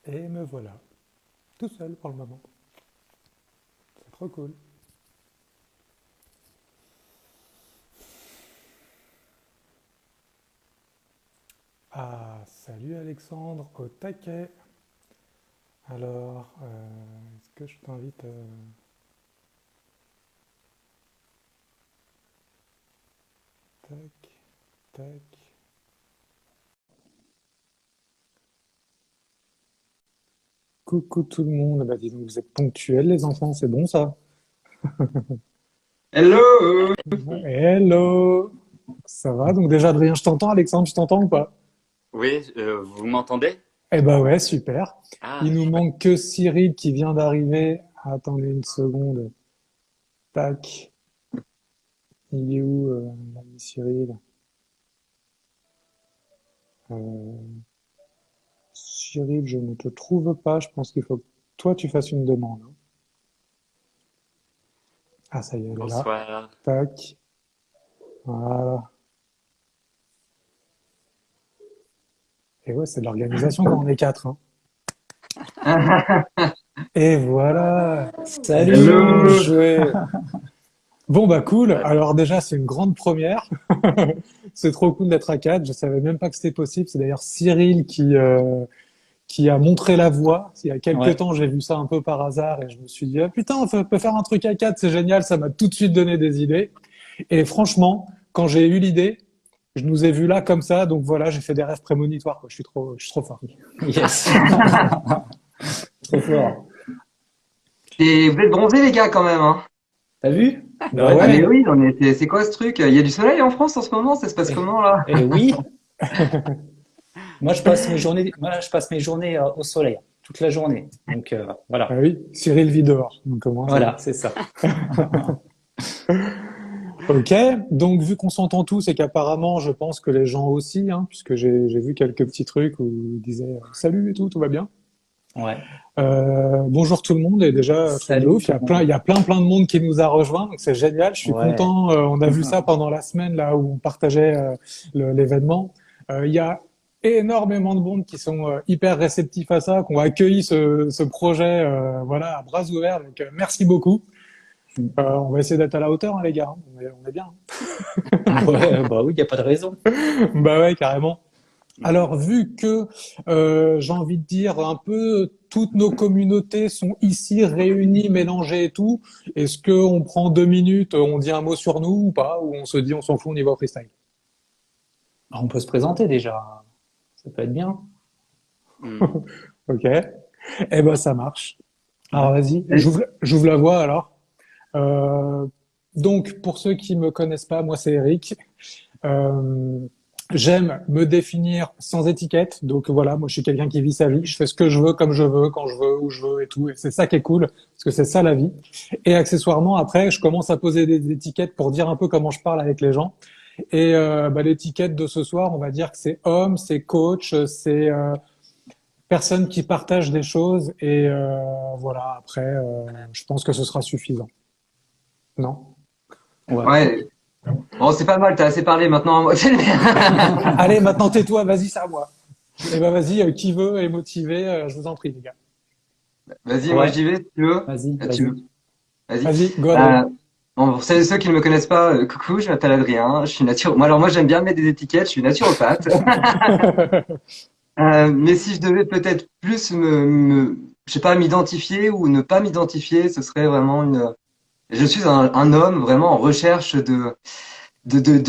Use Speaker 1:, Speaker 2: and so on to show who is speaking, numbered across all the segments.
Speaker 1: Et me voilà, tout seul pour le moment. C'est trop cool. Ah, salut Alexandre, au taquet. Alors, est-ce que je t'invite tac, tac. Coucou tout le monde. Bah dis donc, vous êtes ponctuels les enfants, c'est bon ça?
Speaker 2: Hello!
Speaker 1: Hello! Ça va? Donc déjà Adrien, je t'entends, Alexandre, tu t'entends ou pas?
Speaker 2: Oui, vous m'entendez?
Speaker 1: Eh ben ouais, super. Il
Speaker 2: Ah,
Speaker 1: nous
Speaker 2: chouette.
Speaker 1: manque que Cyril qui vient d'arriver. Attendez une seconde. Tac. Il est où, l'ami Cyril? Euh, Cyril, je ne te trouve pas. Je pense qu'il faut que toi, tu fasses une demande, hein. Ah, ça y est, elle est là.
Speaker 2: Bonsoir.
Speaker 1: Tac. Voilà. Et ouais, c'est de l'organisation quand on est quatre, hein. Et voilà. Bien
Speaker 3: Salut!
Speaker 2: Hello!
Speaker 1: joué. Bon, bah cool.
Speaker 2: Salut.
Speaker 1: Alors déjà, c'est une grande première. C'est trop cool d'être à quatre. Je savais même pas que c'était possible. C'est d'ailleurs Cyril qui a montré la voie. Il y a quelques
Speaker 3: Ouais,
Speaker 1: temps, j'ai vu ça un peu par hasard et je me suis dit, ah, putain, on peut faire un truc à quatre, c'est génial. Ça m'a tout de suite donné des idées. Et franchement, quand j'ai eu l'idée, je nous ai vus là comme ça. Donc voilà, j'ai fait des rêves prémonitoires, quoi. Je suis trop fort.
Speaker 3: yes. Trop fort.
Speaker 2: Et vous êtes bronzés les gars quand même, hein?
Speaker 3: T'as vu?
Speaker 1: Bah
Speaker 3: Bah
Speaker 2: Ah mais
Speaker 1: ouais.
Speaker 3: dis.
Speaker 2: oui, c'est quoi ce truc? Il y a du soleil en France en ce moment? Ça se passe
Speaker 3: Et,
Speaker 2: comment là?
Speaker 3: et oui, moi je passe mes journées au soleil toute la journée. Donc
Speaker 1: Ah
Speaker 3: voilà.
Speaker 1: oui, Cyril vit dehors. Donc au moins, c'est
Speaker 3: Voilà,
Speaker 1: bien.
Speaker 3: c'est ça.
Speaker 1: Ok, donc vu qu'on s'entend tous et qu'apparemment je pense que les gens aussi, hein, puisque j'ai vu quelques petits trucs où ils disaient salut et tout va bien.
Speaker 3: Ouais.
Speaker 1: Bonjour tout le monde et déjà truc de
Speaker 3: Salut
Speaker 1: ouf,
Speaker 3: tout le monde.
Speaker 1: il y a plein de monde qui nous a rejoints, donc c'est génial. Je suis
Speaker 3: Ouais.
Speaker 1: content. On a vu ça pendant la semaine là où on partageait l'événement. Il y a énormément de monde qui sont hyper réceptifs à ça, qui ont accueilli ce projet voilà à bras ouverts. Donc merci beaucoup. On va essayer d'être à la hauteur, hein, les gars. On est bien.
Speaker 3: Ouais, bah oui, y a pas de raison.
Speaker 1: Bah ouais, carrément.
Speaker 2: Mhm.
Speaker 1: Alors, vu que j'ai envie de dire un peu toutes nos communautés sont ici réunies, mélangées et tout, est-ce que on prend 2 minutes, on dit un mot sur nous ou pas, ou on se dit on s'en fout, on y va au freestyle?
Speaker 3: Bah, on peut se présenter déjà. Ça peut être bien.
Speaker 2: Mhm.
Speaker 1: Ok. Eh ben ça marche. Alors
Speaker 3: Ouais.
Speaker 1: vas-y,
Speaker 2: Et-
Speaker 1: j'ouvre la voie alors. Euh, donc pour ceux qui me connaissent pas, moi c'est Eric. Euh, J'aime me définir sans étiquette. Donc voilà, moi je suis quelqu'un qui vit sa vie. Je fais ce que je veux, comme je veux, quand je veux, où je veux et tout. Et c'est ça qui est cool, parce que c'est ça la vie. Et accessoirement, après, je commence à poser des étiquettes pour dire un peu comment je parle avec les gens. Et bah, l'étiquette de ce soir, on va dire que c'est homme, c'est coach, c'est personne qui partage des choses. Et voilà, après, je pense que ce sera suffisant. Non?
Speaker 3: Ouais.
Speaker 2: Ouais. Bon, c'est pas mal, t'as assez parlé maintenant.
Speaker 1: Allez, maintenant tais-toi, vas-y, c'est à moi. Eh ben vas-y, qui veut est motivé, je vous en prie, les gars.
Speaker 2: Vas-y, moi
Speaker 3: Ouais.
Speaker 2: j'y vais si tu veux.
Speaker 3: Vas-y,
Speaker 2: Ah, tu veux.
Speaker 3: vas-y.
Speaker 2: Vas-y.
Speaker 1: Vas-y, go Adrien.
Speaker 2: Euh, bon, pour celles et ceux qui ne me connaissent pas, coucou, je m'appelle Adrien, je suis moi alors moi j'aime bien mettre des étiquettes, je suis naturopathe. Mais si je devais peut-être plus je sais pas, m'identifier ou ne pas m'identifier, ce serait vraiment je suis un homme vraiment en recherche de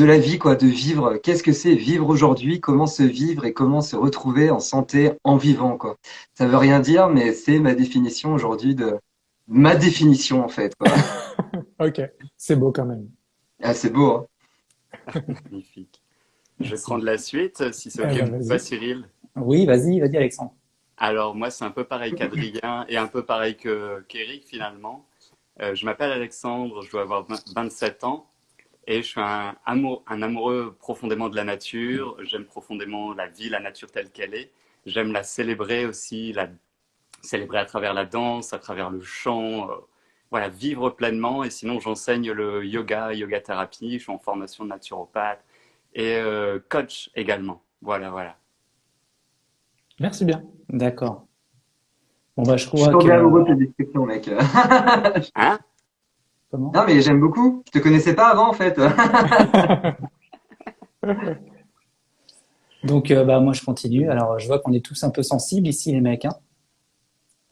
Speaker 2: la vie, quoi, de vivre. Qu'est-ce que c'est vivre aujourd'hui? Comment se vivre et comment se retrouver en santé en vivant, quoi. Ça veut rien dire, mais c'est ma définition aujourd'hui ma définition, en fait, quoi.
Speaker 1: Ok, c'est beau quand même.
Speaker 2: Ah, c'est beau, hein.
Speaker 4: Magnifique. Je vais
Speaker 1: Merci.
Speaker 4: prendre la suite, si c'est
Speaker 1: Eh
Speaker 4: OK
Speaker 1: ben
Speaker 4: pour toi,
Speaker 1: vas-y.
Speaker 4: Cyril.
Speaker 3: Oui, vas-y, Alexandre.
Speaker 4: Alors, moi, c'est un peu pareil qu'Adrien et un peu pareil qu'Eric, finalement. Je m'appelle Alexandre, je dois avoir 27 ans et je suis un amoureux profondément de la nature. J'aime profondément la vie, la nature telle qu'elle est. J'aime la célébrer aussi, la célébrer à travers la danse, à travers le chant. Voilà, vivre pleinement. Et sinon, j'enseigne le yoga thérapie. Je suis en formation de naturopathe et coach également. Voilà, voilà.
Speaker 1: Merci bien.
Speaker 3: D'accord. Bon, bah, je
Speaker 2: Je suis
Speaker 3: crois
Speaker 2: tombé
Speaker 3: que,
Speaker 2: amoureux de ta description, mec.
Speaker 4: Hein?
Speaker 3: comment?
Speaker 2: Non, mais j'aime beaucoup. Je te connaissais pas avant, en fait.
Speaker 3: Donc, bah, moi, je continue. Alors, je vois qu'on est tous un peu sensibles ici, les mecs, hein.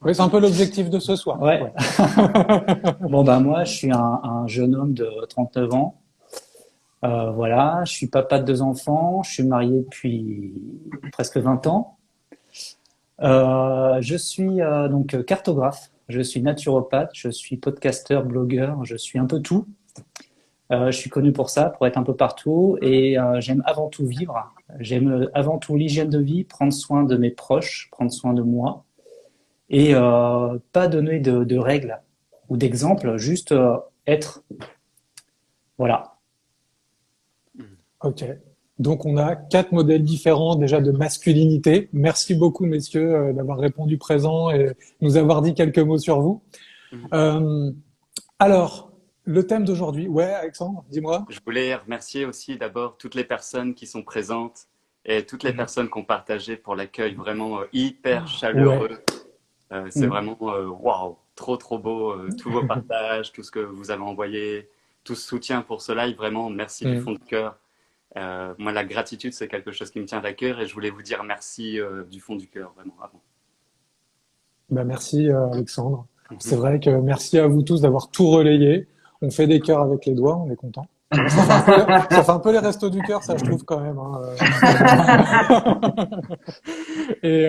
Speaker 1: Oui, c'est un peu l'objectif de ce soir.
Speaker 3: Ouais.
Speaker 1: Ouais.
Speaker 3: Bon, bah, moi, je suis un jeune homme de 39 ans. Voilà, je suis papa de 2 enfants. Je suis marié depuis presque 20 ans. Je suis donc cartographe. Je suis naturopathe. Je suis podcasteur, blogueur. Je suis un peu tout. Je suis connu pour ça, pour être un peu partout, et j'aime avant tout vivre. J'aime avant tout l'hygiène de vie, prendre soin de mes proches, prendre soin de moi, et pas donner de règles ou d'exemples, juste être. Voilà.
Speaker 1: Ok. Donc, on a 4 modèles différents déjà de masculinité. Merci beaucoup, messieurs, d'avoir répondu présent et nous avoir dit quelques mots sur vous.
Speaker 4: Mhm.
Speaker 1: Alors, le thème d'aujourd'hui. Ouais, Alexandre, dis-moi.
Speaker 4: Je voulais remercier aussi d'abord toutes les personnes qui sont présentes et toutes les personnes qui ont partagé pour l'accueil vraiment hyper
Speaker 1: Ouais.
Speaker 4: chaleureux. C'est
Speaker 1: Mm.
Speaker 4: vraiment waouh, trop trop beau, tous vos partages, tout ce que vous avez envoyé, tout ce soutien pour ce live, vraiment merci du
Speaker 1: Mm.
Speaker 4: fond du cœur. Moi, la gratitude, c'est quelque chose qui me tient à cœur et je voulais vous dire merci du fond du cœur, vraiment, avant.
Speaker 1: Bah, merci, Alexandre. C'est vrai que merci à vous tous d'avoir tout relayé. On fait des cœurs avec les doigts, on est content. Tu vois, ça fait un peu les restos du cœur, ça, je trouve quand même, hein. Et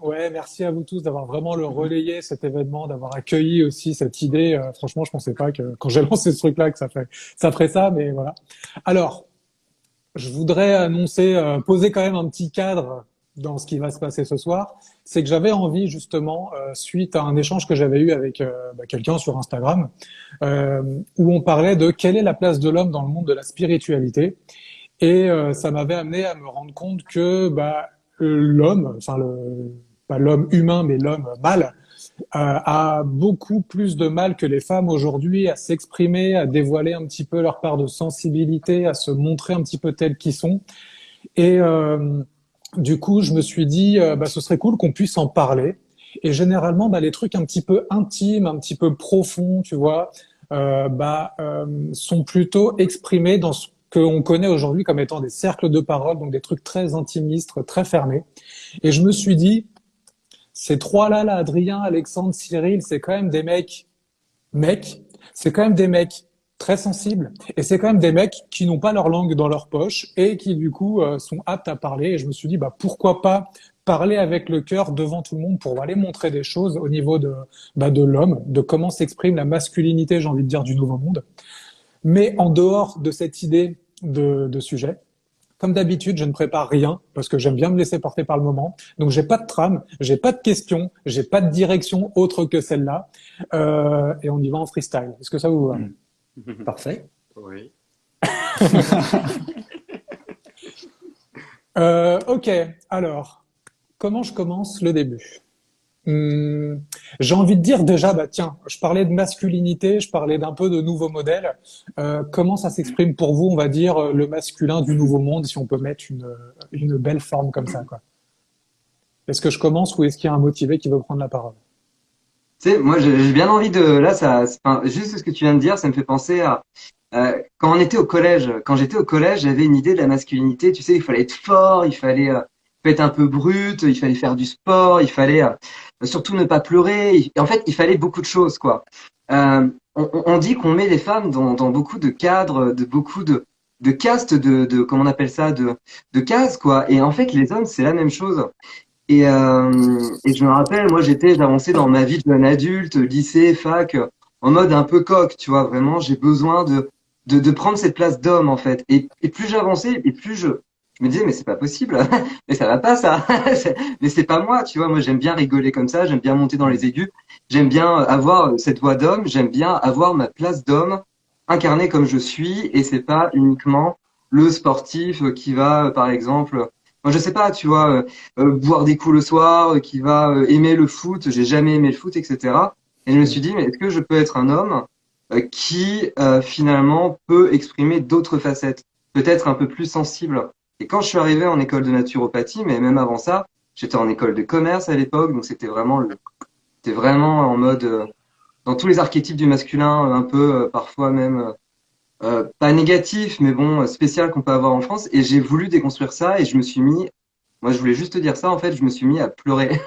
Speaker 1: ouais, merci à vous tous d'avoir vraiment le relayé cet événement, d'avoir accueilli aussi cette idée. Franchement, je pensais pas que quand j'ai lancé ce truc-là que ça ferait ça, mais voilà. Alors, je voudrais annoncer, poser quand même un petit cadre dans ce qui va se passer ce soir. C'est que j'avais envie justement, suite à un échange que j'avais eu avec quelqu'un sur Instagram, où on parlait de quelle est la place de l'homme dans le monde de la spiritualité. Et ça m'avait amené à me rendre compte que l'homme, enfin pas l'homme humain, mais l'homme mâle, a beaucoup plus de mal que les femmes aujourd'hui à s'exprimer, à dévoiler un petit peu leur part de sensibilité, à se montrer un petit peu tels qu'ils sont. Et du coup, je me suis dit, ce serait cool qu'on puisse en parler. Et généralement, les trucs un petit peu intimes, un petit peu profonds, tu vois, sont plutôt exprimés dans ce qu'on connaît aujourd'hui comme étant des cercles de parole, donc des trucs très intimistes, très fermés. Et je me suis dit, ces trois-là, là, Adrien, Alexandre, Cyril, c'est quand même des mecs, c'est quand même des mecs très sensibles, et c'est quand même des mecs qui n'ont pas leur langue dans leur poche et qui du coup sont aptes à parler. Et je me suis dit, pourquoi pas parler avec le cœur devant tout le monde pour aller montrer des choses au niveau de l'homme, de comment s'exprime la masculinité, j'ai envie de dire, du nouveau monde. Mais en dehors de cette idée de sujet, comme d'habitude, je ne prépare rien parce que j'aime bien me laisser porter par le moment. Donc, j'ai pas de trame, j'ai pas de questions, j'ai pas de direction autre que celle-là. Et on y va en freestyle. Est-ce que ça vous va?
Speaker 3: Parfait.
Speaker 4: Oui.
Speaker 1: Ok, alors, comment je commence le début? J'ai envie de dire déjà, tiens, je parlais de masculinité, je parlais d'un peu de nouveaux modèles. Comment ça s'exprime pour vous, on va dire, le masculin du nouveau monde, si on peut mettre une belle forme comme ça, quoi. Est-ce que je commence ou est-ce qu'il y a un motivé qui veut prendre la parole?
Speaker 2: Tu sais, moi, j'ai bien envie de, là, enfin, juste ce que tu viens de dire, ça me fait penser à, quand on était au collège. Quand j'étais au collège, j'avais une idée de la masculinité. Tu sais, il fallait être fort, il fallait être un peu brut, il fallait faire du sport, il fallait surtout ne pas pleurer. En fait, il fallait beaucoup de choses, quoi. On dit qu'on met les femmes dans beaucoup de cadres, de beaucoup de castes, comment on appelle ça, de cases, quoi. Et en fait, les hommes, c'est la même chose. Et je me rappelle, moi, j'avançais dans ma vie de jeune adulte, lycée, fac, en mode un peu coq, tu vois. Vraiment, j'ai besoin de prendre cette place d'homme, en fait. Et plus j'avançais, et plus je me disais, mais c'est pas possible, mais ça va pas, ça. Mais c'est pas moi, tu vois. Moi, j'aime bien rigoler comme ça, j'aime bien monter dans les aigus, j'aime bien avoir cette voix d'homme, j'aime bien avoir ma place d'homme, incarné comme je suis, et c'est pas uniquement le sportif qui va, par exemple, moi, je sais pas, tu vois, boire des coups le soir, qui va aimer le foot, j'ai jamais aimé le foot, etc. Et je me suis dit, mais est-ce que je peux être un homme qui finalement peut exprimer d'autres facettes, peut-être un peu plus sensible. Et quand je suis arrivé en école de naturopathie, mais même avant ça, j'étais en école de commerce à l'époque, donc c'était vraiment T'es vraiment en mode dans tous les archétypes du masculin, un peu parfois même pas négatif, mais bon, spécial qu'on peut avoir en France. Et j'ai voulu déconstruire ça et je me suis mis, moi je voulais juste te dire ça, en fait, je me suis mis à pleurer.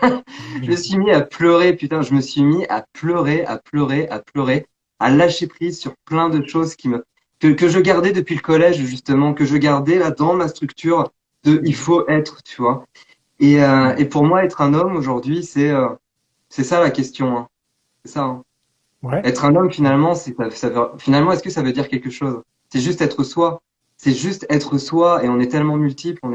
Speaker 2: Je me suis mis à pleurer, putain, je me suis mis à pleurer, à pleurer, à pleurer, à lâcher prise sur plein de choses que je gardais depuis le collège, justement, que je gardais là dans ma structure de il faut être, tu vois. Et pour moi, être un homme aujourd'hui, c'est ça la question, hein. C'est ça, hein.
Speaker 1: Ouais.
Speaker 2: Être un homme, finalement, finalement, est-ce que ça veut dire quelque chose? C'est juste être soi. C'est juste être soi et on est tellement multiples, on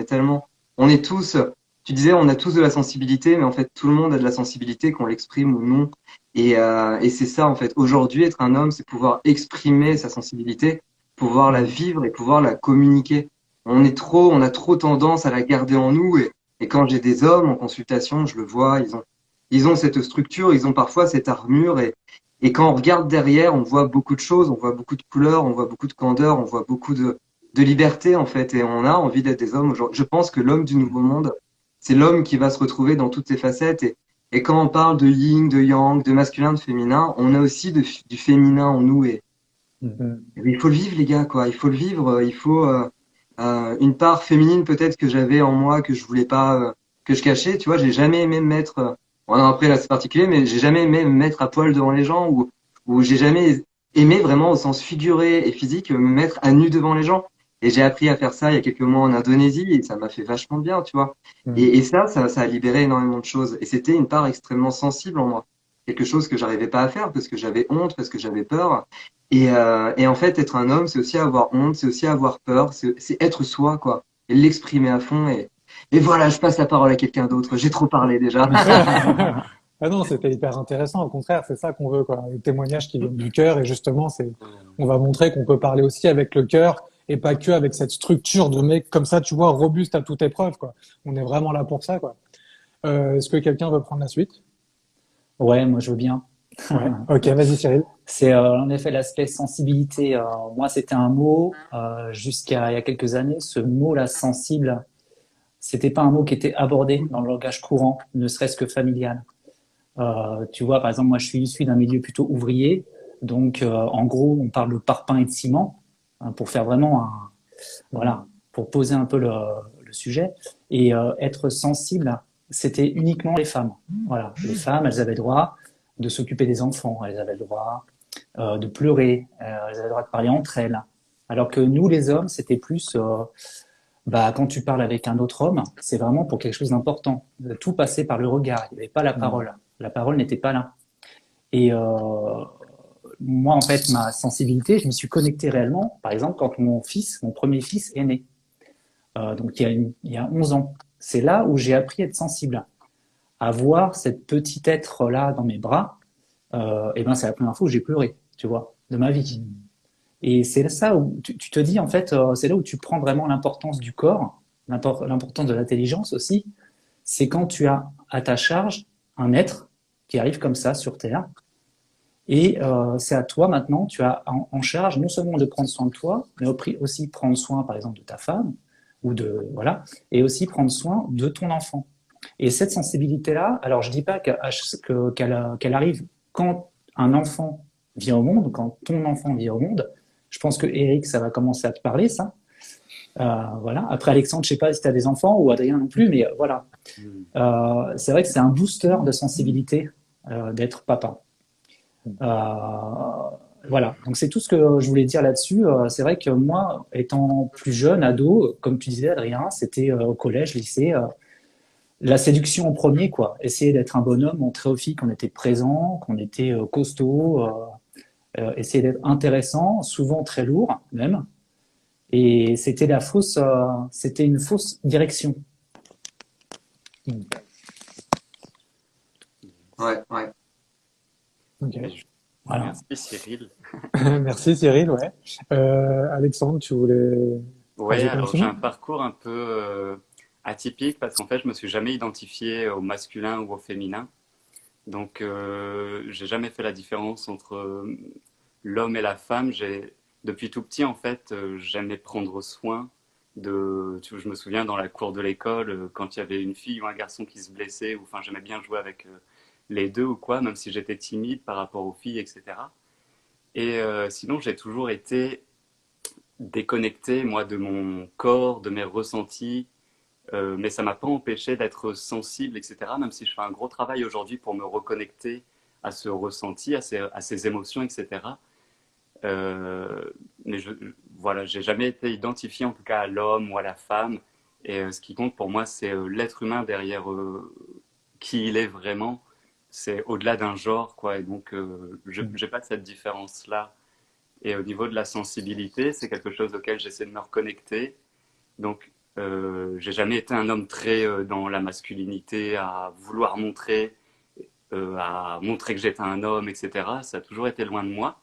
Speaker 2: est tous, tu disais, on a tous de la sensibilité, mais en fait, tout le monde a de la sensibilité, qu'on l'exprime ou non. Et c'est ça, en fait. Aujourd'hui, être un homme, c'est pouvoir exprimer sa sensibilité, pouvoir la vivre et pouvoir la communiquer. On a trop tendance à la garder en nous et quand j'ai des hommes en consultation, je le vois, ils ont cette structure, ils ont parfois cette armure et quand on regarde derrière, on voit beaucoup de choses, on voit beaucoup de couleurs, on voit beaucoup de candeur, on voit beaucoup de liberté en fait, et on a envie d'être des hommes. Je pense que l'homme du nouveau monde, c'est l'homme qui va se retrouver dans toutes ses facettes. Et quand on parle de yin, de yang, de masculin, de féminin, on a aussi du féminin en nous. Et il faut le vivre, les gars, quoi. Il faut le vivre. Il faut une part féminine peut-être que j'avais en moi que je voulais pas, que je cachais. Tu vois, j'ai jamais aimé me mettre. Bon, non, après là c'est particulier, mais j'ai jamais aimé me mettre à poil devant les gens ou j'ai jamais aimé vraiment au sens figuré et physique me mettre à nu devant les gens. Et j'ai appris à faire ça il y a quelques mois en Indonésie et ça m'a fait vachement de bien, tu vois. Et ça a libéré énormément de choses. Et c'était une part extrêmement sensible en moi. Quelque chose que j'arrivais pas à faire parce que j'avais honte, parce que j'avais peur. Et en fait, être un homme, c'est aussi avoir honte, c'est aussi avoir peur, c'est être soi, quoi. Et l'exprimer à fond. Et voilà, je passe la parole à quelqu'un d'autre. J'ai trop parlé déjà.
Speaker 1: Ah non, c'était hyper intéressant. Au contraire, c'est ça qu'on veut, quoi. Les témoignages qui viennent du cœur. Et justement, on va montrer qu'on peut parler aussi avec le cœur et pas que avec cette structure de mec comme ça, tu vois, robuste à toute épreuve, quoi. On est vraiment là pour ça, quoi. Est-ce que quelqu'un veut prendre la suite?
Speaker 3: Ouais, moi je veux bien.
Speaker 1: Ouais. Ok, vas-y, Cyril.
Speaker 3: C'est en effet l'aspect sensibilité. Moi, c'était un mot jusqu'à il y a quelques années. Ce mot-là, sensible, c'était pas un mot qui était abordé dans le langage courant, ne serait-ce que familial. Tu vois, par exemple, moi, je suis issu d'un milieu plutôt ouvrier, donc en gros, on parle de parpaing et de ciment hein, pour faire vraiment voilà, pour poser un peu le sujet. Et être sensible, c'était uniquement les femmes. Voilà, les femmes, elles avaient le droit de s'occuper des enfants, elles avaient le droit de pleurer, elles avaient le droit de parler entre elles. Alors que nous, les hommes, c'était plus, bah, quand tu parles avec un autre homme, c'est vraiment pour quelque chose d'important. Tout passait par le regard, il n'y avait pas la parole. La parole n'était pas là. Et moi, en fait, ma sensibilité, je me suis connecté réellement, par exemple, quand mon premier fils est né. Donc il y a 11 ans. C'est là où j'ai appris à être sensible, à voir cette petite être-là dans mes bras. Et ben, c'est la première fois où j'ai pleuré, tu vois, de ma vie. Et c'est ça où tu te dis, en fait, c'est là où tu prends vraiment l'importance du corps, l'importance de l'intelligence aussi. C'est quand tu as à ta charge un être qui arrive comme ça sur Terre. Et c'est à toi maintenant, tu as en charge non seulement de prendre soin de toi, mais aussi prendre soin, par exemple, de ta femme, ou de voilà, et aussi prendre soin de ton enfant. Et cette sensibilité-là, alors je dis pas qu'elle arrive quand un enfant vient au monde, quand ton enfant vient au monde. Je pense que Eric, ça va commencer à te parler, ça. Voilà. Après Alexandre, je sais pas si tu as des enfants ou Adrien non plus, mais voilà. C'est vrai que c'est un booster de sensibilité d'être papa. Voilà, donc c'est tout ce que je voulais dire là-dessus. C'est vrai que moi, étant plus jeune, ado, comme tu disais, Adrien, c'était au collège, lycée, la séduction en premier, quoi. Essayer d'être un bonhomme, montrer aux filles qu'on était présent, qu'on était costaud, essayer d'être intéressant, souvent très lourd même. Et c'était une fausse direction.
Speaker 2: Ouais, ouais.
Speaker 1: Ok.
Speaker 3: Voilà.
Speaker 4: Merci Cyril.
Speaker 1: Merci, Cyril, ouais. Alexandre, tu voulais
Speaker 4: Ouais,
Speaker 1: rajouter un
Speaker 4: alors
Speaker 1: petit
Speaker 4: j'ai
Speaker 1: mot?
Speaker 4: un parcours un peu atypique parce qu'en fait je me suis jamais identifié au masculin ou au féminin. Donc j'ai jamais fait la différence entre l'homme et la femme. Depuis tout petit en fait, j'aimais prendre soin je me souviens dans la cour de l'école quand il y avait une fille ou un garçon qui se blessait, ou enfin j'aimais bien jouer avec les deux ou quoi, même si j'étais timide par rapport aux filles, etc. Et sinon, j'ai toujours été déconnecté, moi, de mon corps, de mes ressentis, mais ça m'a pas empêché d'être sensible, etc. Même si je fais un gros travail aujourd'hui pour me reconnecter à ce ressenti, à ces émotions, etc. Mais voilà, j'ai jamais été identifié en tout cas à l'homme ou à la femme. Et ce qui compte pour moi, c'est l'être humain derrière qui il est vraiment. C'est au-delà d'un genre, quoi. Et donc, je j'ai pas cette différence-là. Et au niveau de la sensibilité, c'est quelque chose auquel j'essaie de me reconnecter. Donc, j'ai jamais été un homme très dans la masculinité, à montrer que j'étais un homme, etc. Ça a toujours été loin de moi.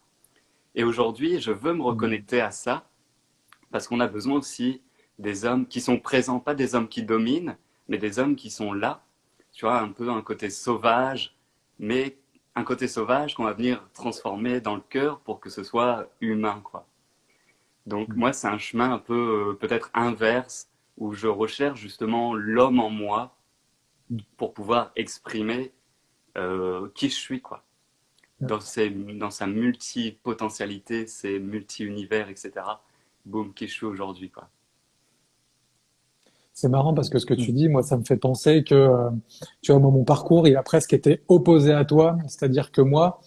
Speaker 4: Et aujourd'hui, je veux me reconnecter à ça parce qu'on a besoin aussi des hommes qui sont présents, pas des hommes qui dominent, mais des hommes qui sont là. Tu vois, un peu un côté sauvage, mais un côté sauvage qu'on va venir transformer dans le cœur pour que ce soit humain, quoi. Donc moi, c'est un chemin un peu peut-être inverse où je recherche justement l'homme en moi pour pouvoir exprimer qui je suis, quoi. Dans sa multipotentialité, ses multi-univers, etc. Boum, qui je suis aujourd'hui, quoi.
Speaker 1: C'est marrant parce que ce que tu dis, moi, ça me fait penser que, tu vois, moi, mon parcours, il a presque été opposé à toi. C'est-à-dire que moi,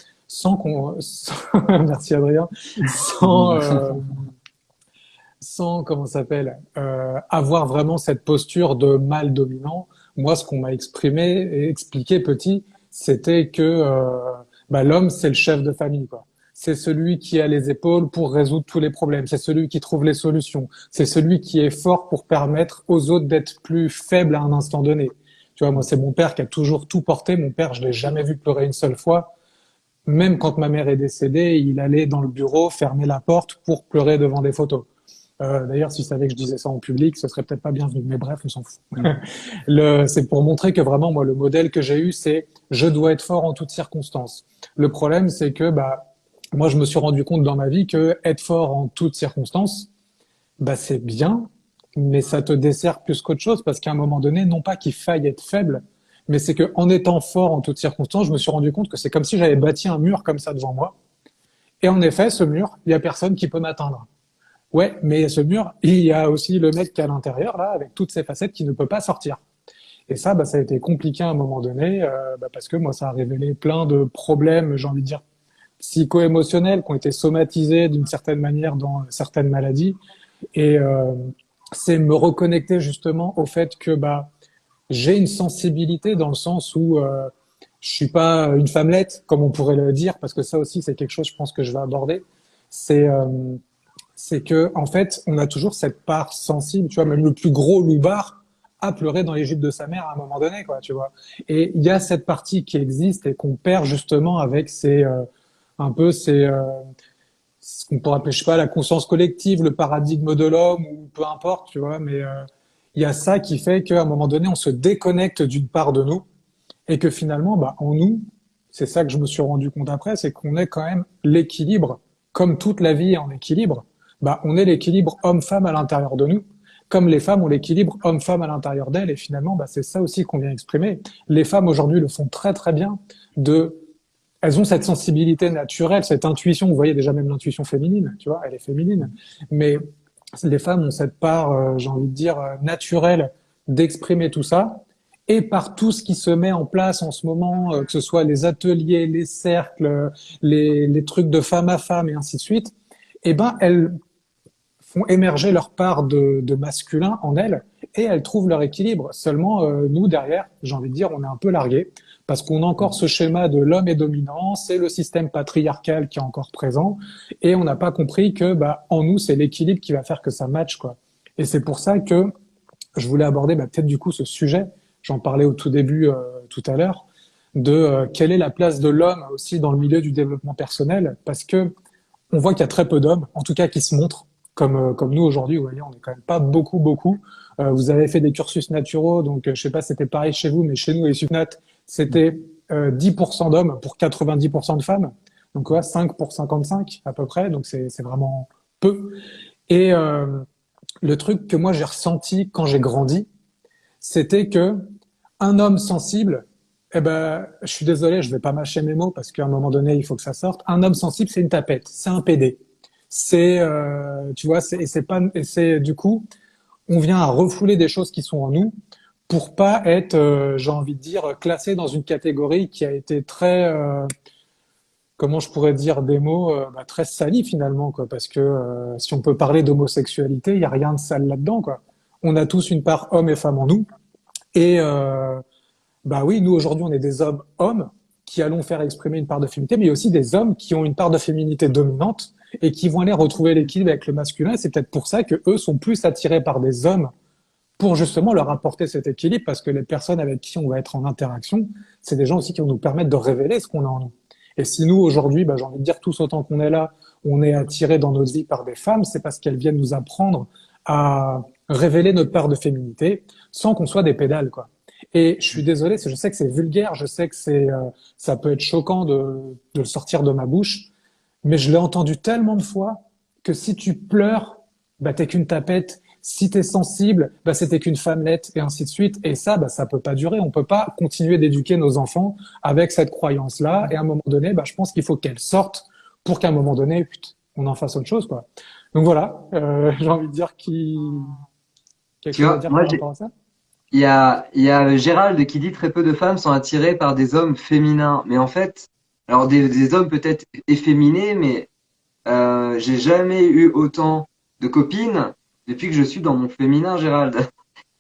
Speaker 1: merci Adrien, sans, sans, comment ça s'appelle, avoir vraiment cette posture de mâle dominant, moi, ce qu'on m'a exprimé et expliqué petit, c'était que bah, l'homme, c'est le chef de famille, quoi. C'est celui qui a les épaules pour résoudre tous les problèmes. C'est celui qui trouve les solutions. C'est celui qui est fort pour permettre aux autres d'être plus faibles à un instant donné. Tu vois, moi, c'est mon père qui a toujours tout porté. Mon père, je l'ai jamais vu pleurer une seule fois. Même quand ma mère est décédée, il allait dans le bureau fermer la porte pour pleurer devant des photos. D'ailleurs, s'il savait que je disais ça en public, ce serait peut-être pas bienvenu. Mais bref, on s'en fout. C'est pour montrer que vraiment, moi, le modèle que j'ai eu, c'est je dois être fort en toutes circonstances. Le problème, c'est que bah moi, je me suis rendu compte dans ma vie que être fort en toutes circonstances, bah c'est bien, mais ça te dessert plus qu'autre chose parce qu'à un moment donné, non pas qu'il faille être faible, mais c'est que en étant fort en toutes circonstances, je me suis rendu compte que c'est comme si j'avais bâti un mur comme ça devant moi. Et en effet, ce mur, il y a personne qui peut m'atteindre. Ouais, mais ce mur, il y a aussi le mec qui est à l'intérieur, là, avec toutes ses facettes, qui ne peut pas sortir. Et ça, bah, ça a été compliqué à un moment donné, bah, parce que moi, ça a révélé plein de problèmes, j'ai envie de dire, psycho-émotionnels, qui ont été somatisés d'une certaine manière dans certaines maladies. Et c'est me reconnecter justement au fait que bah, j'ai une sensibilité dans le sens où je suis pas une femmelette, comme on pourrait le dire, parce que ça aussi, c'est quelque chose, je pense, que je vais aborder. C'est c'est que en fait, on a toujours cette part sensible, tu vois, même le plus gros loupard a pleuré dans les jupes de sa mère à un moment donné, quoi, tu vois. Et il y a cette partie qui existe et qu'on perd justement avec ces un peu ces ce qu'on pourrait appeler, je sais pas, la conscience collective, le paradigme de l'homme ou peu importe, tu vois. Mais il y a ça qui fait qu'à un moment donné, on se déconnecte d'une part de nous et que finalement, bah, en nous, c'est ça que je me suis rendu compte après, c'est qu'on est quand même l'équilibre, comme toute la vie est en équilibre. Bah, on est l'équilibre homme-femme à l'intérieur de nous, comme les femmes ont l'équilibre homme-femme à l'intérieur d'elles. Et finalement, bah, c'est ça aussi qu'on vient exprimer. Les femmes aujourd'hui le font très très bien. Elles ont cette sensibilité naturelle, cette intuition. Vous voyez déjà même l'intuition féminine, tu vois, elle est féminine. Mais les femmes ont cette part, j'ai envie de dire, naturelle d'exprimer tout ça. Et par tout ce qui se met en place en ce moment, que ce soit les ateliers, les cercles, les trucs de femme à femme et ainsi de suite, eh ben elles font émerger leur part de masculin en elles et elles trouvent leur équilibre. Seulement, nous, derrière, j'ai envie de dire, on est un peu largués parce qu'on a encore ce schéma de l'homme est dominant, c'est le système patriarcal qui est encore présent et on n'a pas compris que bah, en nous, c'est l'équilibre qui va faire que ça matche, quoi. Et c'est pour ça que je voulais aborder bah, peut-être du coup ce sujet, j'en parlais au tout début tout à l'heure, de quelle est la place de l'homme aussi dans le milieu du développement personnel, parce que on voit qu'il y a très peu d'hommes, en tout cas qui se montrent, comme nous aujourd'hui, vous voyez, on n'est quand même pas beaucoup. Vous avez fait des cursus naturaux, donc je sais pas si c'était pareil chez vous, mais chez nous, les Supnat, c'était 10% d'hommes pour 90% de femmes, donc ouais, 5 pour 55 à peu près, donc c'est vraiment peu. Et le truc que moi j'ai ressenti quand j'ai grandi, c'était que un homme sensible, Eh ben, je suis désolé, je vais pas mâcher mes mots parce qu'à un moment donné, il faut que ça sorte. Un homme sensible, c'est une tapette, c'est un PD. Tu vois, et c'est pas, et c'est du coup, on vient à refouler des choses qui sont en nous pour pas être, j'ai envie de dire, classé dans une catégorie qui a été très, comment je pourrais dire des mots, très salis finalement, quoi. Parce que si on peut parler d'homosexualité, il y a rien de sale là-dedans, quoi. On a tous une part homme et femme en nous, et bah oui, nous aujourd'hui, on est des hommes qui allons faire exprimer une part de féminité, mais il y a aussi des hommes qui ont une part de féminité dominante et qui vont aller retrouver l'équilibre avec le masculin. Et c'est peut-être pour ça que eux sont plus attirés par des hommes pour justement leur apporter cet équilibre, parce que les personnes avec qui on va être en interaction, c'est des gens aussi qui vont nous permettre de révéler ce qu'on a en nous. Et si nous aujourd'hui, j'ai envie de dire tous autant qu'on est là, on est attirés dans notre vie par des femmes, c'est parce qu'elles viennent nous apprendre à révéler notre part de féminité sans qu'on soit des pédales, quoi. Et je suis désolé, je sais que c'est vulgaire, je sais que ça peut être choquant de le sortir de ma bouche, mais je l'ai entendu tellement de fois que si tu pleures, bah t'es qu'une tapette. Si t'es sensible, bah c'était qu'une femmelette et ainsi de suite. Et ça, bah ça peut pas durer. On peut pas continuer d'éduquer nos enfants avec cette croyance-là. Et à un moment donné, bah je pense qu'il faut qu'elle sorte pour qu'à un moment donné, on en fasse autre chose, quoi. Donc voilà, j'ai envie de dire quelque
Speaker 2: Tu
Speaker 1: chose à
Speaker 2: vois,
Speaker 1: dire
Speaker 2: moi,
Speaker 1: par rapport à ça.
Speaker 2: il y a Gérald qui dit très peu de femmes sont attirées par des hommes féminins. Mais en fait, alors des hommes peut-être efféminés, mais j'ai jamais eu autant de copines depuis que je suis dans mon féminin, Gérald.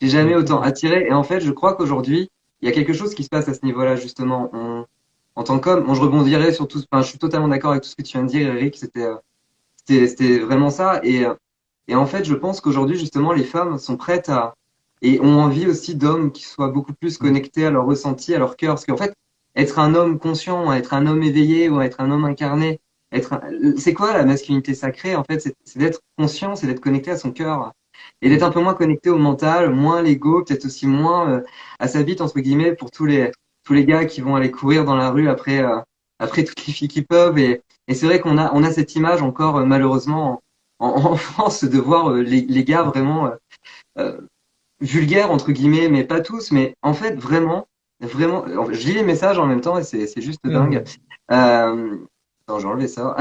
Speaker 2: J'ai jamais autant attiré. Et en fait, je crois qu'aujourd'hui, il y a quelque chose qui se passe à ce niveau-là, justement. En tant qu'homme, je rebondirais sur tout, enfin, je suis totalement d'accord avec tout ce que tu viens de dire, Eric. C'était vraiment ça. Et en fait, je pense qu'aujourd'hui, justement, les femmes sont prêtes et ont envie aussi d'hommes qui soient beaucoup plus connectés à leur ressenti, à leur cœur. Parce qu'en fait, être un homme conscient, être un homme éveillé ou être un homme incarné, c'est quoi la masculinité sacrée? En fait, c'est d'être conscient, c'est d'être connecté à son cœur et d'être un peu moins connecté au mental, moins l'ego, peut-être aussi moins à sa bite entre guillemets pour tous les gars qui vont aller courir dans la rue après toutes les filles qui peuvent. Et c'est vrai qu'on a cette image encore malheureusement en France de voir les gars vraiment euh, vulgaires entre guillemets, mais pas tous, mais en fait vraiment, je lis les messages en même temps et c'est juste dingue.
Speaker 1: Mhm.
Speaker 2: Euh, non, j'ai enlevé ça.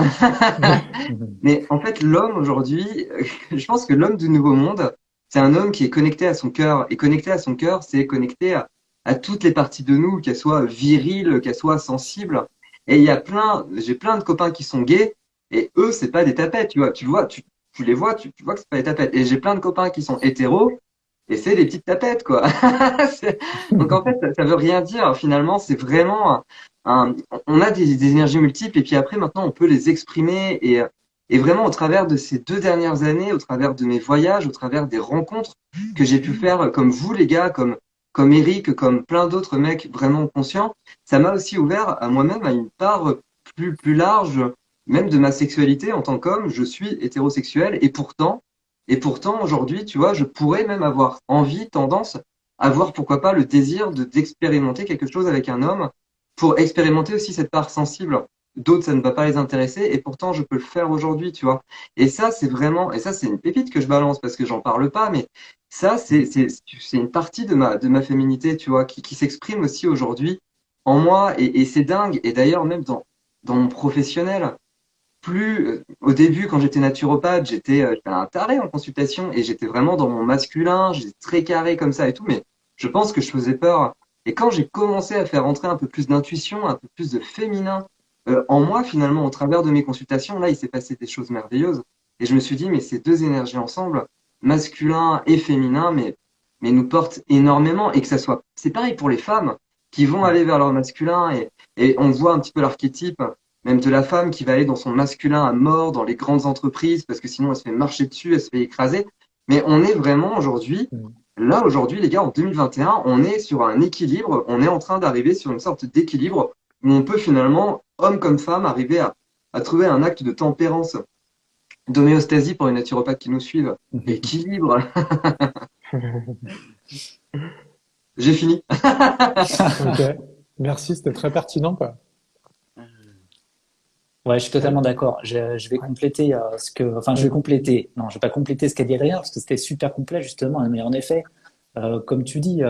Speaker 2: Mais en fait, l'homme aujourd'hui, je pense que l'homme du nouveau monde, c'est un homme qui est connecté à son cœur. Et connecté à son cœur, c'est connecté à toutes les parties de nous, qu'elles soient viriles, qu'elles soient sensibles. Et j'ai plein de copains qui sont gays, et eux, c'est pas des tapettes, tu les vois, tu vois que c'est pas des tapettes. Et j'ai plein de copains qui sont hétéros, et c'est des petites tapettes, quoi. Donc en fait, ça veut rien dire. Finalement, c'est vraiment on a des énergies multiples, et puis après, maintenant, on peut les exprimer. Et vraiment, au travers de ces 2 dernières années, au travers de mes voyages, au travers des rencontres que j'ai pu faire, comme vous, les gars, comme Eric, comme plein d'autres mecs vraiment conscients, ça m'a aussi ouvert à moi-même à une part plus large, même de ma sexualité en tant qu'homme. Je suis hétérosexuel et pourtant, aujourd'hui, tu vois, je pourrais même avoir envie, tendance, avoir pourquoi pas le désir d'expérimenter quelque chose avec un homme pour expérimenter aussi cette part sensible. D'autres, ça ne va pas les intéresser et pourtant, je peux le faire aujourd'hui, tu vois. Et ça, c'est une pépite que je balance parce que j'en parle pas, mais ça, c'est une partie de ma féminité, tu vois, qui s'exprime aussi aujourd'hui en moi et c'est dingue. Et d'ailleurs, même dans mon professionnel, au début, quand j'étais naturopathe, j'étais un taré en consultation et j'étais vraiment dans mon masculin, j'étais très carré comme ça et tout, mais je pense que je faisais peur. Et quand j'ai commencé à faire entrer un peu plus d'intuition, un peu plus de féminin en moi, finalement, au travers de mes consultations, là, il s'est passé des choses merveilleuses. Et je me suis dit, mais ces deux énergies ensemble, masculin et féminin, mais nous portent énormément. Et que ça soit, c'est pareil pour les femmes qui vont aller vers leur masculin et on voit un petit peu l'archétype même de la femme qui va aller dans son masculin à mort dans les grandes entreprises parce que sinon elle se fait marcher dessus, elle se fait écraser. Mais on est vraiment aujourd'hui, là aujourd'hui les gars, en 2021, on est sur un équilibre, on est en train d'arriver sur une sorte d'équilibre où on peut finalement, homme comme femme, arriver à trouver un acte de tempérance, d'homéostasie pour les naturopathes qui nous suivent. Équilibre. J'ai fini.
Speaker 1: Ok, merci, c'était très pertinent, quoi.
Speaker 3: Ouais, je suis totalement d'accord. Je vais compléter enfin, je vais compléter. Non, je vais pas compléter ce qu'a dit Riyad parce que c'était super complet justement. Mais en effet, comme tu dis,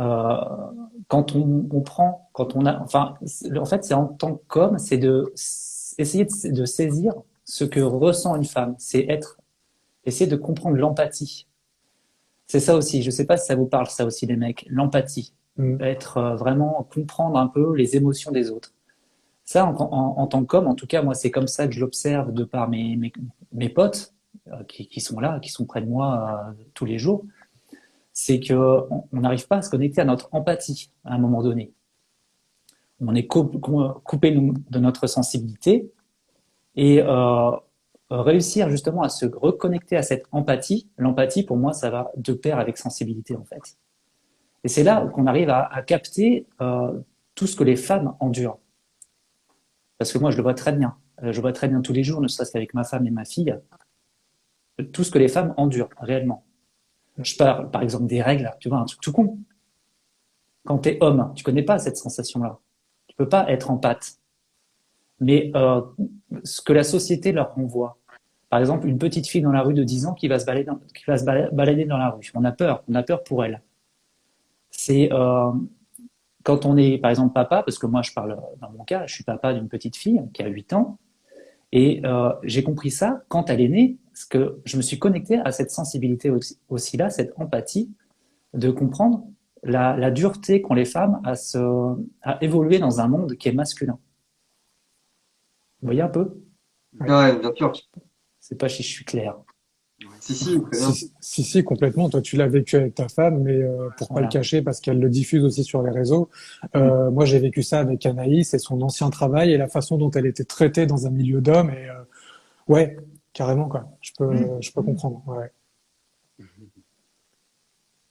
Speaker 3: euh, quand on a, enfin, en fait, c'est en tant qu'homme, c'est essayer de saisir ce que ressent une femme. Essayer de comprendre l'empathie. C'est ça aussi. Je sais pas si ça vous parle, ça aussi, les mecs. L'empathie.
Speaker 1: Mm.
Speaker 3: Vraiment comprendre un peu les émotions des autres. Ça, en tant qu'homme, en tout cas, moi, c'est comme ça que je l'observe de par mes potes qui sont là, qui sont près de moi tous les jours. C'est que on n'arrive pas à se connecter à notre empathie à un moment donné. On est coupé de notre sensibilité et réussir justement à se reconnecter à cette empathie. L'empathie, pour moi, ça va de pair avec sensibilité, en fait. Et c'est là qu'on arrive à capter tout ce que les femmes endurent. Parce que moi, je le vois très bien. Je vois très bien tous les jours, ne serait-ce qu'avec ma femme et ma fille, tout ce que les femmes endurent réellement. Je parle, par exemple, des règles, tu vois, un truc tout con. Quand t'es homme, tu connais pas cette sensation-là. Tu peux pas être en pâte. Mais ce que la société leur renvoie. Par exemple, une petite fille dans la rue de 10 ans qui va se balader dans la rue. On a peur pour elle. C'est quand on est, par exemple, papa, parce que moi, je parle dans mon cas, je suis papa d'une petite fille qui a 8 ans, et j'ai compris ça quand elle est née, parce que je me suis connecté à cette sensibilité aussi là, cette empathie, de comprendre la dureté qu'ont les femmes à évoluer dans un monde qui est masculin. Vous voyez un peu?
Speaker 2: Ouais, bien sûr.
Speaker 3: C'est pas si je suis clair.
Speaker 2: Si, très bien.
Speaker 1: Si, complètement. Toi, tu l'as vécu avec ta femme, mais pour pas le
Speaker 3: Voilà.
Speaker 1: cacher, parce qu'elle le diffuse aussi sur les réseaux. Moi, j'ai vécu ça avec Anaïs et son ancien travail et la façon dont elle était traitée dans un milieu d'hommes. Et ouais, carrément, quoi. Je peux comprendre. Ouais.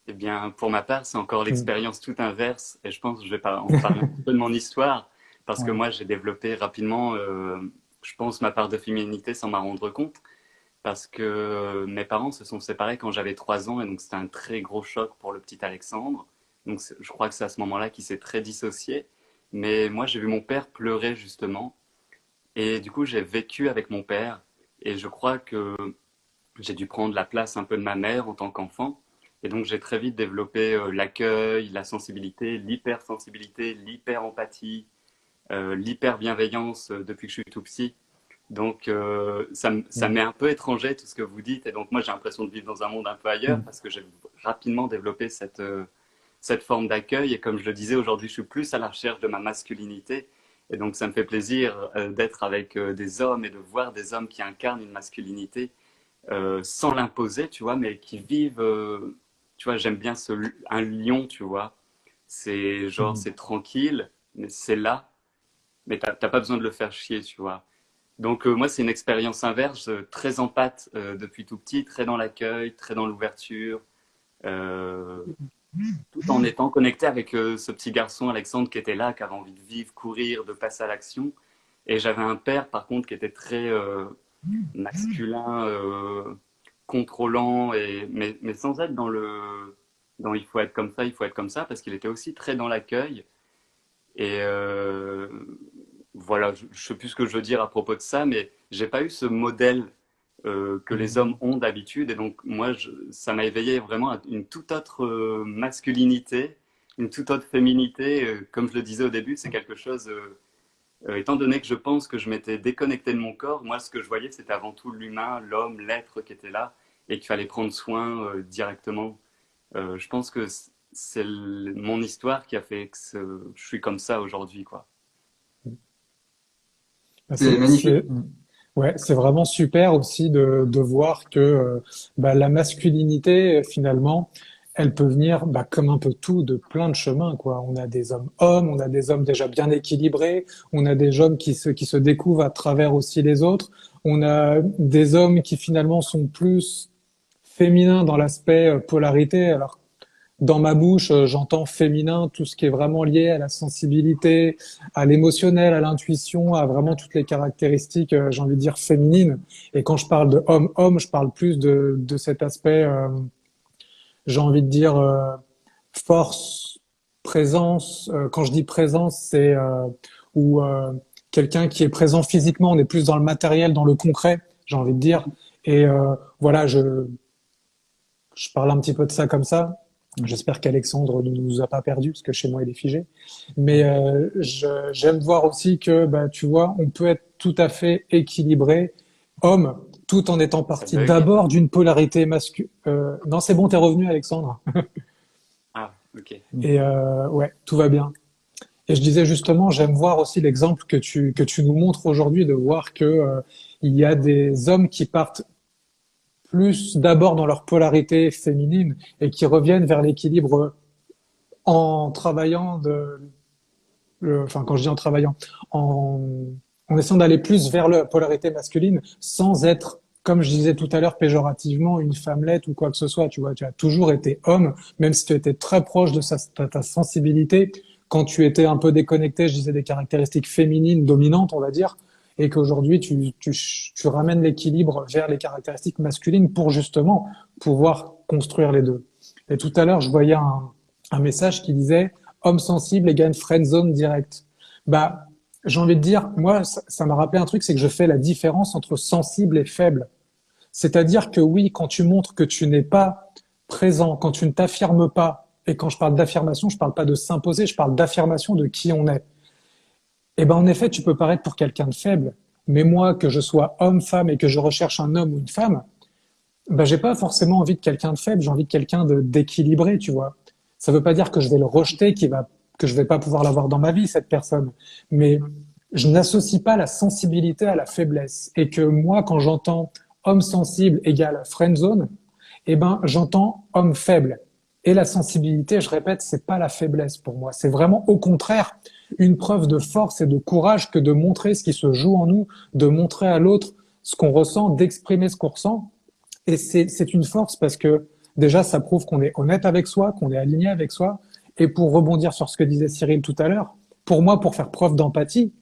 Speaker 4: Eh bien, pour ma part, c'est encore
Speaker 1: Mm.
Speaker 4: l'expérience tout inverse. Et je pense que je vais en parler un petit peu de mon histoire. Parce que
Speaker 3: Ouais.
Speaker 4: moi, j'ai développé rapidement, je pense, ma part de féminité sans m'en rendre compte. Parce que mes parents se sont séparés quand j'avais 3 ans. Et donc, c'était un très gros choc pour le petit Alexandre. Donc, je crois que c'est à ce moment-là qu'il s'est très dissocié. Mais moi, j'ai vu mon père pleurer, justement. Et du coup, j'ai vécu avec mon père. Et je crois que j'ai dû prendre la place un peu de ma mère en tant qu'enfant. Et donc, j'ai très vite développé l'accueil, la sensibilité, l'hypersensibilité, l'hyper-empathie, l'hyper-bienveillance depuis que je suis tout petit. Donc, ça
Speaker 1: Mm.
Speaker 4: m'est un peu étranger tout ce que vous dites. Et donc, moi, j'ai l'impression de vivre dans un monde un peu ailleurs
Speaker 1: Mm.
Speaker 4: parce que j'ai rapidement développé cette forme d'accueil. Et comme je le disais, aujourd'hui, je suis plus à la recherche de ma masculinité. Et donc, ça me fait plaisir d'être avec des hommes et de voir des hommes qui incarnent une masculinité sans l'imposer, tu vois, mais qui vivent. Tu vois, j'aime bien un lion, tu vois. C'est genre,
Speaker 1: Mm.
Speaker 4: c'est tranquille, mais c'est là. Mais t'as pas besoin de le faire chier, tu vois. Donc, moi, c'est une expérience inverse, très en pâte depuis tout petit, très dans l'accueil, très dans l'ouverture, euh, tout en étant connecté avec ce petit garçon, Alexandre, qui était là, qui avait envie de vivre, courir, de passer à l'action. Et j'avais un père, par contre, qui était très masculin, contrôlant, mais sans être dans il faut être comme ça, il faut être comme ça, parce qu'il était aussi très dans l'accueil. Et voilà, je ne sais plus ce que je veux dire à propos de ça, mais j'ai pas eu ce modèle que les hommes ont d'habitude. Et donc, moi, ça m'a éveillé vraiment à une toute autre masculinité, une toute autre féminité. Comme je le disais au début, c'est quelque chose, étant donné que je pense que je m'étais déconnecté de mon corps, moi, ce que je voyais, c'était avant tout l'humain, l'homme, l'être qui était là et qu'il fallait prendre soin directement. Je pense que c'est mon histoire qui a fait que je suis comme ça aujourd'hui, quoi.
Speaker 1: Bah,
Speaker 2: C'est magnifique.
Speaker 1: ouais, c'est vraiment super aussi de voir que bah, la masculinité, finalement, elle peut venir bah, comme un peu tout de plein de chemins, quoi. On a des hommes, on a des hommes déjà bien équilibrés, on a des hommes qui se découvrent à travers aussi les autres, on a des hommes qui finalement sont plus féminins dans l'aspect polarité. Alors dans ma bouche, j'entends féminin, tout ce qui est vraiment lié à la sensibilité, à l'émotionnel, à l'intuition, à vraiment toutes les caractéristiques, j'ai envie de dire, féminines. Et quand je parle de homme-homme, je parle plus de cet aspect, j'ai envie de dire, force, présence. Quand je dis présence, c'est où quelqu'un qui est présent physiquement, on est plus dans le matériel, dans le concret, j'ai envie de dire. Et voilà, je parle un petit peu de ça comme ça. J'espère qu'Alexandre ne nous a pas perdus parce que chez moi il est figé. Mais j'aime voir aussi que, bah, tu vois, on peut être tout à fait équilibré, homme, tout en étant
Speaker 4: Ça
Speaker 1: parti
Speaker 4: bug.
Speaker 1: d'abord d'une polarité masculine. Non, c'est bon, t'es revenu, Alexandre.
Speaker 4: Ah, ok.
Speaker 1: Et ouais, tout va bien. Et je disais justement, j'aime voir aussi l'exemple que tu nous montres aujourd'hui, de voir que il y a des hommes qui partent plus d'abord dans leur polarité féminine et qui reviennent vers l'équilibre en travaillant enfin quand je dis en travaillant, en, en essayant d'aller plus vers la polarité masculine sans être, comme je disais tout à l'heure, péjorativement une femmelette ou quoi que ce soit. Tu vois, tu as toujours été homme, même si tu étais très proche de ta sensibilité. Quand tu étais un peu déconnecté, je disais des caractéristiques féminines dominantes, on va dire, et qu'aujourd'hui tu ramènes l'équilibre vers les caractéristiques masculines pour justement pouvoir construire les deux. Et tout à l'heure, je voyais un message qui disait homme sensible égale friendzone direct. Bah, j'ai envie de dire, moi, ça m'a rappelé un truc, c'est que je fais la différence entre sensible et faible. C'est-à-dire que oui, quand tu montres que tu n'es pas présent, quand tu ne t'affirmes pas, et quand je parle d'affirmation, je parle pas de s'imposer, je parle d'affirmation de qui on est. Eh ben, en effet, tu peux paraître pour quelqu'un de faible, mais moi, que je sois homme, femme et que je recherche un homme ou une femme, ben, j'ai pas forcément envie de quelqu'un de faible, j'ai envie de quelqu'un d'équilibré, tu vois. Ça veut pas dire que je vais le rejeter, que je vais pas pouvoir l'avoir dans ma vie, cette personne. Mais je n'associe pas la sensibilité à la faiblesse. Et que moi, quand j'entends homme sensible égale friendzone, eh ben, j'entends homme faible. Et la sensibilité, je répète, c'est pas la faiblesse pour moi. C'est vraiment au contraire une preuve de force et de courage que de montrer ce qui se joue en nous, de montrer à l'autre ce qu'on ressent, d'exprimer ce qu'on ressent. Et c'est une force parce que déjà, ça prouve qu'on est honnête avec soi, qu'on est aligné avec soi. Et pour rebondir sur ce que disait Cyril tout à l'heure, pour moi, pour faire preuve d'empathie,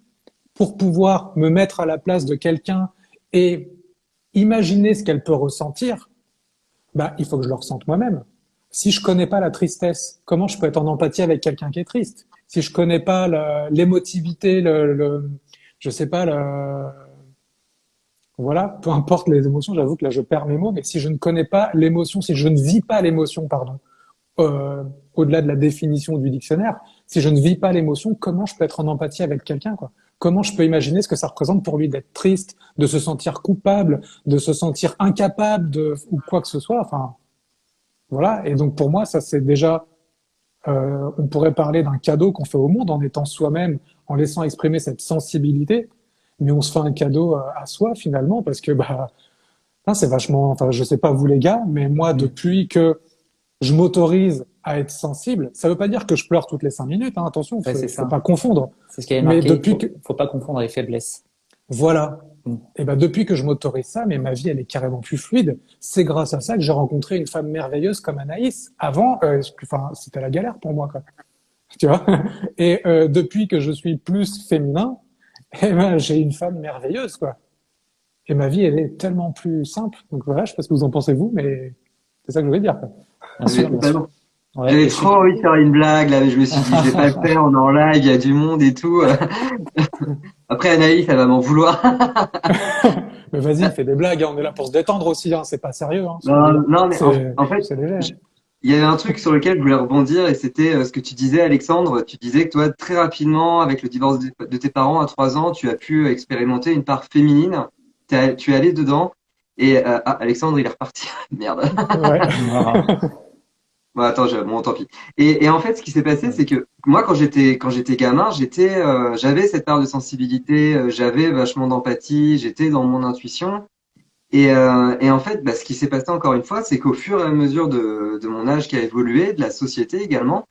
Speaker 1: pour pouvoir me mettre à la place de quelqu'un et imaginer ce qu'elle peut ressentir, bah, il faut que je le ressente moi-même. Si je connais pas la tristesse, comment je peux être en empathie avec quelqu'un qui est triste? Si je connais pas l'émotivité, je sais pas, voilà, peu importe les émotions, j'avoue que là je perds mes mots, mais si je ne connais pas l'émotion, si je ne vis pas l'émotion, pardon, au-delà de la définition du dictionnaire, si je ne vis pas l'émotion, comment je peux être en empathie avec quelqu'un, quoi? Comment je peux imaginer ce que ça représente pour lui d'être triste, de se sentir coupable, de se sentir incapable ou quoi que ce soit, enfin, voilà. Et donc pour moi, ça c'est déjà, on pourrait parler d'un cadeau qu'on fait au monde en étant soi-même, en laissant exprimer cette sensibilité, mais on se fait un cadeau à soi finalement parce que bah, c'est vachement, enfin, je sais pas vous les gars, mais moi depuis que je m'autorise à être sensible, ça veut pas dire que je pleure toutes les 5 minutes, hein, attention,
Speaker 3: Ouais, c'est
Speaker 1: faut
Speaker 3: ça.
Speaker 1: pas confondre.
Speaker 3: C'est ce qui avait
Speaker 1: Mais
Speaker 3: marqué.
Speaker 1: depuis
Speaker 3: Faut,
Speaker 1: que,
Speaker 3: faut pas confondre les faiblesses.
Speaker 1: voilà.
Speaker 3: Mm.
Speaker 1: Et ben depuis que je m'autorise ça, mais ma vie elle est carrément plus fluide. C'est grâce à ça que j'ai rencontré une femme merveilleuse comme Anaïs. Avant, enfin c'était la galère pour moi quoi. Tu vois. Et depuis que je suis plus féminin, eh ben j'ai une femme merveilleuse quoi. Et ma vie elle est tellement plus simple. Donc voilà, je sais pas ce que vous en pensez vous, mais c'est ça que je voulais dire quoi.
Speaker 3: Bien sûr, bien sûr. Ouais,
Speaker 2: J'avais
Speaker 3: et
Speaker 2: trop envie de faire une blague là, mais je me suis dit je vais pas le faire, on est en live, il y a du monde et tout. Après Anaïs, elle va m'en vouloir.
Speaker 1: Mais vas-y, fais des blagues, hein, on est là pour se détendre aussi, hein, c'est pas sérieux, hein,
Speaker 2: Non, non, mais en fait,
Speaker 1: c'est léger.
Speaker 2: je- il y avait un truc sur lequel je voulais rebondir et c'était ce que tu disais, Alexandre. Tu disais que toi, très rapidement, avec le divorce de tes parents à 3 ans, tu as pu expérimenter une part féminine. Tu es allé dedans et Alexandre, il est reparti. Merde.
Speaker 1: Ouais.
Speaker 3: Ah,
Speaker 2: Bon, attends, bon, tant pis. Et en fait, ce qui s'est passé, c'est que moi, quand j'étais gamin, j'avais cette part de sensibilité, j'avais vachement d'empathie, j'étais dans mon intuition. Et en fait, bah, ce qui s'est passé encore une fois, c'est qu'au fur et à mesure de mon âge qui a évolué, de la société également,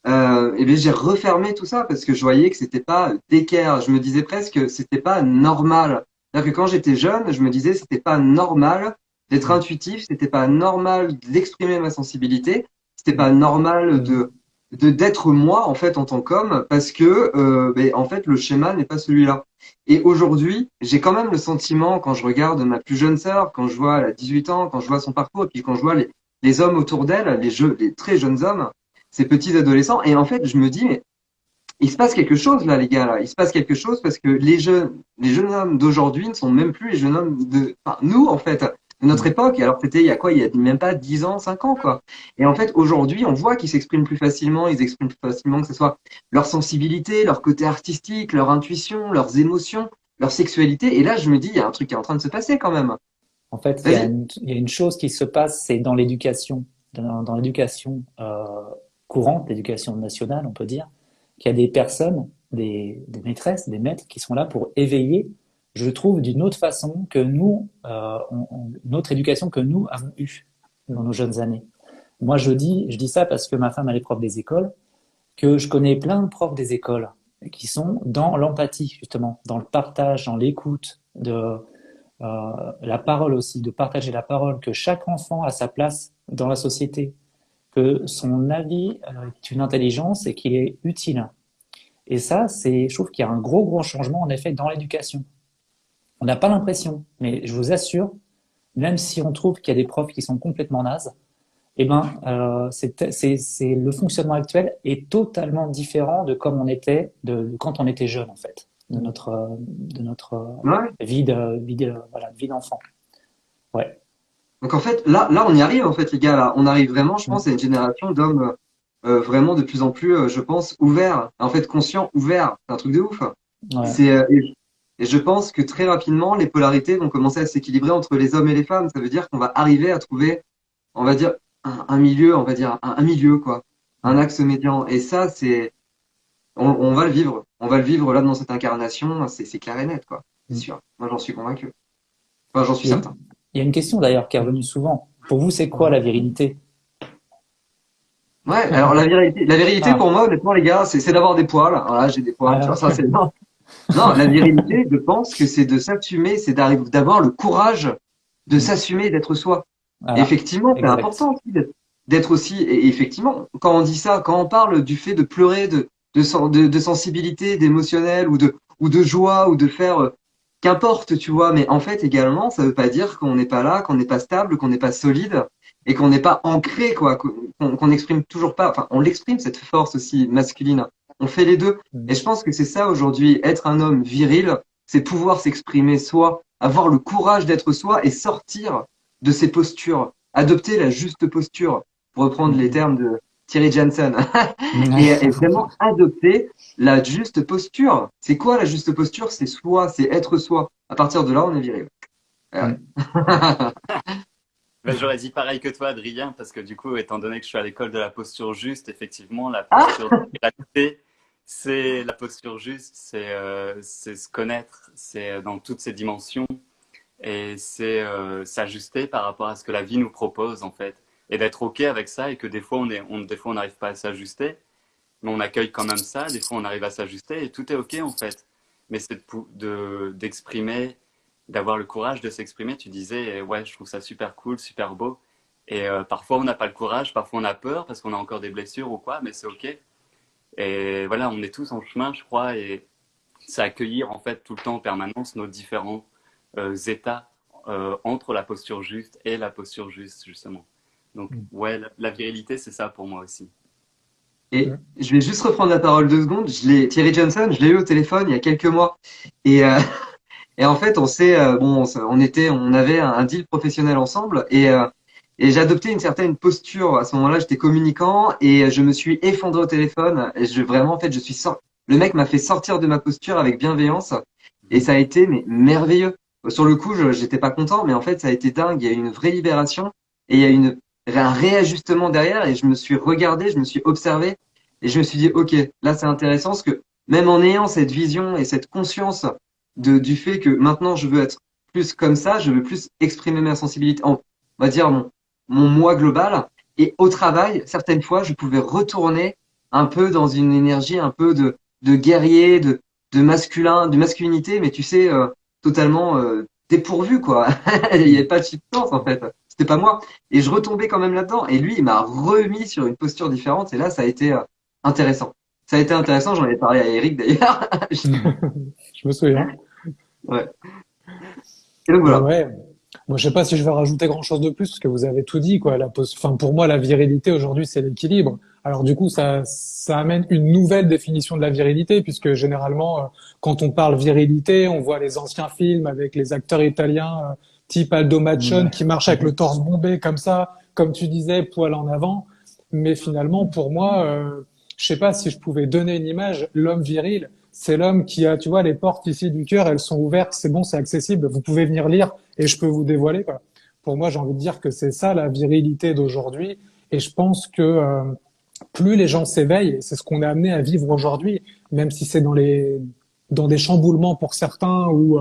Speaker 2: et bien j'ai refermé tout ça parce que je voyais que c'était pas d'équerre. Je me disais presque que c'était pas normal. C'est-à-dire que quand j'étais jeune, je me disais c'était pas normal d'être intuitif, c'était pas normal d'exprimer ma sensibilité, c'était pas normal d'être moi en fait en tant qu'homme parce que ben, en fait le schéma n'est pas celui-là. Et aujourd'hui, j'ai quand même le sentiment quand je regarde ma plus jeune sœur, quand je vois elle a 18 ans, quand je vois son parcours, et puis quand je vois les hommes autour d'elle, les très jeunes hommes, ces petits adolescents, et en fait je me dis mais il se passe quelque chose là les gars là, il se passe quelque chose parce que les jeunes hommes d'aujourd'hui ne sont même plus les jeunes hommes enfin nous en fait, de notre époque. Alors c'était il y a quoi? Il y a même pas 10 ans, 5 ans, quoi. Et en fait, aujourd'hui, on voit qu'ils s'expriment plus facilement. Ils expriment plus facilement que ce soit leur sensibilité, leur côté artistique, leur intuition, leurs émotions, leur sexualité. Et là, je me dis, il y a un truc qui est en train de se passer quand même.
Speaker 3: En fait,
Speaker 2: Vas-y.
Speaker 3: il y a une chose qui se passe, c'est dans l'éducation, dans l'éducation courante, l'éducation nationale, on peut dire, qu'il y a des personnes, des maîtresses, des maîtres qui sont là pour éveiller, je trouve, d'une autre façon que nous, une autre éducation que nous avons eue dans nos jeunes années. Moi, je dis ça parce que ma femme, elle est prof des écoles, que je connais plein de profs des écoles qui sont dans l'empathie, justement, dans le partage, dans l'écoute, la parole aussi, de partager la parole, que chaque enfant a sa place dans la société, que son avis est une intelligence et qu'il est utile. Et ça, je trouve qu'il y a un gros changement en effet dans l'éducation. On n'a pas l'impression, mais je vous assure, même si on trouve qu'il y a des profs qui sont complètement nazes, eh ben, le fonctionnement actuel est totalement différent de comme on était, de quand on était jeune en fait, de notre
Speaker 2: Ouais.
Speaker 3: voilà, vie d'enfant. Ouais.
Speaker 2: Donc en fait, là, on y arrive en fait, les gars. Là, on arrive vraiment, je pense, à une génération d'hommes vraiment de plus en plus, je pense, ouverts. En fait, conscients, ouverts. C'est un truc de ouf.
Speaker 3: Ouais.
Speaker 2: Et je pense que très rapidement, les polarités vont commencer à s'équilibrer entre les hommes et les femmes. Ça veut dire qu'on va arriver à trouver, on va dire, un milieu, on va dire, un milieu, quoi. Un axe médian. Et ça, on va le vivre. On va le vivre là dans cette incarnation. C'est clair et net, quoi. C'est sûr. Moi, j'en suis convaincu. Enfin, j'en suis certain.
Speaker 3: Il y a une question d'ailleurs qui est revenue souvent. Pour vous, c'est quoi la virilité?
Speaker 2: Ouais, alors la virilité
Speaker 3: Ah.
Speaker 2: pour moi, honnêtement, les gars, c'est d'avoir des poils. Voilà, j'ai des poils, tu vois, ça c'est non. Non, la virilité, je pense que c'est de s'assumer, c'est d'avoir le courage de s'assumer et d'être soi.
Speaker 3: Voilà.
Speaker 2: Et effectivement, c'est
Speaker 3: Exact.
Speaker 2: important aussi d'être aussi, et effectivement, quand on dit ça, quand on parle du fait de pleurer, de sensibilité, d'émotionnel, ou de joie, ou de faire, qu'importe, tu vois, mais en fait, également, ça veut pas dire qu'on n'est pas là, qu'on n'est pas stable, qu'on n'est pas solide, et qu'on n'est pas ancré, quoi, qu'on n'exprime toujours pas, enfin, on l'exprime, cette force aussi masculine. On fait les deux. Et je pense que c'est ça aujourd'hui, être un homme viril, c'est pouvoir s'exprimer soi, avoir le courage d'être soi et sortir de ses postures, adopter la juste posture, pour reprendre les termes de Thierry Janssen, et vraiment adopter la juste posture. C'est quoi la juste posture? C'est soi, c'est être soi. À partir de là, on est viril. Ouais.
Speaker 4: Ben, j'aurais dit pareil que toi, Adrien, parce que du coup, étant donné que je suis à l'école de la posture juste, effectivement, la posture de gravité, c'est la posture juste, c'est se connaître, c'est dans toutes ses dimensions, et c'est s'ajuster par rapport à ce que la vie nous propose, en fait, et d'être OK avec ça, et que des fois, des fois, on n'arrive pas à s'ajuster, mais on accueille quand même ça, des fois, on arrive à s'ajuster, et tout est OK, en fait. Mais c'est d'exprimer, d'avoir le courage de s'exprimer. Tu disais, ouais, je trouve ça super cool, super beau. Et parfois, on n'a pas le courage, parfois, on a peur parce qu'on a encore des blessures ou quoi, mais c'est OK. Et voilà, on est tous en chemin, je crois, et c'est accueillir en fait tout le temps en permanence nos différents états entre la posture juste et la posture juste, justement. Donc, ouais, la virilité, c'est ça pour moi aussi.
Speaker 2: Et je vais juste reprendre la parole 2 secondes. Thierry Johnson, je l'ai eu au téléphone il y a quelques mois. Et, et en fait, on avait un deal professionnel ensemble et j'ai adopté une certaine posture. À ce moment-là, j'étais communicant et je me suis effondré au téléphone. Et vraiment, en fait, le mec m'a fait sortir de ma posture avec bienveillance et ça a été merveilleux. Sur le coup, j'étais pas content, mais en fait, ça a été dingue. Il y a eu une vraie libération et il y a un réajustement derrière et je me suis regardé, je me suis observé et je me suis dit, OK, là, c'est intéressant parce que même en ayant cette vision et cette conscience du fait que maintenant je veux être plus comme ça, je veux plus exprimer ma sensibilité, on va dire mon moi global. Et au travail, certaines fois, je pouvais retourner un peu dans une énergie un peu de guerrier, de masculin, de masculinité, mais tu sais, totalement dépourvu, quoi. Il n'y avait pas de substance, en fait. C'était pas moi. Et je retombais quand même là-dedans. Et lui, il m'a remis sur une posture différente. Et là, ça a été intéressant. Ça a été intéressant. J'en ai parlé à Eric, d'ailleurs.
Speaker 1: Je me souviens.
Speaker 2: Ouais. Et donc voilà.
Speaker 1: Ouais. Moi, je sais pas si je vais rajouter grand-chose de plus parce que vous avez tout dit, quoi. Enfin, pour moi, la virilité aujourd'hui, c'est l'équilibre. Alors du coup, ça amène une nouvelle définition de la virilité puisque généralement, quand on parle virilité, on voit les anciens films avec les acteurs italiens type Aldo Machon
Speaker 3: Ouais.
Speaker 1: qui marche avec le torse bombé comme ça, comme tu disais, poil en avant. Mais finalement, pour moi, je sais pas si je pouvais donner une image, l'homme viril, c'est l'homme qui a, tu vois, les portes ici du cœur, elles sont ouvertes, c'est bon, c'est accessible, vous pouvez venir lire et je peux vous dévoiler, quoi. Pour moi, j'ai envie de dire que c'est ça la virilité d'aujourd'hui. Et je pense que plus les gens s'éveillent, et c'est ce qu'on est amené à vivre aujourd'hui, même si c'est dans des chamboulements pour certains ou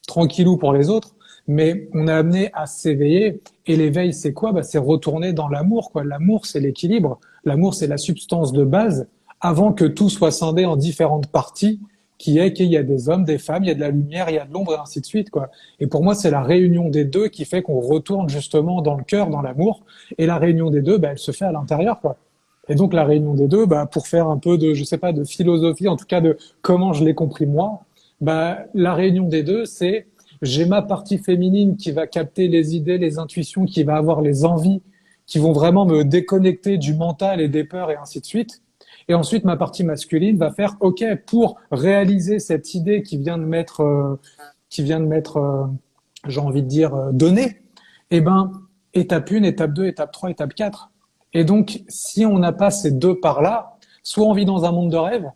Speaker 1: tranquillou pour les autres, mais on est amené à s'éveiller. Et l'éveil, c'est quoi? Bah, c'est retourner dans l'amour, quoi. L'amour, c'est l'équilibre. L'amour, c'est la substance de base, avant que tout soit scindé en différentes parties, qui est qu'il y a des hommes, des femmes, il y a de la lumière, il y a de l'ombre, et ainsi de suite, quoi. Et pour moi, c'est la réunion des deux qui fait qu'on retourne justement dans le cœur, dans l'amour. Et la réunion des deux, bah, elle se fait à l'intérieur, quoi. Et donc la réunion des deux, bah, pour faire un peu de, je sais pas, de philosophie, en tout cas de comment je l'ai compris moi, bah, la réunion des deux, c'est j'ai ma partie féminine qui va capter les idées, les intuitions, qui va avoir les envies, qui vont vraiment me déconnecter du mental et des peurs et ainsi de suite. Et ensuite, ma partie masculine va faire, OK, pour réaliser cette idée qui vient de m'être, j'ai envie de dire, donnée, eh ben, étape 1, étape 2, étape 3, étape 4. Et donc, si on n'a pas ces deux parts-là, soit on vit dans un monde de rêve,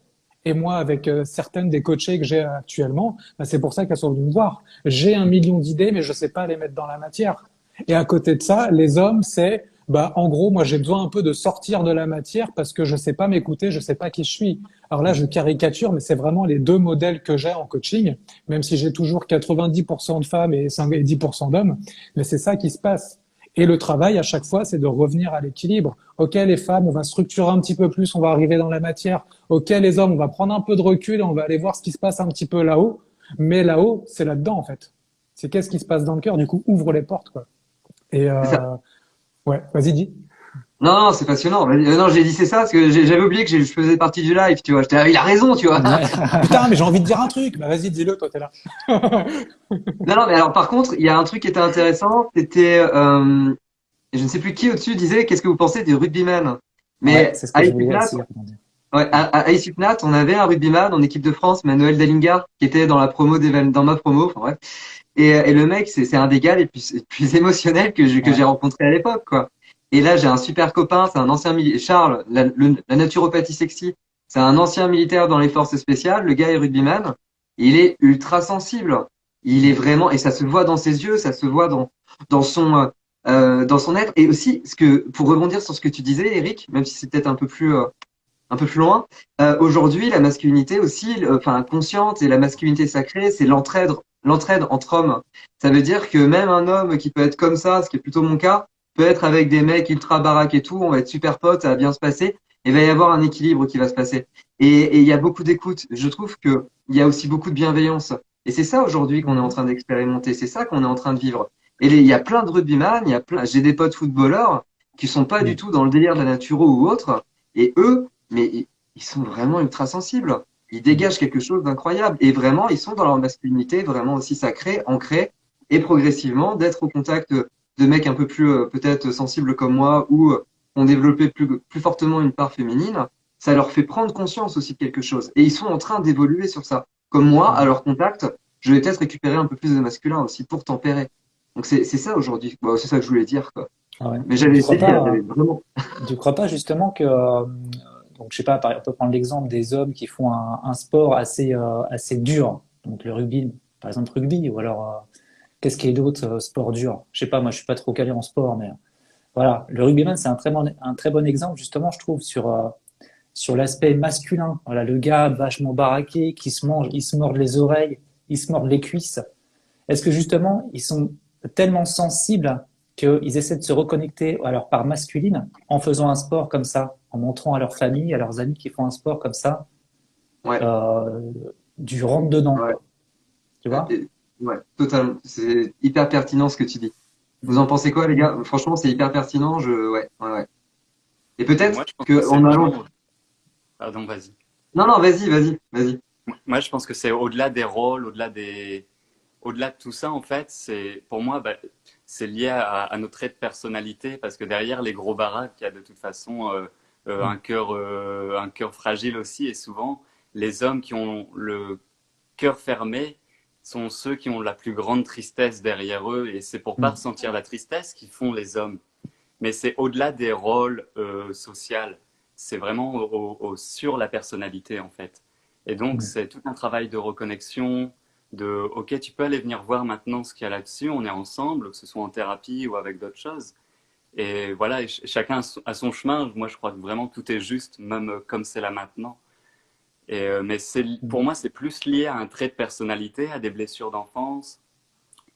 Speaker 1: et moi, avec certaines des coachées que j'ai actuellement, bah, c'est pour ça qu'elles sont venues me voir. J'ai 1 million d'idées, mais je sais pas les mettre dans la matière. Et à côté de ça, les hommes, c'est, bah, en gros, moi, j'ai besoin un peu de sortir de la matière parce que je sais pas m'écouter, je sais pas qui je suis. Alors là, je caricature, mais c'est vraiment les deux modèles que j'ai en coaching, même si j'ai toujours 90% de femmes et 10% d'hommes. Mais c'est ça qui se passe. Et le travail, à chaque fois, c'est de revenir à l'équilibre. OK, les femmes, on va structurer un petit peu plus, on va arriver dans la matière. OK, les hommes, on va prendre un peu de recul et on va aller voir ce qui se passe un petit peu là-haut. Mais là-haut, c'est là-dedans, en fait. C'est qu'est-ce qui se passe dans le cœur. Du coup, ouvre les portes, quoi. Et
Speaker 2: C'est ça.
Speaker 1: ouais, vas-y, dis.
Speaker 2: Non, non, c'est passionnant. Non, j'ai dit c'est ça parce que j'avais oublié que je faisais partie du live, tu vois. J'étais, ah, il a raison, tu vois.
Speaker 3: Ouais.
Speaker 1: Putain, mais j'ai envie de dire un truc. Bah, vas-y, dis-le, toi, t'es là.
Speaker 2: Non, non, mais alors par contre, il y a un truc qui était intéressant, c'était, je ne sais plus qui au-dessus disait, qu'est-ce que vous pensez des rugbymen?
Speaker 3: Ouais,
Speaker 2: Mais
Speaker 3: c'est ce que
Speaker 2: à
Speaker 3: je voulais
Speaker 2: Issipnat,
Speaker 3: aussi rebondir.
Speaker 2: ouais, à Issipnat, on avait un rugbyman en équipe de France, Manuel Dallinga, qui était dans la promo dans ma promo, enfin bref. Et le mec, c'est un des gars les plus émotionnels que j'ai
Speaker 3: Ouais.
Speaker 2: rencontré à l'époque, quoi. Et là, j'ai un super copain, c'est un ancien militaire, Charles, la naturopathie sexy, c'est un ancien militaire dans les forces spéciales, le gars est rugbyman, il est ultra sensible. Il est vraiment, et ça se voit dans ses yeux, ça se voit dans dans son être. Et aussi, pour rebondir sur ce que tu disais, Eric, même si c'est peut-être un peu plus loin, aujourd'hui, la masculinité aussi, enfin, consciente et la masculinité sacrée, c'est l'entraide entre hommes. Ça veut dire que même un homme qui peut être comme ça, ce qui est plutôt mon cas, peut être avec des mecs ultra baraques et tout, on va être super potes, ça va bien se passer, et il va y avoir un équilibre qui va se passer. Et il y a beaucoup d'écoute. Je trouve que il y a aussi beaucoup de bienveillance. Et c'est ça aujourd'hui qu'on est en train d'expérimenter, c'est ça qu'on est en train de vivre. Il y a plein de rugbyman, j'ai des potes footballeurs qui sont pas du
Speaker 3: Mm.
Speaker 2: tout dans le délire de la naturo ou autre, et eux, mais ils sont vraiment ultra sensibles. Ils
Speaker 3: Mm.
Speaker 2: dégagent quelque chose d'incroyable. Et vraiment, ils sont dans leur masculinité, vraiment aussi sacrée, ancrée, et progressivement, d'être au contact de mecs un peu plus peut-être sensibles comme moi, ou ont développé plus fortement une part féminine, ça leur fait prendre conscience aussi de quelque chose. Et ils sont en train d'évoluer sur ça. Comme moi, à
Speaker 3: Mm.
Speaker 2: leur contact, je vais peut-être récupérer un peu plus de masculin aussi pour tempérer. Donc c'est ça aujourd'hui. Bon, c'est ça que je voulais dire, quoi.
Speaker 3: Ah ouais.
Speaker 2: Mais
Speaker 3: Et
Speaker 2: j'avais essayé, j'avais vraiment.
Speaker 3: tu crois pas justement que, donc je sais pas, on peut prendre l'exemple des hommes qui font un sport assez dur, donc le rugby, par exemple rugby, ou alors qu'est-ce qu'il y a d'autre sport dur? Je sais pas, moi je suis pas trop calé en sport, mais voilà, le rugbyman c'est un très bon exemple justement, je trouve, sur l'aspect masculin. Voilà, le gars vachement baraqué qui se mange, il se mord les oreilles, il se mord les cuisses. Est-ce que justement, ils sont tellement sensibles qu'ils essaient de se reconnecter à leur part masculine en faisant un sport comme ça, en montrant à leur famille, à leurs amis qui font un sport comme ça,
Speaker 2: Ouais.
Speaker 3: euh, du rentre-dedans,
Speaker 2: Ouais.
Speaker 3: quoi. Tu vois?
Speaker 2: Ouais, totalement. C'est hyper pertinent ce que tu dis. Vous en pensez quoi, les gars? Franchement, c'est hyper pertinent. Ouais, ouais, ouais. Et
Speaker 4: Moi,
Speaker 2: peut-être
Speaker 4: je pense que
Speaker 2: que
Speaker 4: c'est
Speaker 2: en allant.
Speaker 4: vraiment. Pardon, vas-y.
Speaker 2: Non, non, vas-y.
Speaker 4: Moi, je pense que c'est au-delà des rôles, au-delà de tout ça, en fait, c'est pour moi, bah, c'est lié à nos traits de personnalité, parce que derrière les gros baraques, il y a de toute façon un cœur fragile aussi, et souvent les hommes qui ont le cœur fermé sont ceux qui ont la plus grande tristesse derrière eux. Et c'est pour pas ressentir la tristesse qu'ils font les hommes. Mais c'est au-delà des rôles sociaux. C'est vraiment sur la personnalité, en fait. Et donc, c'est tout un travail de reconnexion, OK, tu peux aller venir voir maintenant ce qu'il y a là-dessus, on est ensemble, que ce soit en thérapie ou avec d'autres choses. Et voilà, et chacun a son chemin. Moi, je crois que vraiment tout est juste, même comme c'est là maintenant. Mais pour moi, c'est plus lié à un trait de personnalité, à des blessures d'enfance,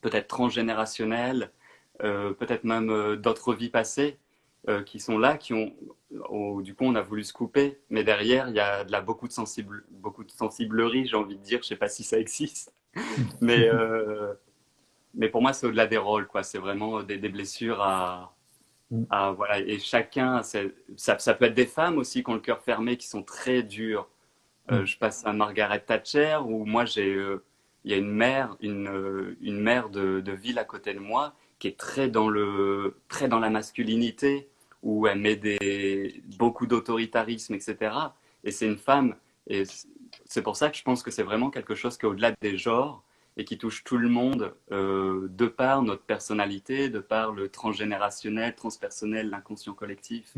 Speaker 4: peut-être transgénérationnelles, peut-être même d'autres vies passées qui sont là, du coup, on a voulu se couper. Mais derrière, il y a beaucoup de sensiblerie, j'ai envie de dire. Je sais pas si ça existe, mais mais pour moi, c'est au-delà des rôles, quoi. C'est vraiment des blessures voilà. Et chacun, ça peut être des femmes aussi qui ont le cœur fermé, qui sont très dures. Je passe à Margaret Thatcher, où moi, il y a une mère de ville à côté de moi qui est très dans la masculinité, où elle met beaucoup d'autoritarisme, etc. Et c'est une femme. Et c'est pour ça que je pense que c'est vraiment quelque chose qui est au-delà des genres et qui touche tout le monde de par notre personnalité, de par le transgénérationnel, transpersonnel, l'inconscient collectif.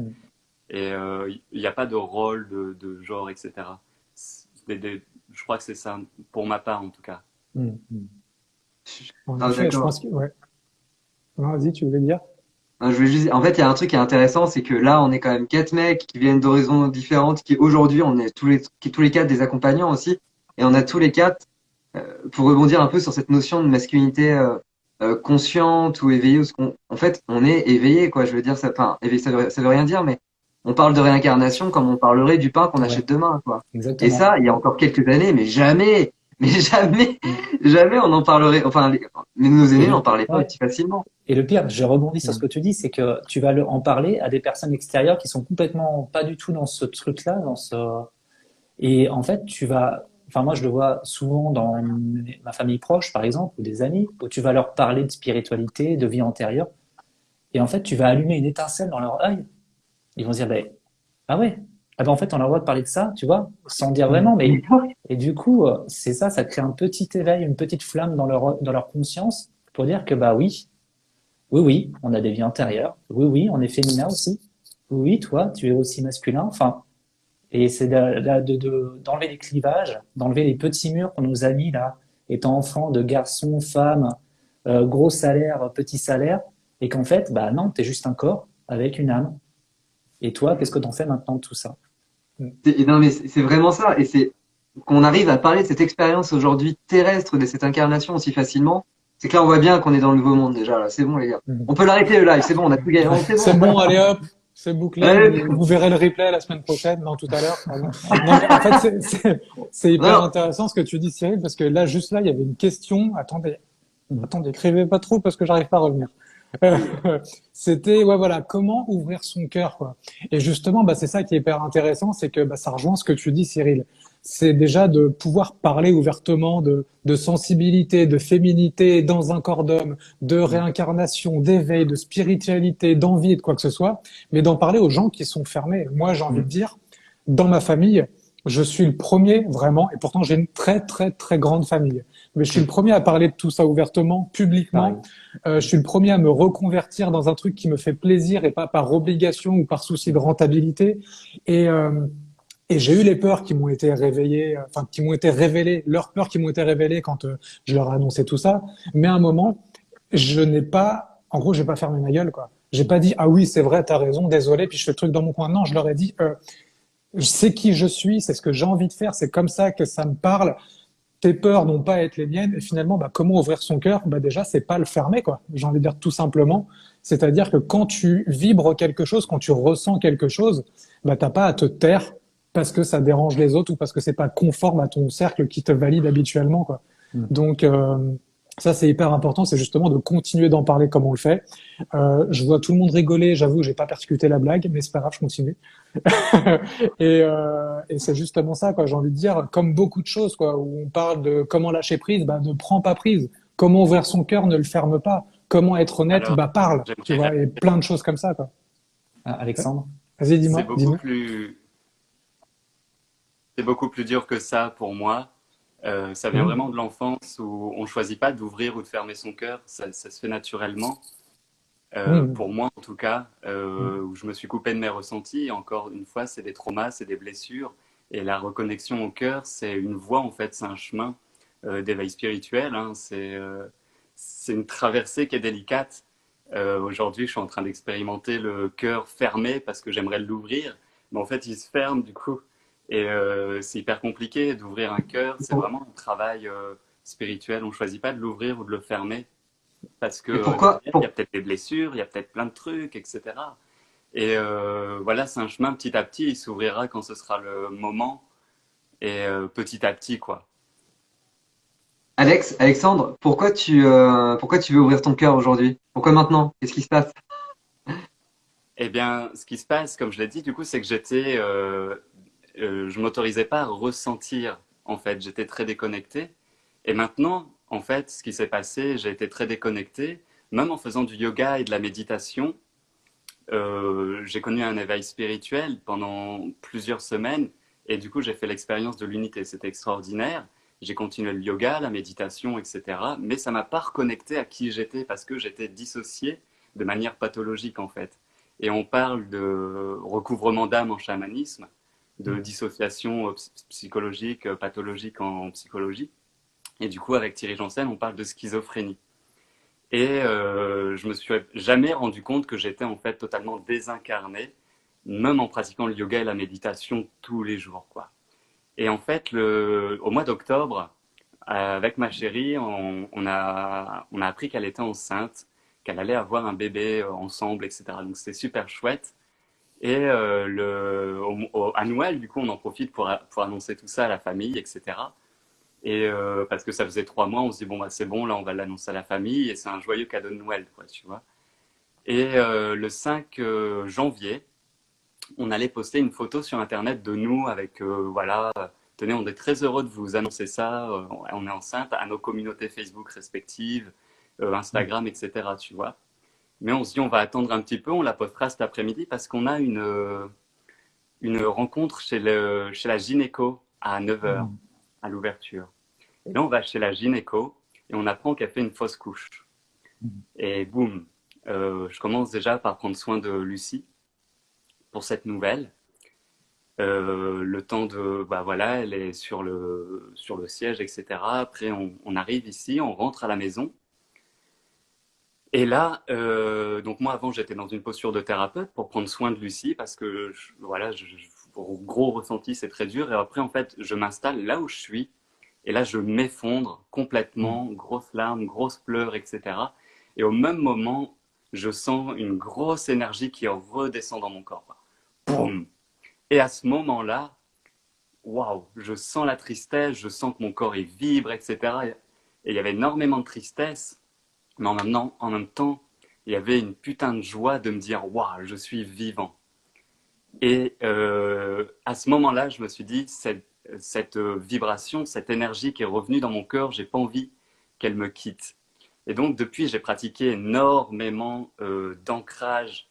Speaker 4: Et il n'y a pas de rôle de genre, etc. Je crois que c'est ça, pour ma part en tout cas.
Speaker 1: En effet, je pense que, ouais. Non, vas-y, tu voulais dire?
Speaker 2: Je voulais juste, en fait, il y a un truc qui est intéressant, c'est que là, on est quand même 4 mecs qui viennent d'horizons différentes, qui aujourd'hui, on est tous les quatre des accompagnants aussi, et on a tous les quatre, pour rebondir un peu sur cette notion de masculinité consciente ou éveillée, en fait, on est éveillé, quoi. Je veux dire, enfin, éveillé, ça veut rien dire, mais on parle de réincarnation comme on parlerait du pain qu'on achète demain, quoi.
Speaker 3: Exactement.
Speaker 2: Et ça, il y a encore quelques années, mais jamais, jamais on en parlerait. Enfin, mais nos aînés n'en parlaient pas aussi facilement.
Speaker 3: Et le pire, je rebondis sur ce que tu dis, c'est que tu vas en parler à des personnes extérieures qui sont complètement pas du tout dans ce truc-là, et en fait, enfin moi je le vois souvent dans ma famille proche, par exemple, ou des amis, où tu vas leur parler de spiritualité, de vie antérieure, et en fait, tu vas allumer une étincelle dans leur œil. Ils vont se dire, ben, ah ouais, ah ben en fait, on a le droit de parler de ça, tu vois, sans dire vraiment, mais et du coup, c'est ça, ça crée un petit éveil, une petite flamme dans leur conscience pour dire que bah oui, on a des vies antérieures. Oui, on est féminin aussi. Oui, toi, tu es aussi masculin. Enfin, et c'est d'enlever les clivages, d'enlever les petits murs qu'on nous a mis là, étant enfant de garçons, femmes, gros salaire, petit salaire, et qu'en fait, bah non, t'es juste un corps avec une âme. Et toi, qu'est-ce que t'en fais maintenant de tout ça?
Speaker 2: Non, mais c'est vraiment ça. Et c'est qu'on arrive à parler de cette expérience aujourd'hui terrestre, de cette incarnation aussi facilement. C'est que là, on voit bien qu'on est dans le nouveau monde déjà. Là, c'est bon, les gars. On peut l'arrêter le live. C'est bon, on a tout gagné.
Speaker 1: C'est bon, allez hop, c'est bouclé.
Speaker 2: Allez.
Speaker 1: Vous verrez le replay la semaine prochaine, non, tout à l'heure. Pardon. Non, en fait, c'est hyper intéressant ce que tu dis, Cyril, parce que là, juste là, il y avait une question. Attendez, écrivez pas trop parce que j'arrive pas à revenir. C'était, ouais, voilà, comment ouvrir son cœur, quoi. Et justement, bah, c'est ça qui est hyper intéressant, c'est que bah, ça rejoint ce que tu dis, Cyril. C'est déjà de pouvoir parler ouvertement de sensibilité, de féminité dans un corps d'homme, de réincarnation, d'éveil, de spiritualité, d'envie, de quoi que ce soit, mais d'en parler aux gens qui sont fermés. Moi, j'ai envie de dire, dans ma famille, je suis le premier vraiment, et pourtant j'ai une très très très grande famille. Mais je suis le premier à parler de tout ça ouvertement, publiquement. Je suis le premier à me reconvertir dans un truc qui me fait plaisir et pas par obligation ou par souci de rentabilité. Et j'ai eu les peurs qui m'ont été réveillées, enfin qui m'ont été révélées, leurs peurs qui m'ont été révélées quand je leur ai annoncé tout ça. Mais à un moment, en gros, j'ai pas fermé ma gueule, quoi. J'ai pas dit ah oui c'est vrai, t'as raison, désolé, puis je fais le truc dans mon coin. Non, je leur ai dit je sais qui je suis, c'est ce que j'ai envie de faire, c'est comme ça que ça me parle. Tes peurs n'ont pas à être les miennes. Et finalement, bah, comment ouvrir son cœur? Bah, déjà, c'est pas le fermer, quoi. J'ai envie de dire tout simplement. C'est-à-dire que quand tu vibres quelque chose, quand tu ressens quelque chose, bah, t'as pas à te taire parce que ça dérange les autres ou parce que c'est pas conforme à ton cercle qui te valide habituellement, quoi. Donc, ça, c'est hyper important. C'est justement de continuer d'en parler comme on le fait. Je vois tout le monde rigoler. J'avoue, j'ai pas percuté la blague, mais c'est pas grave, je continue. et c'est justement ça, quoi. J'ai envie de dire, comme beaucoup de choses, quoi, où on parle de comment lâcher prise, bah, ne prends pas prise. Comment ouvrir son cœur, ne le ferme pas. Comment être honnête,
Speaker 4: Alors,
Speaker 1: bah, parle. Tu vois, et plein de choses comme ça, quoi.
Speaker 3: Alexandre?
Speaker 1: Vas-y, dis-moi.
Speaker 4: C'est beaucoup plus dur que ça pour moi. Ça vient vraiment de l'enfance où on ne choisit pas d'ouvrir ou de fermer son cœur, ça se fait naturellement. Pour moi en tout cas, où je me suis coupé de mes ressentis. Et encore une fois, c'est des traumas, c'est des blessures. Et la reconnexion au cœur, c'est une voie en fait, c'est un chemin d'éveil spirituel. Hein. C'est une traversée qui est délicate. Aujourd'hui, je suis en train d'expérimenter le cœur fermé parce que j'aimerais l'ouvrir. Mais en fait, il se ferme du coup. Et c'est hyper compliqué d'ouvrir un cœur. C'est vraiment un travail spirituel. On ne choisit pas de l'ouvrir ou de le fermer. Parce que
Speaker 2: Et pourquoi,
Speaker 4: derrière, il y a peut-être des blessures, il y a peut-être plein de trucs, etc. Et voilà, c'est un chemin petit à petit. Il s'ouvrira quand ce sera le moment. Et petit à petit, quoi.
Speaker 2: Alexandre, pourquoi tu veux ouvrir ton cœur aujourd'hui? Pourquoi maintenant? Qu'est-ce qui se passe?
Speaker 4: Eh bien, ce qui se passe, comme je l'ai dit, du coup, c'est que je m'autorisais pas à ressentir, en fait. J'étais très déconnecté. Et maintenant, en fait, ce qui s'est passé, j'ai été très déconnecté. Même en faisant du yoga et de la méditation, j'ai connu un éveil spirituel pendant plusieurs semaines. Et du coup, j'ai fait l'expérience de l'unité. C'était extraordinaire. J'ai continué le yoga, la méditation, etc. Mais ça m'a pas reconnecté à qui j'étais parce que j'étais dissocié de manière pathologique, en fait. Et on parle de recouvrement d'âme en chamanisme, de dissociation psychologique, pathologique en psychologie. Et du coup, avec Thierry Janssen, on parle de schizophrénie. Et je me suis jamais rendu compte que j'étais en fait totalement désincarné, même en pratiquant le yoga et la méditation tous les jours, quoi. Et en fait, au mois d'octobre, avec ma chérie, on a appris qu'elle était enceinte, qu'elle allait avoir un bébé ensemble, etc. Donc c'était super chouette. Et à Noël, du coup, on en profite pour annoncer tout ça à la famille, etc. Et parce que ça faisait 3 mois, on se dit bon bah c'est bon, là on va l'annoncer à la famille et c'est un joyeux cadeau de Noël, quoi, tu vois. Et le 5 janvier, on allait poster une photo sur Internet de nous avec voilà, tenez, on est très heureux de vous annoncer ça, on est enceinte à nos communautés Facebook respectives, Instagram, etc. Tu vois. Mais on se dit on va attendre un petit peu, on la postera cet après-midi parce qu'on a une rencontre chez la gynéco à 9 h à l'ouverture. Et là, on va chez la gynéco et on apprend qu'elle fait une fausse couche. Et boum, je commence déjà par prendre soin de Lucie pour cette nouvelle. Le temps de, bah voilà, elle est sur le siège, etc. Après, on arrive ici, on rentre à la maison. Et là, donc moi avant, j'étais dans une posture de thérapeute pour prendre soin de Lucie parce que, voilà, gros ressenti, c'est très dur. Et après, en fait, je m'installe là où je suis. Et là, je m'effondre complètement, grosses larmes, grosses pleurs, etc. Et au même moment, je sens une grosse énergie qui redescend dans mon corps. Boum. Et à ce moment-là, waouh, je sens la tristesse, je sens que mon corps il vibre, etc. Et il y avait énormément de tristesse, mais en même temps, il y avait une putain de joie de me dire waouh, je suis vivant. Et à ce moment-là, je me suis dit cette vibration, cette énergie qui est revenue dans mon cœur, j'ai pas envie qu'elle me quitte. Et donc depuis, j'ai pratiqué énormément d'ancrage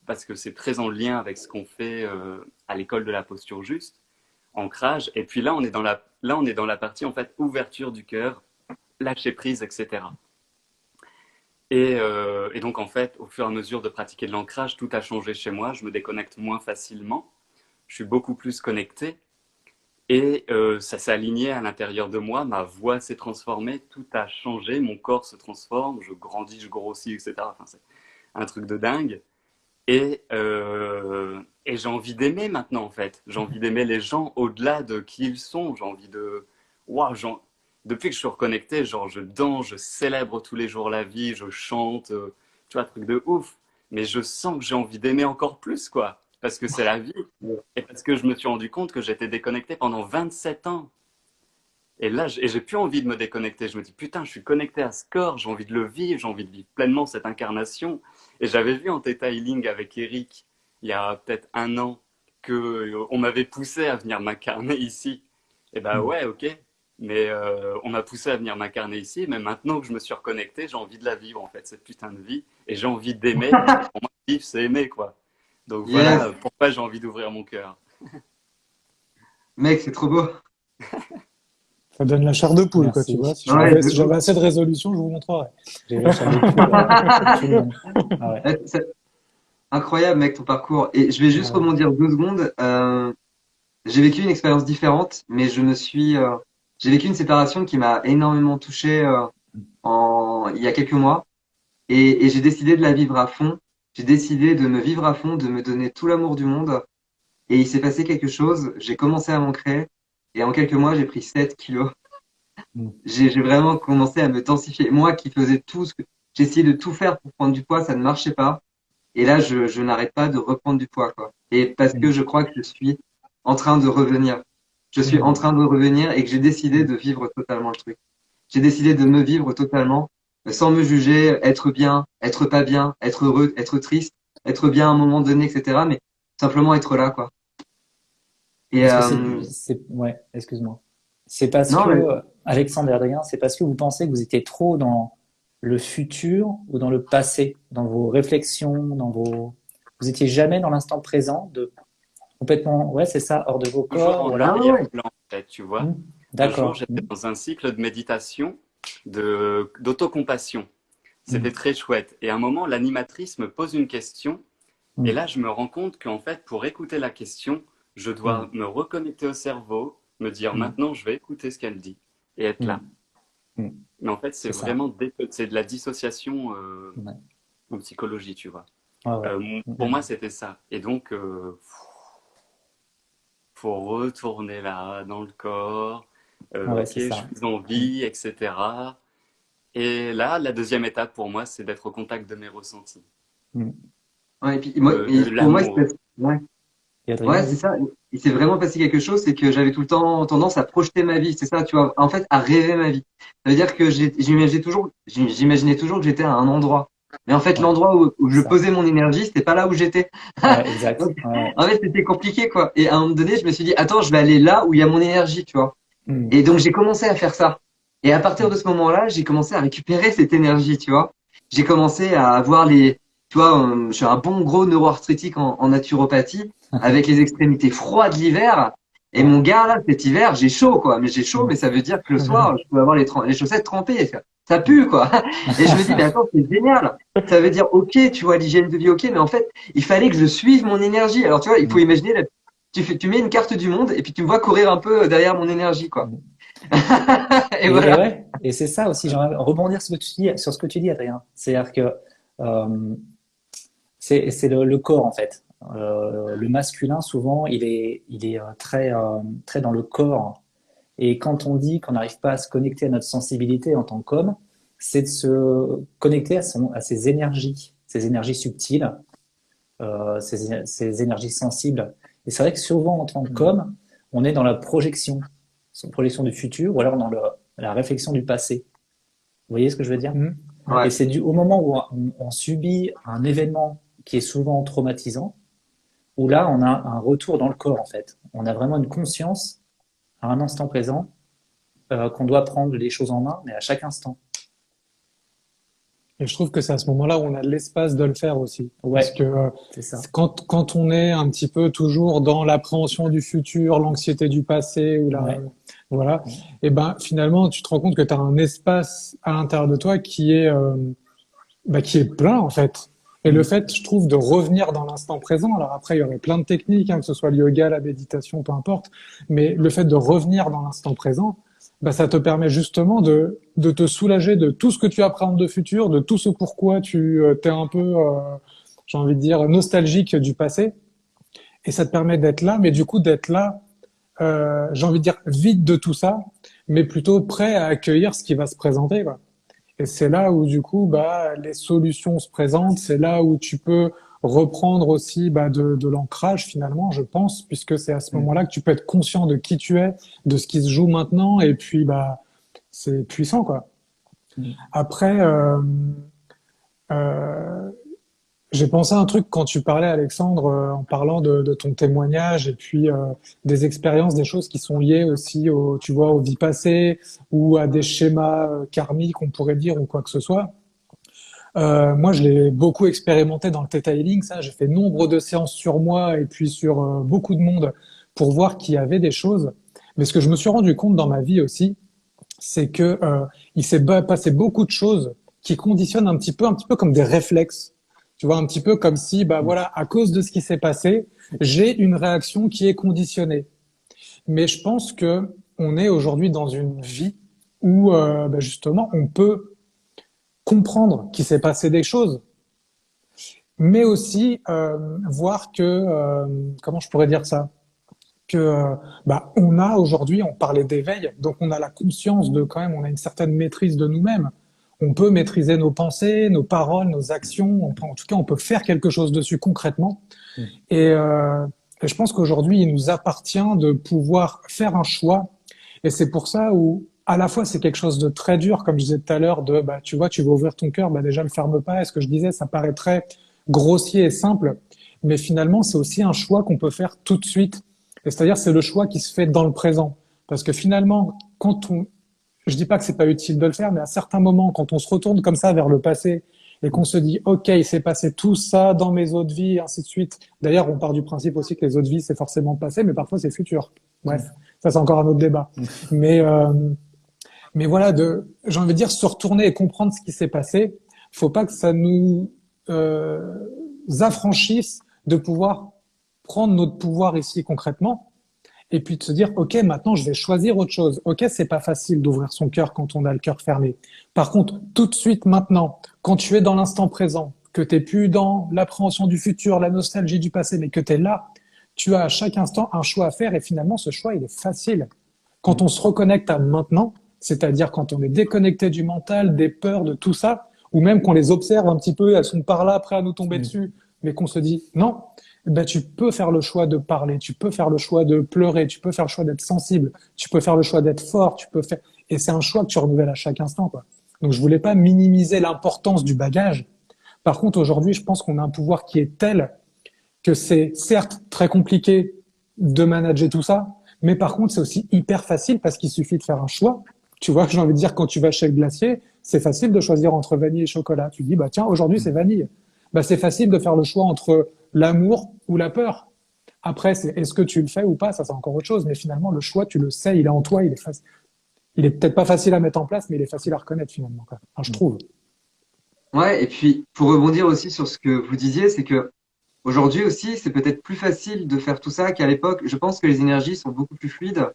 Speaker 4: parce que c'est très en lien avec ce qu'on fait à l'école de la posture juste, ancrage. Et puis là, on est dans la partie en fait ouverture du cœur, lâcher prise, etc. Et donc en fait, au fur et à mesure de pratiquer de l'ancrage, tout a changé chez moi. Je me déconnecte moins facilement. Je suis beaucoup plus connecté. Et ça s'est aligné à l'intérieur de moi, ma voix s'est transformée, tout a changé, mon corps se transforme, je grandis, je grossis, etc. Enfin, c'est un truc de dingue. Et j'ai envie d'aimer maintenant, en fait. J'ai envie d'aimer les gens au-delà de qui ils sont. J'ai envie de... Waouh, depuis que je suis reconnecté, genre, je danse, je célèbre tous les jours la vie, je chante, tu vois, truc de ouf. Mais je sens que j'ai envie d'aimer encore plus, quoi. Parce que c'est la vie. Et parce que je me suis rendu compte que j'étais déconnecté pendant 27 ans. Et là, j'ai plus envie de me déconnecter. Je me dis, putain, je suis connecté à ce corps, j'ai envie de le vivre, j'ai envie de vivre pleinement cette incarnation. Et j'avais vu en Theta Healing avec Eric, il y a peut-être 1 an, que on m'avait poussé à venir m'incarner ici. Et ben ouais, ok. Mais on m'a poussé à venir m'incarner ici. Mais maintenant que je me suis reconnecté, j'ai envie de la vivre, en fait, cette putain de vie. Et j'ai envie d'aimer. Pour moi, vivre, c'est aimer, quoi. Donc
Speaker 2: Yes,
Speaker 4: voilà pourquoi j'ai envie d'ouvrir mon cœur.
Speaker 2: mec, c'est trop beau.
Speaker 1: Ça donne la chair de poule, quoi,
Speaker 3: Merci.
Speaker 1: tu vois. Si
Speaker 2: Ouais,
Speaker 1: j'avais
Speaker 2: de
Speaker 1: si j'avais
Speaker 2: ouf.
Speaker 1: assez de résolution, je vous montrerai.
Speaker 3: J'ai la chair de poule pour tout le monde. Ah ouais.
Speaker 2: C'est incroyable, mec, ton parcours. Et je vais juste
Speaker 1: Ouais.
Speaker 2: rebondir 2 secondes. J'ai vécu une expérience différente, mais j'ai vécu une séparation qui m'a énormément touché il y a quelques mois. Et j'ai décidé de la vivre à fond. J'ai décidé de me vivre à fond, de me donner tout l'amour du monde. Et il s'est passé quelque chose. J'ai commencé à m'ancrer. Et en quelques mois, j'ai pris 7 kilos.
Speaker 3: Mm.
Speaker 2: J'ai vraiment commencé à me densifier. Moi qui faisais j'ai essayé de tout faire pour prendre du poids, ça ne marchait pas. Et là, je n'arrête pas de reprendre du poids, quoi. Et parce que
Speaker 3: Mm.
Speaker 2: je crois que je suis en train de revenir. Je suis en
Speaker 1: Mm.
Speaker 2: train de revenir et que j'ai décidé de vivre totalement le truc. J'ai décidé de me vivre totalement, sans me juger, être bien, être pas bien, être heureux, être triste, être bien à un moment donné, etc. Mais simplement être là, quoi. Et
Speaker 3: Est-ce que ouais, excuse-moi. C'est parce
Speaker 2: non, mais
Speaker 3: que, Alexandre et Adrien, c'est parce que vous pensez que vous étiez trop dans le futur ou dans le passé, dans vos réflexions, vous étiez jamais dans l'instant présent, complètement, ouais, c'est ça, hors de vos
Speaker 4: Toujours
Speaker 3: corps,
Speaker 4: en
Speaker 2: ah
Speaker 3: voilà.
Speaker 2: ouais, ouais.
Speaker 4: arrière-plan, en fait, tu vois.
Speaker 3: Hmm.
Speaker 4: Un jour,
Speaker 3: D'accord.
Speaker 4: j'étais dans un cycle de méditation, d'autocompassion.
Speaker 3: Hmm.
Speaker 4: C'était très chouette. Et à un moment, l'animatrice me pose une question. Et
Speaker 3: Hmm.
Speaker 4: là, je me rends compte qu'en fait, pour écouter la question, je
Speaker 3: Hmm.
Speaker 4: dois me reconnecter au cerveau, me dire
Speaker 3: Hmm.
Speaker 4: maintenant, je vais écouter ce qu'elle dit et être
Speaker 3: Hmm.
Speaker 4: là.
Speaker 3: Hmm.
Speaker 4: Mais en fait,
Speaker 3: C'est ça.
Speaker 4: c'est de la dissociation
Speaker 3: Ouais.
Speaker 4: en psychologie, tu vois.
Speaker 3: Ouais, ouais.
Speaker 4: Pour
Speaker 3: Hmm.
Speaker 4: moi, c'était ça. Et donc, faut retourner là, dans le corps.
Speaker 3: Ouais,
Speaker 4: Ok,
Speaker 3: c'est
Speaker 4: je
Speaker 3: ça.
Speaker 4: suis en
Speaker 3: Hmm.
Speaker 4: vie, etc. Et là, la deuxième étape pour moi, c'est d'être au contact de mes ressentis,
Speaker 3: Hmm.
Speaker 2: Ouais, et puis moi,
Speaker 4: de
Speaker 2: pour moi,
Speaker 4: l'amour.
Speaker 2: ouais.
Speaker 3: Et Adrien,
Speaker 2: Ouais, c'est
Speaker 3: vas-y.
Speaker 2: ça. Il s'est vraiment passé quelque chose, c'est que j'avais tout le temps tendance à projeter ma vie, c'est ça, tu vois, en fait, à rêver ma vie. Ça veut dire que j'imaginais toujours que j'étais à un endroit. Mais en fait,
Speaker 3: Ouais,
Speaker 2: l'endroit où je
Speaker 3: c'est ça.
Speaker 2: posais mon énergie, c'était pas là où j'étais.
Speaker 3: Ouais, exact.
Speaker 2: Donc,
Speaker 3: Ouais, ouais.
Speaker 2: en fait, c'était compliqué, quoi. Et à un moment donné, je me suis dit, attends, je vais aller là où il y a mon énergie, tu vois.
Speaker 3: Hmm.
Speaker 2: Et donc, j'ai commencé à faire ça. Et à partir
Speaker 3: Hmm.
Speaker 2: de ce moment-là, j'ai commencé à récupérer cette énergie, tu vois. J'ai commencé à avoir tu vois, je suis un bon gros neuroarthritique en naturopathie, avec les extrémités froides l'hiver. Et
Speaker 3: Ouais.
Speaker 2: mon gars, là, cet hiver, j'ai chaud, quoi. Mais j'ai chaud,
Speaker 3: Hmm.
Speaker 2: mais ça veut dire que le soir, je peux avoir les chaussettes trempées. Ça pue, quoi. Et je me dis, mais attends, c'est génial. Ça veut dire, ok, tu vois, l'hygiène de vie, ok, mais en fait, il fallait que je suive mon énergie. Alors, tu vois, il faut
Speaker 3: Hmm.
Speaker 2: imaginer, tu mets une carte du monde et puis tu me vois courir un peu derrière mon énergie, quoi.
Speaker 3: Hmm.
Speaker 2: Et
Speaker 3: Et
Speaker 2: voilà.
Speaker 3: ouais, et c'est ça aussi, j'aimerais rebondir sur ce que tu dis, Adrien. C'est-à-dire que euh, c'est le corps, en fait. Le masculin, souvent, il est très dans le corps. Et quand on dit qu'on n'arrive pas à se connecter à notre sensibilité en tant qu'homme, c'est de se connecter à ses énergies subtiles, ces énergies sensibles. Et c'est vrai que souvent, en tant qu'homme, on est dans la projection du futur, ou alors dans la réflexion du passé. Vous voyez ce que je veux dire?
Speaker 1: Mm. Ouais.
Speaker 3: Et
Speaker 2: Ouais.
Speaker 3: c'est au moment où on subit un événement qui est souvent traumatisant, où là, on a un retour dans le corps, en fait. On a vraiment une conscience, à un instant présent, qu'on doit prendre les choses en main, mais à chaque instant.
Speaker 1: Et je trouve que c'est à ce moment-là où on a l'espace de le faire aussi. Parce
Speaker 3: Ouais,
Speaker 1: que
Speaker 3: c'est ça.
Speaker 1: quand on est un petit peu toujours dans l'appréhension du futur, l'anxiété du passé, ou
Speaker 3: Ouais.
Speaker 1: voilà, et ben finalement, tu te rends compte que tu as un espace à l'intérieur de toi qui est plein en fait. Et le
Speaker 3: Mm.
Speaker 1: fait, je trouve, de revenir dans l'instant présent. Alors après, il y aurait plein de techniques, hein, que ce soit le yoga, la méditation, peu importe. Mais le fait de revenir dans l'instant présent, bah, ça te permet justement de te soulager de tout ce que tu appréhendes de futur, de tout ce pourquoi tu t'es un peu, j'ai envie de dire, nostalgique du passé. Et ça te permet d'être là, mais du coup d'être là, j'ai envie de dire, vide de tout ça, mais plutôt prêt à accueillir ce qui va se présenter, quoi. Et c'est là où du coup, bah, les solutions se présentent. C'est là où tu peux reprendre aussi bah, de l'ancrage finalement, je pense, puisque c'est à ce
Speaker 3: Mm.
Speaker 1: moment-là que tu peux être conscient de qui tu es, de ce qui se joue maintenant, et puis bah, c'est puissant quoi.
Speaker 3: Mm.
Speaker 1: Après, euh, j'ai pensé à un truc quand tu parlais, Alexandre, en parlant de ton témoignage et puis des expériences, des choses qui sont liées aussi, tu vois, aux vies passées ou à des schémas karmiques, on pourrait dire, ou quoi que ce soit. Moi, je l'ai beaucoup expérimenté dans le Theta Healing, ça. J'ai fait nombre de séances sur moi et puis sur beaucoup de monde pour voir qu'il y avait des choses. Mais ce que je me suis rendu compte dans ma vie aussi, c'est que il s'est passé beaucoup de choses qui conditionnent un petit peu comme des réflexes. Tu vois, un petit peu comme si, bah voilà, à cause de ce qui s'est passé, j'ai une réaction qui est conditionnée. Mais je pense que on est aujourd'hui dans une vie où bah, justement on peut comprendre qu'il s'est passé des choses, mais aussi voir que comment je pourrais dire ça, que bah on a aujourd'hui, on parlait d'éveil, donc on a la conscience de quand même, on a une certaine maîtrise de nous-mêmes. On peut maîtriser nos pensées, nos paroles, nos actions. En tout cas, on peut faire quelque chose dessus concrètement. Et, et je pense qu'aujourd'hui, il nous appartient de pouvoir faire un choix. Et c'est pour ça où, à la fois, c'est quelque chose de très dur, comme je disais tout à l'heure, de, bah, tu vois, tu veux ouvrir ton cœur, bah, déjà, le ferme pas. Et ce que je disais, ça paraît très grossier et simple. Mais finalement, c'est aussi un choix qu'on peut faire tout de suite. Et c'est-à-dire, c'est le choix qui se fait dans le présent. Parce que finalement, je dis pas que c'est pas utile de le faire, mais à certains moments, quand on se retourne comme ça vers le passé et qu'on se dit, OK, il s'est passé tout ça dans mes autres vies, et ainsi de suite. D'ailleurs, on part du principe aussi que les autres vies, c'est forcément passé, mais parfois c'est futur. Bref, ça c'est encore un autre débat. Mais, mais voilà, j'ai envie de dire, se retourner et comprendre ce qui s'est passé. Faut pas que ça nous affranchisse de pouvoir prendre notre pouvoir ici concrètement. Et puis de se dire, OK, maintenant, je vais choisir autre chose. OK, c'est pas facile d'ouvrir son cœur quand on a le cœur fermé. Par contre, tout de suite, maintenant, quand tu es dans l'instant présent, que t'es plus dans l'appréhension du futur, la nostalgie du passé, mais que tu es là, tu as à chaque instant un choix à faire et finalement, ce choix, il est facile. Quand on se reconnecte à maintenant, c'est-à-dire quand on est déconnecté du mental, des peurs, de tout ça, ou même qu'on les observe un petit peu, elles sont par là, prêtes à nous tomber dessus, mais qu'on se dit, non, ben, tu peux faire le choix de parler, tu peux faire le choix de pleurer, tu peux faire le choix d'être sensible, tu peux faire le choix d'être fort, tu peux faire, et c'est un choix que tu renouvelles à chaque instant, quoi. Donc, je voulais pas minimiser l'importance du bagage. Par contre, aujourd'hui, je pense qu'on a un pouvoir qui est tel que c'est certes très compliqué de manager tout ça, mais par contre, c'est aussi hyper facile parce qu'il suffit de faire un choix. Tu vois, j'ai envie de dire, quand tu vas chez le glacier, c'est facile de choisir entre vanille et chocolat. Tu dis, bah, tiens, aujourd'hui, c'est vanille. Bah, c'est facile de faire le choix entre l'amour ou la peur. Après, est-ce que tu le fais ou pas? Ça, c'est encore autre chose. Mais finalement, le choix, tu le sais, il est en toi, il est peut-être pas facile à mettre en place, mais il est facile à reconnaître finalement, quoi. Enfin, je trouve.
Speaker 2: Ouais, et puis pour rebondir aussi sur ce que vous disiez, c'est que aujourd'hui aussi, c'est peut-être plus facile de faire tout ça qu'à l'époque. Je pense que les énergies sont beaucoup plus fluides.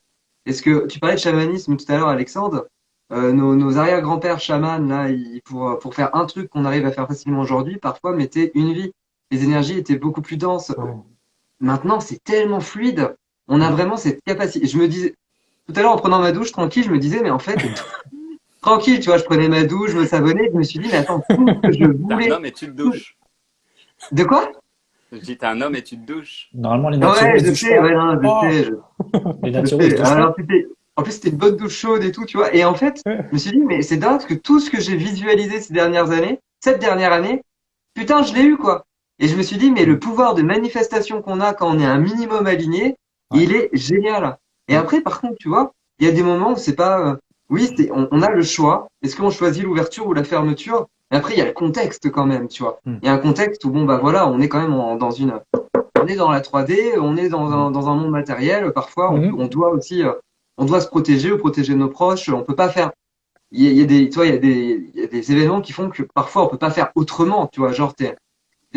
Speaker 2: Est-ce que tu parlais de chamanisme tout à l'heure, Alexandre? Nos arrière-grands-pères chamans, là, pour faire un truc qu'on arrive à faire facilement aujourd'hui, parfois mettaient une vie. Les énergies étaient beaucoup plus denses.
Speaker 1: Ouais.
Speaker 2: Maintenant, c'est tellement fluide. On a vraiment cette capacité. Je me disais, tout à l'heure, en prenant ma douche tranquille, je me disais, mais en fait, tranquille, tu vois, je prenais ma douche, je me savonnais, je me suis dit, mais attends, tout ce que je
Speaker 4: T'es un
Speaker 2: voulais.
Speaker 4: homme et tu te douches.
Speaker 2: De quoi?
Speaker 4: Je dis, t'es un homme et tu te douches.
Speaker 3: Normalement, les
Speaker 2: Ouais,
Speaker 3: naturaux,
Speaker 2: je
Speaker 3: ils
Speaker 2: sais, ouais, non,
Speaker 1: Oh.
Speaker 2: je sais,
Speaker 3: les
Speaker 2: je
Speaker 3: naturaux, ils
Speaker 2: sais.
Speaker 3: douchent pas.
Speaker 2: Alors, en plus, c'était une bonne douche chaude et tout, tu vois. Et en fait, je me suis dit, mais c'est dingue parce que tout ce que j'ai visualisé ces dernières années, cette dernière année, putain, je l'ai eu, quoi. Et je me suis dit, mais le pouvoir de manifestation qu'on a quand on est un minimum aligné,
Speaker 3: Ouais.
Speaker 2: il est génial. Et après, par contre, tu vois, il y a des moments où c'est pas, oui, on a le choix. Est-ce qu'on choisit l'ouverture ou la fermeture? Et après, il y a le contexte quand même, tu vois. Il y a un contexte où, bon, bah voilà, on est quand même on est dans la 3D, on est dans un monde matériel. Parfois, on doit aussi, on doit se protéger ou protéger nos proches. On peut pas faire, il y a des, tu vois, il y a des événements qui font que parfois on peut pas faire autrement, tu vois. Genre, t'es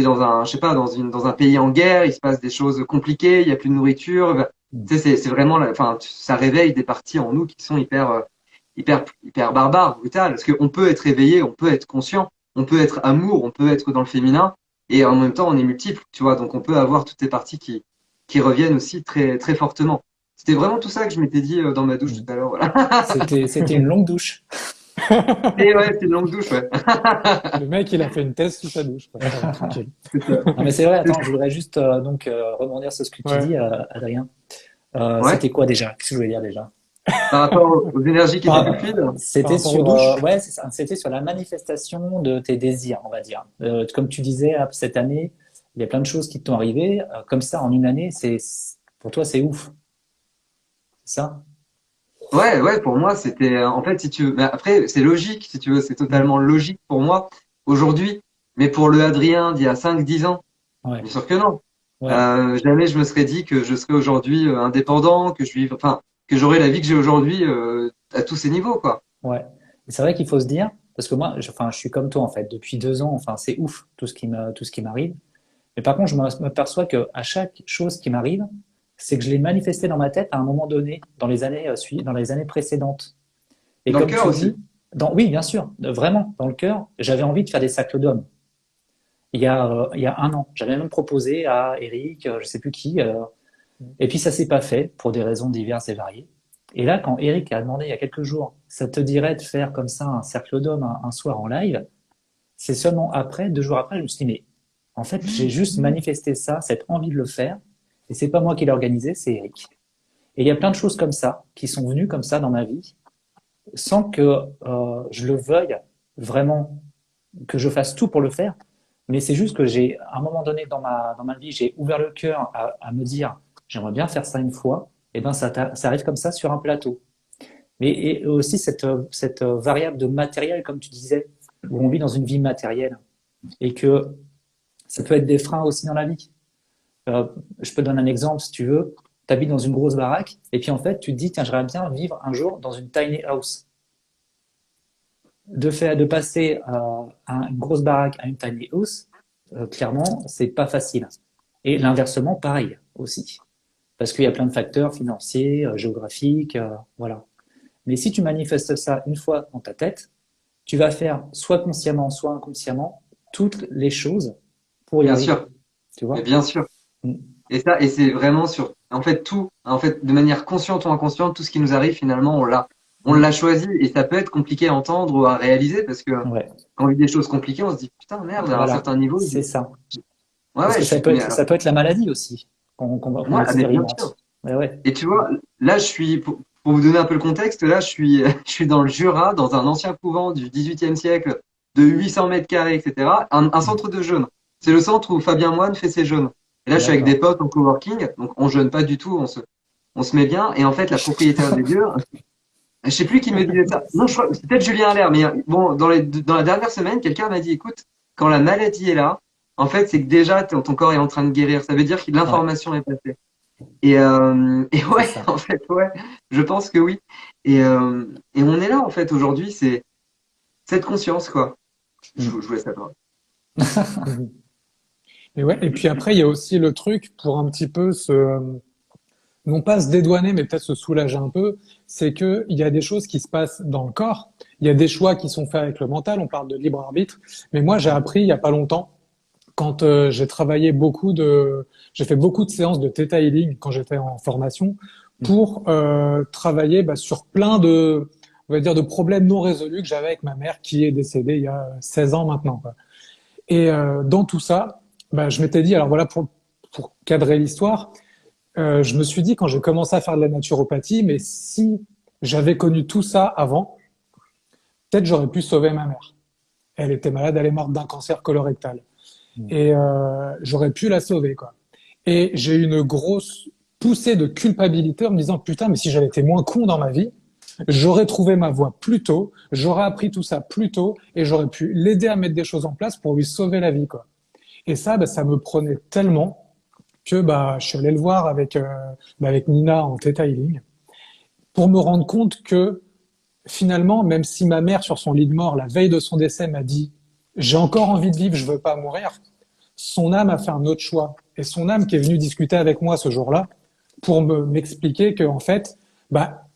Speaker 2: dans un, je sais pas, dans un pays en guerre, il se passe des choses compliquées, il y a plus de nourriture. Ben, tu sais, c'est vraiment, enfin, ça réveille des parties en nous qui sont hyper barbares, brutales. Parce qu'on peut être éveillé, on peut être conscient, on peut être amour, on peut être dans le féminin, et en même temps, on est multiple, tu vois. Donc, on peut avoir toutes ces parties qui reviennent aussi très, très fortement. C'était vraiment tout ça que je m'étais dit dans ma douche tout à l'heure, voilà.
Speaker 3: C'était une longue douche.
Speaker 2: Et ouais, c'est une longue douche, ouais.
Speaker 1: Le mec, il a fait une thèse sous sa douche, quoi. Ça va, tranquille.
Speaker 3: Non, mais c'est vrai, attends, je voudrais juste rebondir sur ce que tu
Speaker 1: Ouais.
Speaker 3: dis, Adrien.
Speaker 2: Ouais.
Speaker 3: C'était quoi déjà? Qu'est-ce que je voulais dire déjà?
Speaker 2: Par rapport aux énergies qui étaient plus fluides.
Speaker 3: C'était
Speaker 1: Par rapport
Speaker 3: sur,
Speaker 1: aux douches.
Speaker 3: ouais, c'est ça. C'était sur la manifestation de tes désirs, on va dire. Comme tu disais, cette année, il y a plein de choses qui t'ont arrivé. Comme ça, en une année, pour toi, c'est ouf. C'est ça?
Speaker 2: Ouais, pour moi, c'était, en fait, si tu veux, mais après, c'est logique, si tu veux, c'est totalement logique pour moi, aujourd'hui. Mais pour le Adrien d'il y a 5, 10 ans,
Speaker 3: Ouais.
Speaker 2: bien sûr que non.
Speaker 3: Ouais.
Speaker 2: Jamais je me serais dit que je serais aujourd'hui indépendant, que j'aurais la vie que j'ai aujourd'hui, à tous ces niveaux, quoi.
Speaker 3: Ouais. Et c'est vrai qu'il faut se dire, parce que moi, enfin, je suis comme toi en fait depuis 2 ans. Enfin, c'est ouf tout ce qui m'arrive. Mais par contre, je m'aperçois que à chaque chose qui m'arrive, c'est que je l'ai manifesté dans ma tête à un moment donné, dans les années précédentes. Et
Speaker 2: Dans le
Speaker 3: comme
Speaker 2: cœur
Speaker 3: tu
Speaker 2: aussi.
Speaker 3: dis, oui, bien sûr, vraiment, dans le cœur, j'avais envie de faire des cercles d'hommes. Il y a un an, j'avais même proposé à Eric, je sais plus qui, et puis ça s'est pas fait pour des raisons diverses et variées. Et là, quand Eric a demandé il y a quelques jours, ça te dirait de faire comme ça un cercle d'hommes un soir en live, c'est seulement après, 2 jours après, je me suis dit, mais en fait, j'ai juste manifesté ça, cette envie de le faire, et c'est pas moi qui l'ai organisé, c'est Eric. Et il y a plein de choses comme ça, qui sont venues comme ça dans ma vie, sans que je le veuille vraiment, que je fasse tout pour le faire, mais c'est juste que à un moment donné dans ma vie, j'ai ouvert le cœur à me dire, j'aimerais bien faire ça une fois, et ben ça arrive comme ça sur un plateau. Mais et aussi cette variable de matériel, comme tu disais, où on vit dans une vie matérielle, et que ça peut être des freins aussi dans la vie. Je peux te donner un exemple si tu veux. Tu habites dans une grosse baraque, et puis en fait, tu te dis, tiens, j'aimerais bien vivre un jour dans une tiny house. De passer à une grosse baraque à une tiny house, clairement, c'est pas facile. Et l'inversement, pareil aussi. Parce qu'il y a plein de facteurs financiers, géographiques, voilà. Mais si tu manifestes ça une fois dans ta tête, tu vas faire soit consciemment, soit inconsciemment, toutes les choses pour y
Speaker 2: Bien
Speaker 3: arriver.
Speaker 2: sûr.
Speaker 3: Tu
Speaker 2: Mais
Speaker 3: vois?
Speaker 2: bien sûr.
Speaker 3: Mm.
Speaker 2: Et c'est vraiment sur, en fait, tout, en fait, de manière consciente ou inconsciente, tout ce qui nous arrive, finalement, on l'a choisi. Et ça peut être compliqué à entendre ou à réaliser parce que
Speaker 3: Ouais,
Speaker 2: quand on vit des choses compliquées, on se dit, putain, merde, à un
Speaker 3: voilà,
Speaker 2: certain niveau,
Speaker 3: c'est ça.
Speaker 2: ouais,
Speaker 3: Parce
Speaker 2: ouais,
Speaker 3: que
Speaker 2: mais alors,
Speaker 3: ça peut être la maladie aussi qu'on
Speaker 2: moi, ah, mais bien sûr.
Speaker 3: expérimente. Ouais, ouais.
Speaker 2: Et tu vois, là, pour vous donner un peu le contexte, là, je suis dans le Jura, dans un ancien couvent du XVIIIe siècle de 800 mètres carrés, etc. Un centre de jeûne. C'est le centre où Fabien Moine fait ses jeûnes. Et là, je suis avec des
Speaker 3: D'accord.
Speaker 2: potes en coworking, donc on jeûne pas du tout, on se met bien. Et en fait, la propriétaire des lieux, je sais plus qui me disait ça. Non, je crois, c'est peut-être Julien Allaire, mais bon, dans la dernière semaine, quelqu'un m'a dit, écoute, quand la maladie est là, en fait, c'est que déjà, ton corps est en train de guérir. Ça veut dire que
Speaker 3: Ouais,
Speaker 2: l'information est passée. Et
Speaker 3: c'est
Speaker 2: ouais,
Speaker 3: ça.
Speaker 2: en fait, ouais, je pense que oui. Et on est là, en fait, aujourd'hui, c'est cette conscience, quoi. Je
Speaker 3: Mm.
Speaker 2: vous laisse la parole.
Speaker 1: Mhm. Et ouais, et puis après, il y a aussi le truc pour un petit peu non pas se dédouaner, mais peut-être se soulager un peu, c'est que il y a des choses qui se passent dans le corps, il y a des choix qui sont faits avec le mental, on parle de libre arbitre, mais moi j'ai appris il y a pas longtemps, quand j'ai fait beaucoup de séances de Theta Healing quand j'étais en formation, pour travailler sur plein on va dire, de problèmes non résolus que j'avais avec ma mère qui est décédée il y a 16 ans maintenant, quoi. Et dans tout ça, je m'étais dit, alors voilà, pour cadrer l'histoire, je me suis dit quand j'ai commencé à faire de la naturopathie, mais si j'avais connu tout ça avant, peut-être j'aurais pu sauver ma mère. Elle était malade, elle est morte d'un cancer colorectal.
Speaker 3: Mm.
Speaker 1: Et j'aurais pu la sauver, quoi. Et j'ai eu une grosse poussée de culpabilité en me disant, putain, mais si j'avais été moins con dans ma vie, j'aurais trouvé ma voie plus tôt, j'aurais appris tout ça plus tôt, et j'aurais pu l'aider à mettre des choses en place pour lui sauver la vie, quoi. Et ça, ça me prenait tellement que je suis allé le voir avec Nina en Theta Healing pour me rendre compte que finalement, même si ma mère sur son lit de mort la veille de son décès m'a dit j'ai encore envie de vivre, je veux pas mourir, son âme a fait un autre choix. Et son âme qui est venue discuter avec moi ce jour-là pour m'expliquer que en fait,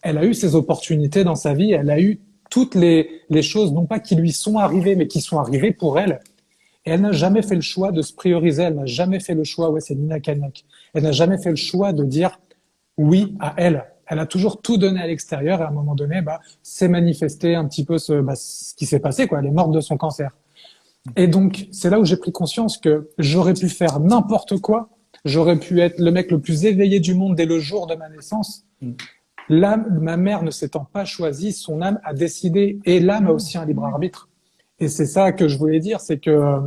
Speaker 1: elle a eu ses opportunités dans sa vie, elle a eu toutes les choses non pas qui lui sont arrivées, mais qui sont arrivées pour elle. Et elle n'a jamais fait le choix de se prioriser, elle n'a jamais fait le choix, ouais, c'est Nina Kaniak, elle n'a jamais fait le choix de dire oui à elle. Elle a toujours tout donné à l'extérieur et à un moment donné, c'est manifesté un petit peu ce qui s'est passé, quoi. Elle est morte de son cancer. Et donc, c'est là où j'ai pris conscience que j'aurais pu faire n'importe quoi. J'aurais pu être le mec le plus éveillé du monde dès le jour de ma naissance.
Speaker 3: Mm.
Speaker 1: L'âme, ma mère ne s'étant pas choisie, son âme a décidé et l'âme a aussi un libre arbitre. Et c'est ça que je voulais dire, c'est que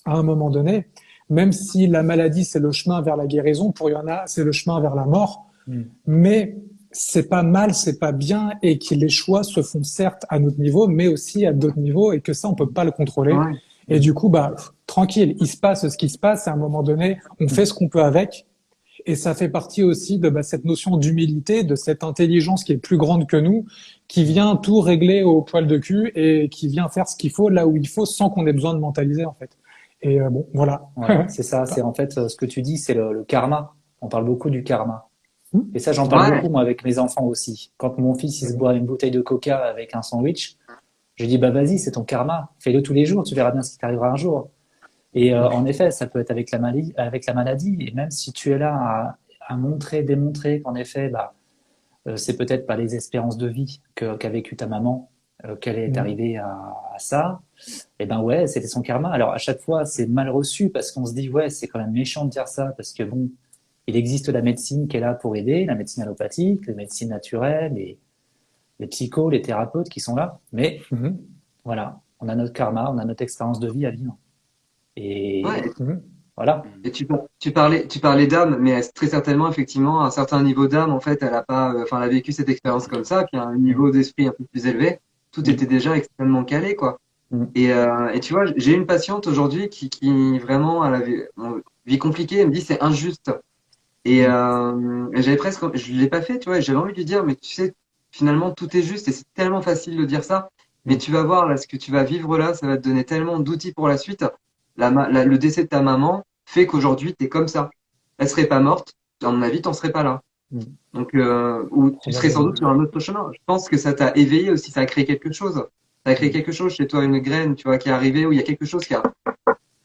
Speaker 1: à un moment donné, même si la maladie c'est le chemin vers la guérison, pour il y en a c'est le chemin vers la mort, mais c'est pas mal, c'est pas bien, et que les choix se font certes à notre niveau, mais aussi à d'autres niveaux, et que ça on peut pas le contrôler.
Speaker 2: Ouais.
Speaker 1: Et du coup, tranquille, il se passe ce qui se passe, à un moment donné, on fait ce qu'on peut avec, Et ça fait partie aussi de cette notion d'humilité, de cette intelligence qui est plus grande que nous, qui vient tout régler au poil de cul et qui vient faire ce qu'il faut là où il faut sans qu'on ait besoin de mentaliser en fait. Et bon, voilà.
Speaker 3: Ouais, c'est ça. C'est en fait ce que tu dis, c'est le karma. On parle beaucoup du karma.
Speaker 1: Hmm.
Speaker 3: Et ça, j'en parle
Speaker 2: Ouais,
Speaker 3: beaucoup moi avec mes enfants aussi. Quand mon fils il se boit une bouteille de coca avec un sandwich, je lui dis bah vas-y, c'est ton karma. Fais-le tous les jours, tu verras bien ce qui t'arrivera un jour. Et en effet, ça peut être avec la maladie. Et même si tu es là à montrer, démontrer qu'en effet, bah, c'est peut-être pas les espérances de vie qu'a vécu ta maman, qu'elle est
Speaker 1: Hmm.
Speaker 3: arrivée à ça. Et ben ouais, c'était son karma. Alors à chaque fois, c'est mal reçu parce qu'on se dit ouais, c'est quand même méchant de dire ça parce que bon, il existe la médecine qui est là pour aider, la médecine allopathique, les médecines naturelles, les psychos, les thérapeutes qui sont là. Mais
Speaker 1: Mhm.
Speaker 3: voilà, on a notre karma, on a notre expérience de vie à vivre. Et
Speaker 2: ouais.
Speaker 1: Mhm.
Speaker 3: voilà.
Speaker 2: Et tu parlais d'âme, mais très certainement, effectivement, un certain niveau d'âme, en fait, elle a pas, enfin, elle a vécu cette expérience comme ça, puis un niveau d'esprit un peu plus élevé, tout était déjà extrêmement calé, quoi.
Speaker 3: Mm.
Speaker 2: Et tu vois, j'ai une patiente aujourd'hui qui vraiment, elle avait une vie compliquée, elle me dit c'est injuste. Et j'avais presque, je l'ai pas fait, tu vois, et j'avais envie de lui dire, mais tu sais, finalement, tout est juste, et c'est tellement facile de dire ça, mais
Speaker 3: Mm.
Speaker 2: tu vas voir, là, ce que tu vas vivre là, ça va te donner tellement d'outils pour la suite. Le décès de ta maman fait qu'aujourd'hui, tu es comme ça. Elle serait pas morte, à mon avis, t'en serais pas là.
Speaker 3: Mm.
Speaker 2: Donc, ou tu serais sans
Speaker 3: Probablement.
Speaker 2: doute sur un autre chemin. Je pense que ça t'a éveillé aussi, ça a créé quelque chose. Ça a créé
Speaker 3: Mm.
Speaker 2: quelque chose chez toi, une graine, tu vois, qui est arrivée, où il y a quelque chose qui a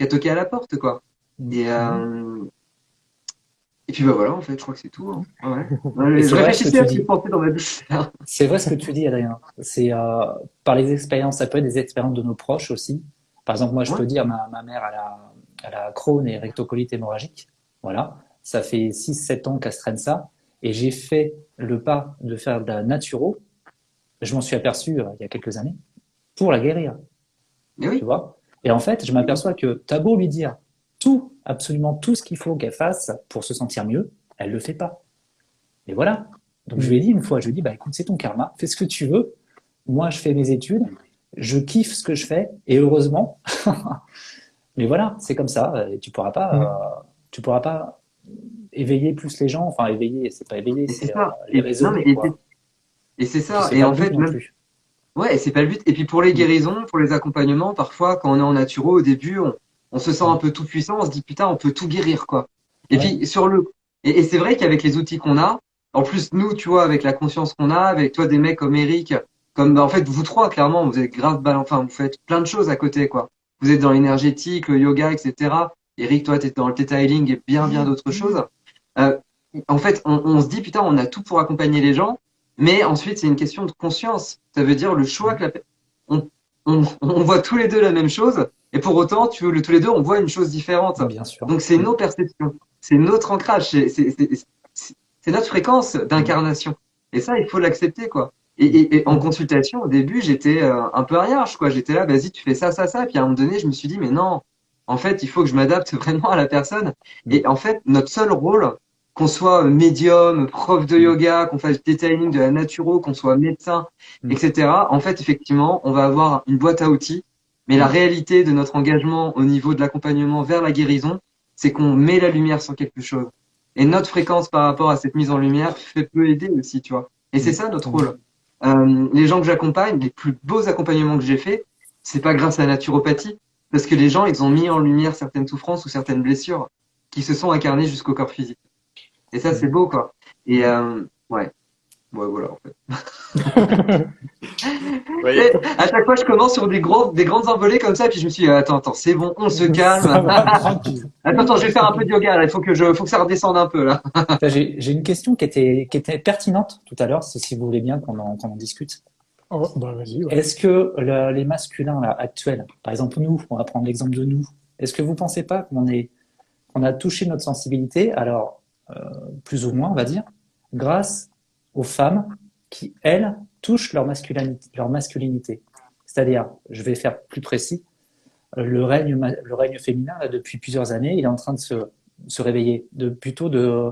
Speaker 2: toqué à la porte, quoi.
Speaker 3: Mm.
Speaker 2: Et,
Speaker 1: Mhm.
Speaker 2: euh, et puis bah voilà, en fait, je crois que c'est tout. Hein. Ouais.
Speaker 3: Et
Speaker 2: Ouais, je
Speaker 3: c'est vrai ce que
Speaker 2: réfléchissais
Speaker 3: tu
Speaker 2: à ce que je
Speaker 3: dis.
Speaker 2: pensais dans ma bouche.
Speaker 3: C'est vrai ce que tu dis, Adrien. C'est par les expériences, ça peut être des expériences de nos proches aussi. Par exemple, moi, je
Speaker 2: Ouais,
Speaker 3: peux dire, ma mère, elle a Crohn et rectocolite hémorragique. Voilà. Ça fait 6 7 ans qu'elle se traîne ça. Et j'ai fait le pas de faire de la naturo. Je m'en suis aperçu il y a quelques années pour la guérir.
Speaker 2: mais
Speaker 3: Tu
Speaker 2: oui.
Speaker 3: vois? Et en fait, je m'aperçois que t'as beau lui dire tout, absolument tout ce qu'il faut qu'elle fasse pour se sentir mieux, elle le fait pas. Et voilà. Donc je lui ai
Speaker 1: Mhm.
Speaker 3: dit une fois, je lui ai dit, bah écoute, c'est ton karma, fais ce que tu veux. Moi, je fais mes études, je kiffe ce que je fais, et heureusement. Mais voilà, c'est comme ça. Et
Speaker 1: Mhm.
Speaker 3: tu pourras pas éveiller plus les gens. Enfin, éveiller, c'est pas éveiller,
Speaker 2: Et c'est
Speaker 3: c'est
Speaker 2: ça.
Speaker 3: les
Speaker 2: Non, mais
Speaker 3: raisonner, quoi.
Speaker 2: c'est
Speaker 3: Et puis
Speaker 2: ça.
Speaker 3: c'est
Speaker 2: Et
Speaker 3: pas le
Speaker 2: en
Speaker 3: but
Speaker 2: fait,
Speaker 3: non
Speaker 2: même,
Speaker 3: plus.
Speaker 2: ouais, et c'est pas le but. Et puis pour les
Speaker 3: Mm,
Speaker 2: guérisons, pour les accompagnements, parfois, quand on est en naturo, au début, on se sent un
Speaker 3: mm.
Speaker 2: peu tout puissant, on se dit putain, on peut tout guérir, quoi. Et
Speaker 3: Ouais,
Speaker 2: puis et c'est vrai qu'avec les outils qu'on a, en plus nous, tu vois, avec la conscience qu'on a, avec toi des mecs comme Eric, comme bah, en fait vous trois, clairement, vous êtes grave enfin vous faites plein de choses à côté, quoi. Vous êtes dans l'énergétique, le yoga, etc. Eric, toi, t'es dans le theta healing et bien d'autres choses. Euh, En fait, on se dit putain, on a tout pour accompagner les gens, mais ensuite c'est une question de conscience. Ça veut dire le choix que on, on voit tous les deux la même chose, et pour autant, tous les deux, on voit une chose différente.
Speaker 3: bien sûr.
Speaker 2: Donc c'est
Speaker 3: Mm,
Speaker 2: nos perceptions, c'est notre ancrage, c'est notre fréquence
Speaker 3: mm,
Speaker 2: d'incarnation. Et ça, il faut l'accepter, quoi. Et,
Speaker 3: mm.
Speaker 2: et en consultation, au début, j'étais un peu arrière, quoi. J'étais là, vas-y, tu fais ça. Puis à un moment donné, je me suis dit, mais non, en fait, il faut que je m'adapte vraiment à la personne.
Speaker 3: Mm,
Speaker 2: Et en fait, notre seul rôle, qu'on soit médium, prof de
Speaker 3: mm,
Speaker 2: yoga, qu'on fasse du detailing, de la naturo, qu'on soit médecin,
Speaker 3: mm,
Speaker 2: etc. En fait, effectivement, on va avoir une boîte à outils. Mais la
Speaker 3: mm.
Speaker 2: réalité de notre engagement au niveau de l'accompagnement vers la guérison, c'est qu'on met la lumière sur quelque chose. Et notre fréquence par rapport à cette mise en lumière peut aider aussi, tu vois. Et c'est
Speaker 3: Mm.
Speaker 2: ça notre
Speaker 1: Mhm.
Speaker 2: rôle. Les gens que j'accompagne, les plus beaux accompagnements que j'ai faits, c'est pas grâce à la naturopathie, parce que les gens, ils ont mis en lumière certaines souffrances ou certaines blessures qui se sont incarnées jusqu'au corps physique. Et ça, c'est
Speaker 3: Mm.
Speaker 2: beau, quoi. Et
Speaker 3: Mm.
Speaker 2: ouais, ouais, voilà, en fait.
Speaker 4: Oui,
Speaker 2: Et à chaque fois, je commence sur des grandes envolées comme ça, puis je me suis dit, attends, c'est bon, on se calme.
Speaker 1: Ça va, tranquille.
Speaker 2: Attends, je vais faire un peu de yoga, là. Il faut que ça redescende un peu, là.
Speaker 3: J'ai une question qui était pertinente tout à l'heure, si vous voulez bien qu'on en discute.
Speaker 1: Oh, bah vas-y, ouais.
Speaker 3: Est-ce que les masculins là, actuels, par exemple nous, on va prendre l'exemple de nous, est-ce que vous pensez pas qu'on a touché notre sensibilité, alors plus ou moins on va dire, grâce aux femmes qui, elles, touchent leur masculinité. C'est-à-dire, je vais faire plus précis, le règne féminin, là, depuis plusieurs années, il est en train de se réveiller, plutôt de,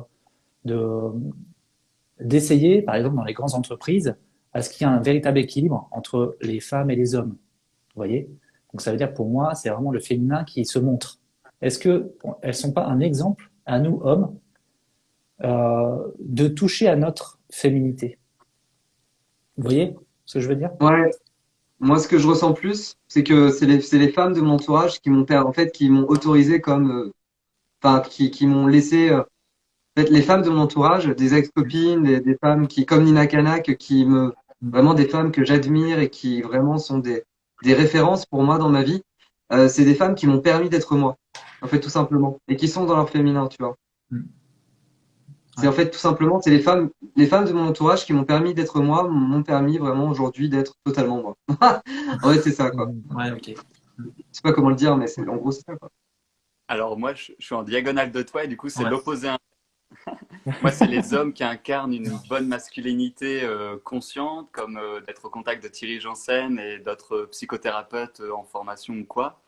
Speaker 3: d'essayer, par exemple, dans les grandes entreprises, à ce qu'il y ait un véritable équilibre entre les femmes et les hommes. Vous voyez? Donc ça veut dire pour moi, c'est vraiment le féminin qui se montre. Est-ce que elles sont pas un exemple à nous hommes de toucher à notre féminité. Vous voyez ce que je veux dire?
Speaker 2: Ouais. Moi, ce que je ressens plus, c'est que c'est les femmes de mon entourage qui m'ont en fait, qui m'ont autorisé comme, enfin, qui m'ont laissé, en fait, les femmes de mon entourage, des ex-copines, des femmes qui, comme Nina Kanak, vraiment des femmes que j'admire et qui vraiment sont des références pour moi dans ma vie. C'est des femmes qui m'ont permis d'être moi, en fait, tout simplement, et qui sont dans leur féminin, tu vois. C'est en fait tout simplement, c'est les femmes de mon entourage qui m'ont permis d'être moi, m'ont permis vraiment aujourd'hui d'être totalement moi. En fait, c'est ça, quoi.
Speaker 3: Ouais, ok.
Speaker 2: Je sais pas comment le dire, mais en gros, c'est ça, quoi.
Speaker 4: Alors moi, je suis en diagonale de toi et du coup, c'est
Speaker 3: Ouais.
Speaker 4: l'opposé. Moi, c'est les hommes qui incarnent une bonne masculinité consciente, comme d'être au contact de Thierry Janssen et d'autres psychothérapeutes en formation ou quoi,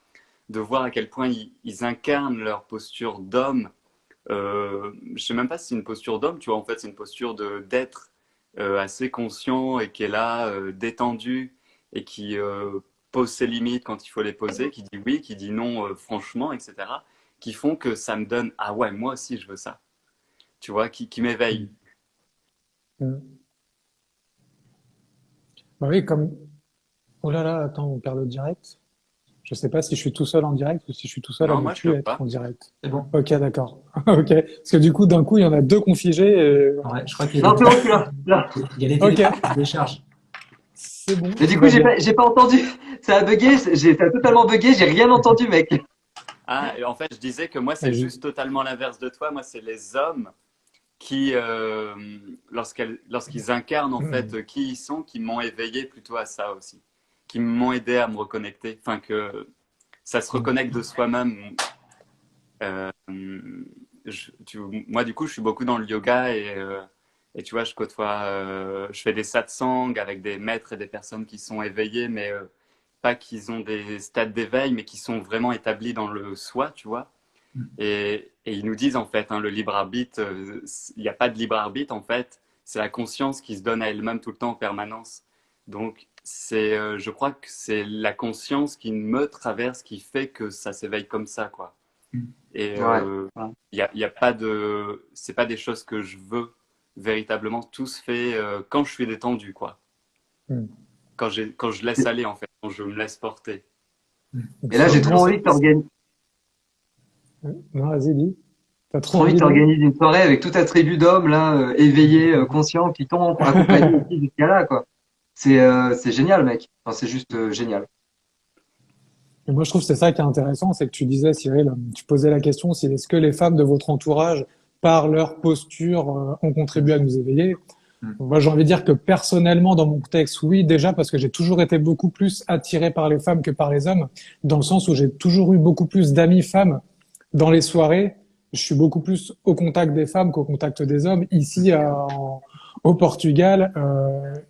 Speaker 4: de voir à quel point ils incarnent leur posture d'homme. Je sais même pas si c'est une posture d'homme, tu vois, en fait, c'est une posture d'être assez conscient et qui est là, détendu et qui pose ses limites quand il faut les poser, qui dit oui, qui dit non franchement, etc., qui font que ça me donne, ah ouais, moi aussi je veux ça, tu vois, qui m'éveille.
Speaker 1: Mm. Bah oui, comme... Oh là là, attends, on perd le direct. Je sais pas si je suis tout seul en direct ou si je suis tout seul à
Speaker 4: Non,
Speaker 1: ne
Speaker 4: moi je
Speaker 1: plus
Speaker 4: peux
Speaker 1: être
Speaker 4: pas.
Speaker 1: en direct.
Speaker 3: C'est bon.
Speaker 1: Ok, d'accord. Ok. Parce que du coup, d'un coup, il y en a deux configés. Et...
Speaker 3: Ouais, je crois qu'il y a
Speaker 2: Non,
Speaker 3: des,
Speaker 2: c'est bon, je suis là. Là.
Speaker 3: il y a des
Speaker 1: Ok,
Speaker 3: téléphones qui se déchargent.
Speaker 1: c'est bon,
Speaker 2: Et du
Speaker 1: tout
Speaker 2: coup,
Speaker 1: va bien.
Speaker 2: j'ai pas entendu. Ça a bugué, ça a totalement bugué, j'ai rien entendu, mec.
Speaker 4: Ah, et en fait, je disais que moi, c'est
Speaker 1: Vas-y.
Speaker 4: juste totalement l'inverse de toi. Moi, c'est les hommes qui, lorsqu'ils incarnent en fait qui ils sont, qui m'ont éveillé plutôt à ça aussi, qui m'ont aidé à me reconnecter, enfin que ça se reconnecte de soi-même. Euh, Moi, du coup, je suis beaucoup dans le yoga et tu vois, je côtoie, je fais des satsangs avec des maîtres et des personnes qui sont éveillées, mais pas qu'ils ont des stades d'éveil, mais qui sont vraiment établis dans le soi, tu vois. Et ils nous disent en fait, hein, le libre arbitre, il n'y a pas de libre arbitre en fait, c'est la conscience qui se donne à elle-même tout le temps en permanence. Donc, je crois que c'est la conscience qui me traverse qui fait que ça s'éveille comme ça, quoi. Et
Speaker 2: Ouais.
Speaker 4: il y a pas de, c'est pas des choses que je veux véritablement. Tout se fait quand je suis détendu, quoi.
Speaker 1: Mm.
Speaker 4: Quand je laisse aller en fait, quand je me laisse porter.
Speaker 1: Donc,
Speaker 2: Et là,
Speaker 1: c'est-
Speaker 2: j'ai trop envie de t'organiser.
Speaker 1: Non, vas-y, dis. T'as trop
Speaker 2: Trop envie
Speaker 1: envie
Speaker 2: de
Speaker 1: de...
Speaker 2: t'organiser une soirée avec toute ta tribu d'hommes là, éveillés, conscients, qui t'ont accompagné aussi jusqu'à là, quoi. C'est génial, mec. Enfin, c'est juste génial.
Speaker 1: Et moi, je trouve que c'est ça qui est intéressant, c'est que tu disais, Cyril, tu posais la question, si est-ce que les femmes de votre entourage, par leur posture, ont contribué à nous éveiller? Moi, j'ai envie de dire que personnellement, dans mon contexte, oui, déjà parce que j'ai toujours été beaucoup plus attiré par les femmes que par les hommes, dans le sens où j'ai toujours eu beaucoup plus d'amis femmes dans les soirées. Je suis beaucoup plus au contact des femmes qu'au contact des hommes. Ici, au Portugal,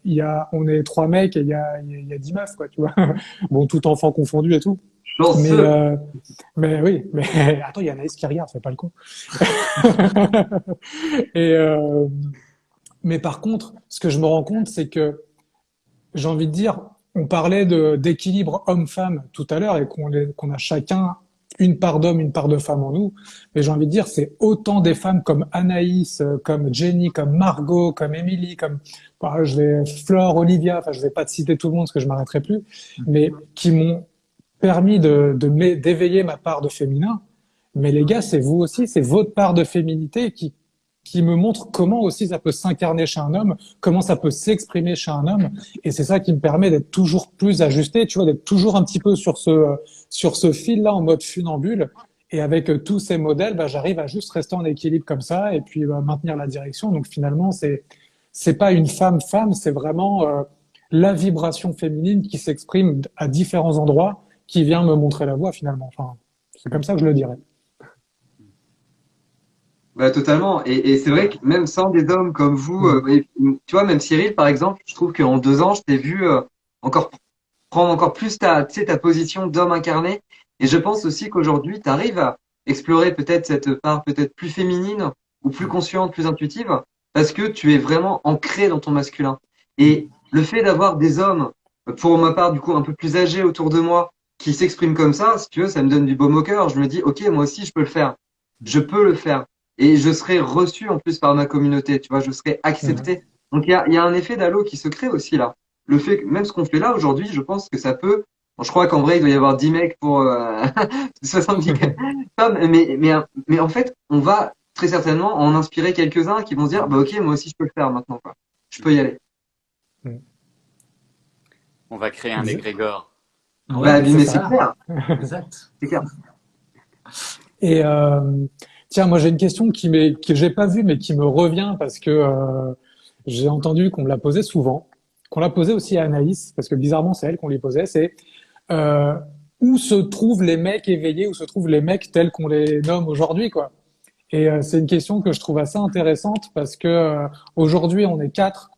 Speaker 1: on est trois mecs et il y a 10 meufs, quoi, tu vois. Bon, tout enfant confondu et tout. Mais,
Speaker 2: Chanceux.
Speaker 1: mais oui, mais attends, il y a Anaïs qui regarde, fais pas le con. Et, mais par contre, ce que je me rends compte, c'est que j'ai envie de dire, on parlait d'équilibre homme-femme tout à l'heure et qu'on a chacun une part d'homme, une part de femme en nous. Mais j'ai envie de dire, c'est autant des femmes comme Anaïs, comme Jenny, comme Margot, comme Émilie, comme Flore, Olivia, enfin je vais pas te citer tout le monde parce que je m'arrêterai plus, mais qui m'ont permis d'éveiller ma part de féminin. Mais les gars, c'est vous aussi, c'est votre part de féminité qui me montre comment aussi ça peut s'incarner chez un homme, comment ça peut s'exprimer chez un homme. Et c'est ça qui me permet d'être toujours plus ajusté, tu vois, d'être toujours un petit peu sur ce fil-là en mode funambule. Et avec tous ces modèles, bah, j'arrive à juste rester en équilibre comme ça et puis maintenir la direction. Donc finalement, c'est pas une femme-femme, c'est vraiment la vibration féminine qui s'exprime à différents endroits, qui vient me montrer la voie finalement. Enfin, c'est comme ça que je le dirais.
Speaker 2: Bah, totalement. Et c'est vrai que même sans des hommes comme vous, tu vois, même Cyril, par exemple, je trouve qu'en 2 ans, je t'ai vu encore prendre encore plus tu sais, ta position d'homme incarné. Et je pense aussi qu'aujourd'hui, tu arrives à explorer peut-être cette part peut-être plus féminine ou plus consciente, plus intuitive, parce que tu es vraiment ancré dans ton masculin. Et le fait d'avoir des hommes, pour ma part, du coup, un peu plus âgés autour de moi, qui s'expriment comme ça, si tu veux, ça me donne du baume au cœur. Je me dis, ok, moi aussi, je peux le faire. Je peux le faire. et je serai reçu en plus par ma communauté, tu vois, je serai accepté. Donc il y a un effet d'halo qui se crée aussi là. Le fait que même ce qu'on fait là aujourd'hui, je pense que ça peut. Bon, je crois qu'en vrai, il doit y avoir 10 mecs pour 70 femmes, mais en fait, on va très certainement en inspirer quelques-uns qui vont se dire, bah ok, moi aussi je peux le faire maintenant, quoi. Je peux y aller.
Speaker 4: On va créer un
Speaker 1: Exa-
Speaker 4: égrégore.
Speaker 2: Bah,
Speaker 5: Ouais,
Speaker 2: mais
Speaker 1: c'est
Speaker 2: c'est
Speaker 1: ça.
Speaker 2: clair,
Speaker 5: exact.
Speaker 2: c'est clair.
Speaker 1: Et tiens, moi j'ai une question que j'ai pas vue mais qui me revient parce que j'ai entendu qu'on me l'a posée souvent, qu'on l'a posée aussi à Anaïs parce que bizarrement c'est elle qu'on lui posait. C'est euh, où se trouvent les mecs éveillés, où se trouvent les mecs tels qu'on les nomme aujourd'hui, quoi. Et c'est une question que je trouve assez intéressante parce que aujourd'hui on est quatre.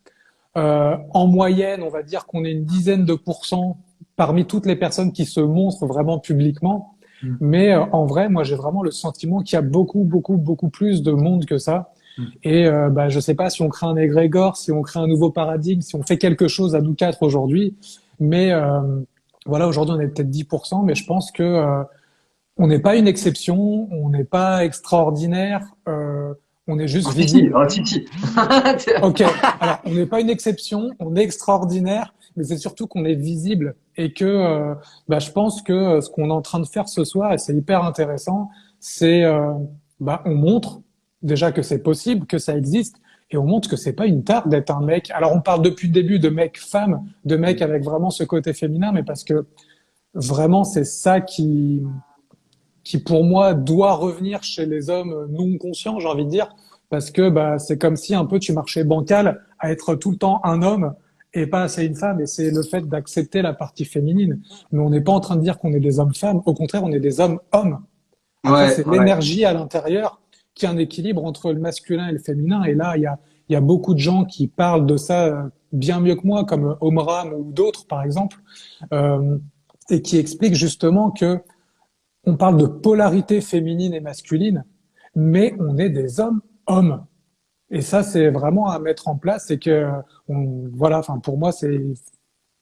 Speaker 1: En moyenne, on va dire qu'on est une dizaine de pourcents parmi toutes les personnes qui se montrent vraiment publiquement.
Speaker 5: Mm.
Speaker 1: Mais en vrai, moi, j'ai vraiment le sentiment qu'il y a beaucoup, beaucoup, beaucoup plus de monde que ça.
Speaker 5: Mm.
Speaker 1: Et bah, je sais pas si on crée un égrégore, si on crée un nouveau paradigme, si on fait quelque chose à nous quatre aujourd'hui. Mais voilà, aujourd'hui, on est peut-être 10%, mais je pense que on n'est pas une exception, on n'est pas extraordinaire, on est juste
Speaker 2: Oh,
Speaker 1: visible.
Speaker 2: si, si.
Speaker 1: Ok, alors on n'est pas une exception, on est extraordinaire, mais c'est surtout qu'on est visible et que bah, je pense que ce qu'on est en train de faire ce soir, et c'est hyper intéressant, c'est bah, on montre déjà que c'est possible, que ça existe, et on montre que c'est pas une tare d'être un mec. Alors on parle depuis le début de mec-femme, de mec avec vraiment ce côté féminin, mais parce que vraiment c'est ça qui pour moi doit revenir chez les hommes non conscients, j'ai envie de dire, parce que bah c'est comme si un peu tu marchais bancal à être tout le temps un homme et pas assez une femme, et c'est le fait d'accepter la partie féminine. Mais on n'est pas en train de dire qu'on est des hommes-femmes, au contraire, on est des hommes-hommes. Après,
Speaker 2: Ouais,
Speaker 1: c'est
Speaker 2: ouais.
Speaker 1: l'énergie à l'intérieur qui est un équilibre entre le masculin et le féminin, et là, il y a beaucoup de gens qui parlent de ça bien mieux que moi, comme Omram ou d'autres, par exemple, et qui expliquent justement que on parle de polarité féminine et masculine, mais on est des hommes. Et ça, c'est vraiment à mettre en place. C'est que, voilà, enfin, pour moi,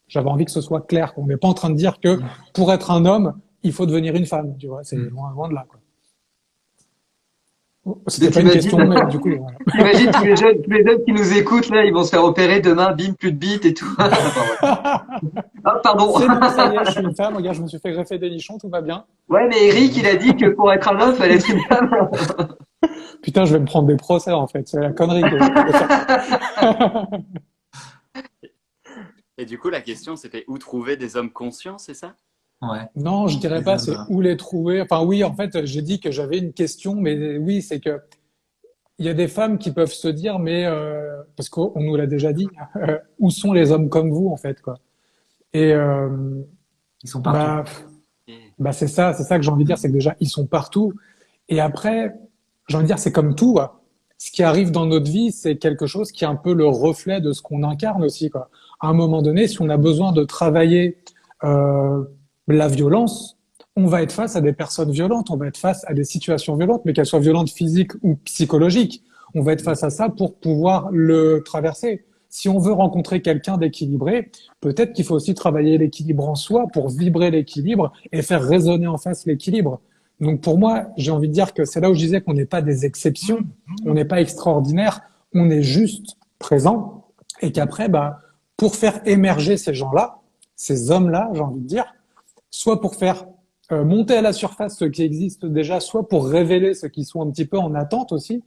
Speaker 1: j'avais envie que ce soit clair. On n'est pas en train de dire que pour être un homme, il faut devenir une femme. Tu vois, c'est loin, loin de là, quoi. C'était
Speaker 2: Mais
Speaker 1: pas une
Speaker 2: t'imagines,
Speaker 1: question, mais du coup, voilà.
Speaker 2: t'imagines tous les jeunes qui nous écoutent, là, ils vont se faire opérer demain, bim, plus de bite et tout. Enfin, ouais. Ah, pardon.
Speaker 1: C'est bon, ça y est, je suis une femme. Regarde, je me suis fait greffer des nichons, tout va bien.
Speaker 2: Ouais, mais Eric, il a dit que pour être un homme, fallait être une femme.
Speaker 1: Putain, je vais me prendre des procès, en fait. C'est la connerie de faire.
Speaker 4: Et du coup, la question, c'était où trouver des hommes conscients, c'est ça?
Speaker 5: Ouais.
Speaker 1: Non, je dirais
Speaker 5: Les
Speaker 1: pas,
Speaker 5: hommes,
Speaker 1: c'est où les trouver. Enfin, oui, en fait, j'ai dit que j'avais une question, mais oui, c'est que il y a des femmes qui peuvent se dire, mais parce qu'on nous l'a déjà dit, où sont les hommes comme vous, en fait, quoi. Et
Speaker 5: ils sont partout.
Speaker 1: bah, bah c'est ça que j'ai envie de dire, c'est que déjà ils sont partout. Et après, j'ai envie de dire, c'est comme tout, quoi. Ce qui arrive dans notre vie, c'est quelque chose qui est un peu le reflet de ce qu'on incarne aussi, quoi. À un moment donné, si on a besoin de travailler la violence, on va être face à des personnes violentes, on va être face à des situations violentes, mais qu'elles soient violentes physiques ou psychologiques. On va être face à ça pour pouvoir le traverser. Si on veut rencontrer quelqu'un d'équilibré, peut-être qu'il faut aussi travailler l'équilibre en soi pour vibrer l'équilibre et faire résonner en face l'équilibre. Donc pour moi, j'ai envie de dire que c'est là où je disais qu'on n'est pas des exceptions, on n'est pas extraordinaire, on est juste présent, et qu'après, bah, pour faire émerger ces gens-là, ces hommes-là, j'ai envie de dire, soit pour faire monter à la surface ce qui existe déjà, soit pour révéler ceux qui sont un petit peu en attente aussi,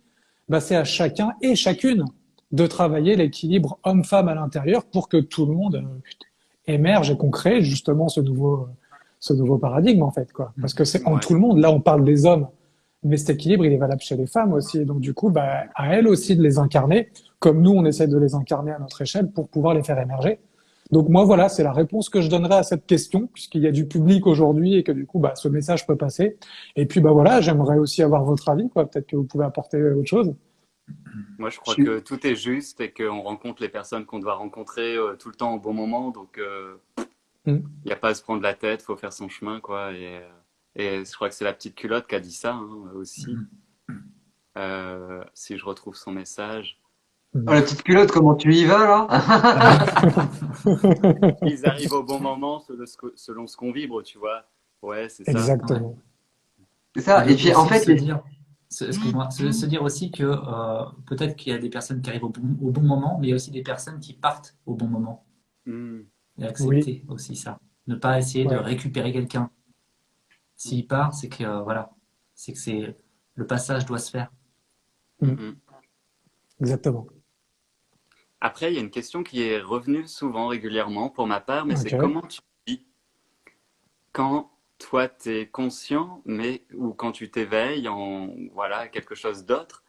Speaker 1: bah, c'est à chacun et chacune de travailler l'équilibre homme-femme à l'intérieur pour que tout le monde émerge et qu'on crée justement ce nouveau paradigme, en fait, quoi. Parce que c'est en tout le monde. Là, on parle des hommes, mais cet équilibre, il est valable chez les femmes aussi. Et donc, du coup, bah, à elles aussi de les incarner, comme nous, on essaie de les incarner à notre échelle pour pouvoir les faire émerger. Donc moi, voilà, c'est la réponse que je donnerais à cette question, puisqu'il y a du public aujourd'hui et que du coup, bah, ce message peut passer. Et puis, bah voilà, j'aimerais aussi avoir votre avis, quoi. Peut-être que vous pouvez apporter autre chose.
Speaker 4: Moi, je crois que tout est juste et qu'on rencontre les personnes qu'on doit rencontrer tout le temps au bon moment. Donc, il n'y a pas à se prendre la tête, faut faire son chemin, quoi. Et je crois que c'est la petite culotte qui a dit ça hein, aussi. Si je retrouve son message.
Speaker 2: Oh, la petite culotte, comment tu y vas, là?
Speaker 4: Ils arrivent au bon moment selon ce qu'on vibre, tu vois. Ouais, c'est ça.
Speaker 1: Exactement.
Speaker 2: C'est ça. Et puis, en fait,
Speaker 5: excuse-moi, se dire aussi que peut-être qu'il y a des personnes qui arrivent au bon moment, mais il y a aussi des personnes qui partent au bon moment.
Speaker 4: Hmm.
Speaker 5: Et
Speaker 1: Oui,
Speaker 5: accepter aussi ça. Ne pas essayer de
Speaker 1: ouais,
Speaker 5: récupérer quelqu'un. S'il part, c'est que voilà, c'est que le passage doit se faire.
Speaker 1: mm,
Speaker 4: Hmm.
Speaker 1: exactement.
Speaker 4: Après, il y a une question qui est revenue souvent, régulièrement, pour ma part, mais c'est
Speaker 1: Ok.
Speaker 4: comment tu vis quand toi, tu es conscient, mais ou quand tu t'éveilles en voilà, quelque chose d'autre,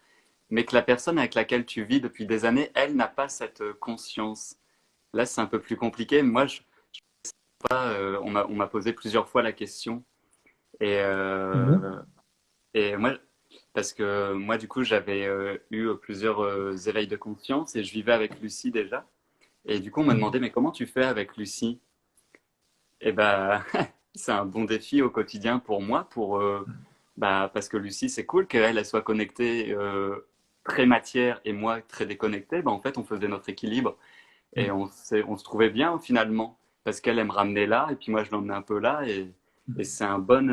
Speaker 4: mais que la personne avec laquelle tu vis depuis des années, elle n'a pas cette conscience. Là, c'est un peu plus compliqué. Moi, on m'a posé plusieurs fois la question. Et,
Speaker 1: Mhm,
Speaker 4: et moi, parce que moi, du coup, j'avais eu plusieurs éveils de conscience et je vivais avec Lucie déjà. Et du coup, on m'a
Speaker 1: mhm,
Speaker 4: demandé, mais comment tu fais avec Lucie? Et ben, c'est un bon défi au quotidien pour moi, parce que Lucie, c'est cool qu'elle soit connectée très matière et moi très déconnecté. En fait, on faisait notre équilibre et on se trouvait bien finalement parce qu'elle me ramenait là et puis moi je l'emmenais un peu là et c'est un bon.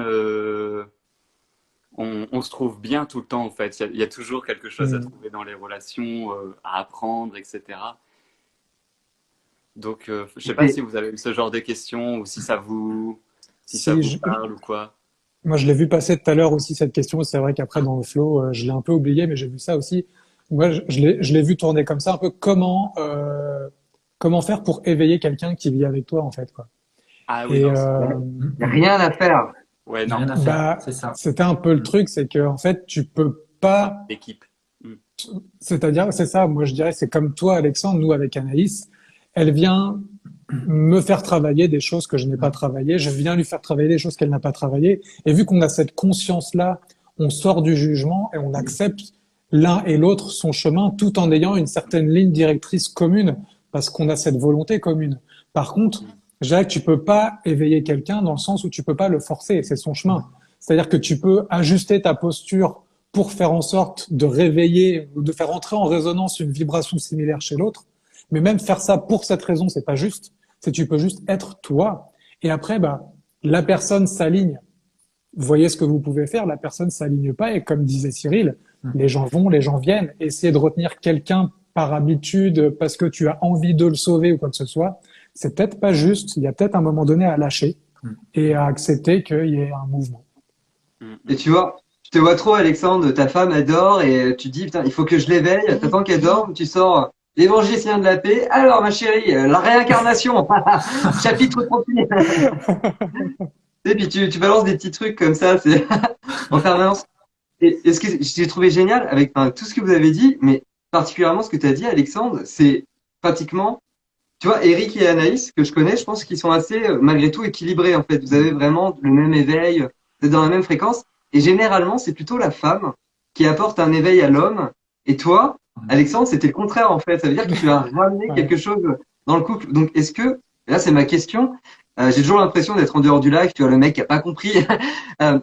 Speaker 4: On se trouve bien tout le temps en fait. Il y a toujours quelque chose à
Speaker 1: mhm.
Speaker 4: trouver dans les relations, à apprendre, etc. Donc, je sais pas si
Speaker 2: Et
Speaker 4: vous avez eu ce genre de questions ou si ça
Speaker 1: Si
Speaker 4: vous
Speaker 1: je,
Speaker 4: parle ou quoi.
Speaker 1: Moi, je l'ai vu passer tout à l'heure aussi, cette question. C'est vrai qu'après, dans le flow, je l'ai un peu oublié, mais j'ai vu ça aussi. Moi, je l'ai vu tourner comme ça, un peu comment faire pour éveiller quelqu'un qui vit avec toi, en fait, quoi.
Speaker 4: Ah oui,
Speaker 1: Et
Speaker 4: non,
Speaker 2: il y a
Speaker 5: Il
Speaker 2: rien à faire.
Speaker 4: ouais,
Speaker 5: n'y a
Speaker 4: non,
Speaker 5: rien à faire,
Speaker 1: bah,
Speaker 5: c'est ça.
Speaker 1: c'était un peu le truc, c'est que en fait, tu peux
Speaker 4: dans
Speaker 1: pas.
Speaker 4: l'équipe. Mm.
Speaker 1: C'est-à-dire, c'est ça. Moi, je dirais, c'est comme toi, Alexandre, nous avec Anaïs, elle vient me faire travailler des choses que je n'ai pas travaillées. Je viens lui faire travailler des choses qu'elle n'a pas travaillées. Et vu qu'on a cette conscience-là, on sort du jugement et on accepte l'un et l'autre son chemin tout en ayant une certaine ligne directrice commune parce qu'on a cette volonté commune. Par contre,
Speaker 4: Mm.
Speaker 1: Jacques, tu peux pas éveiller quelqu'un dans le sens où tu peux pas le forcer. C'est son chemin. C'est-à-dire que tu peux ajuster ta posture pour faire en sorte de réveiller ou de faire entrer en résonance une vibration similaire chez l'autre. Mais même faire ça pour cette raison, c'est pas juste. C'est tu peux juste être toi. Et après, bah, la personne s'aligne. Voyez ce que vous pouvez faire. La personne s'aligne pas. Et comme disait Cyril, les gens vont, les gens viennent. Essayer de retenir quelqu'un par habitude parce que tu as envie de le sauver ou quoi que ce soit, c'est peut-être pas juste. Il y a peut-être un moment donné à lâcher et à accepter qu'il y ait un mouvement.
Speaker 4: Mm.
Speaker 2: Et
Speaker 4: Mm.
Speaker 2: tu vois, je te vois trop, Alexandre, ta femme adore et tu te dis, putain, il faut que je l'éveille. T'attends qu'elle dorme, tu sors l'évangélicien de la paix. Alors, ma chérie, la réincarnation, chapitre 31. Et puis tu balances des petits trucs comme ça, c'est en permanence. Et ce que j'ai trouvé génial avec enfin, tout ce que vous avez dit, mais particulièrement ce que tu as dit, Alexandre, c'est pratiquement, tu vois, Eric et Anaïs, que je connais, je pense qu'ils sont assez, malgré tout, équilibrés, en fait. Vous avez vraiment le même éveil, vous êtes dans la même fréquence. Et généralement, c'est plutôt la femme qui apporte un éveil à l'homme. Et toi, Alexandre, c'était le contraire, en fait. Ça veut dire que tu as ramené
Speaker 1: Ouais.
Speaker 2: quelque chose dans le couple. Donc, est-ce que, et là, c'est ma question, j'ai toujours l'impression d'être en dehors du lac, tu vois, le mec qui a pas compris. Euh,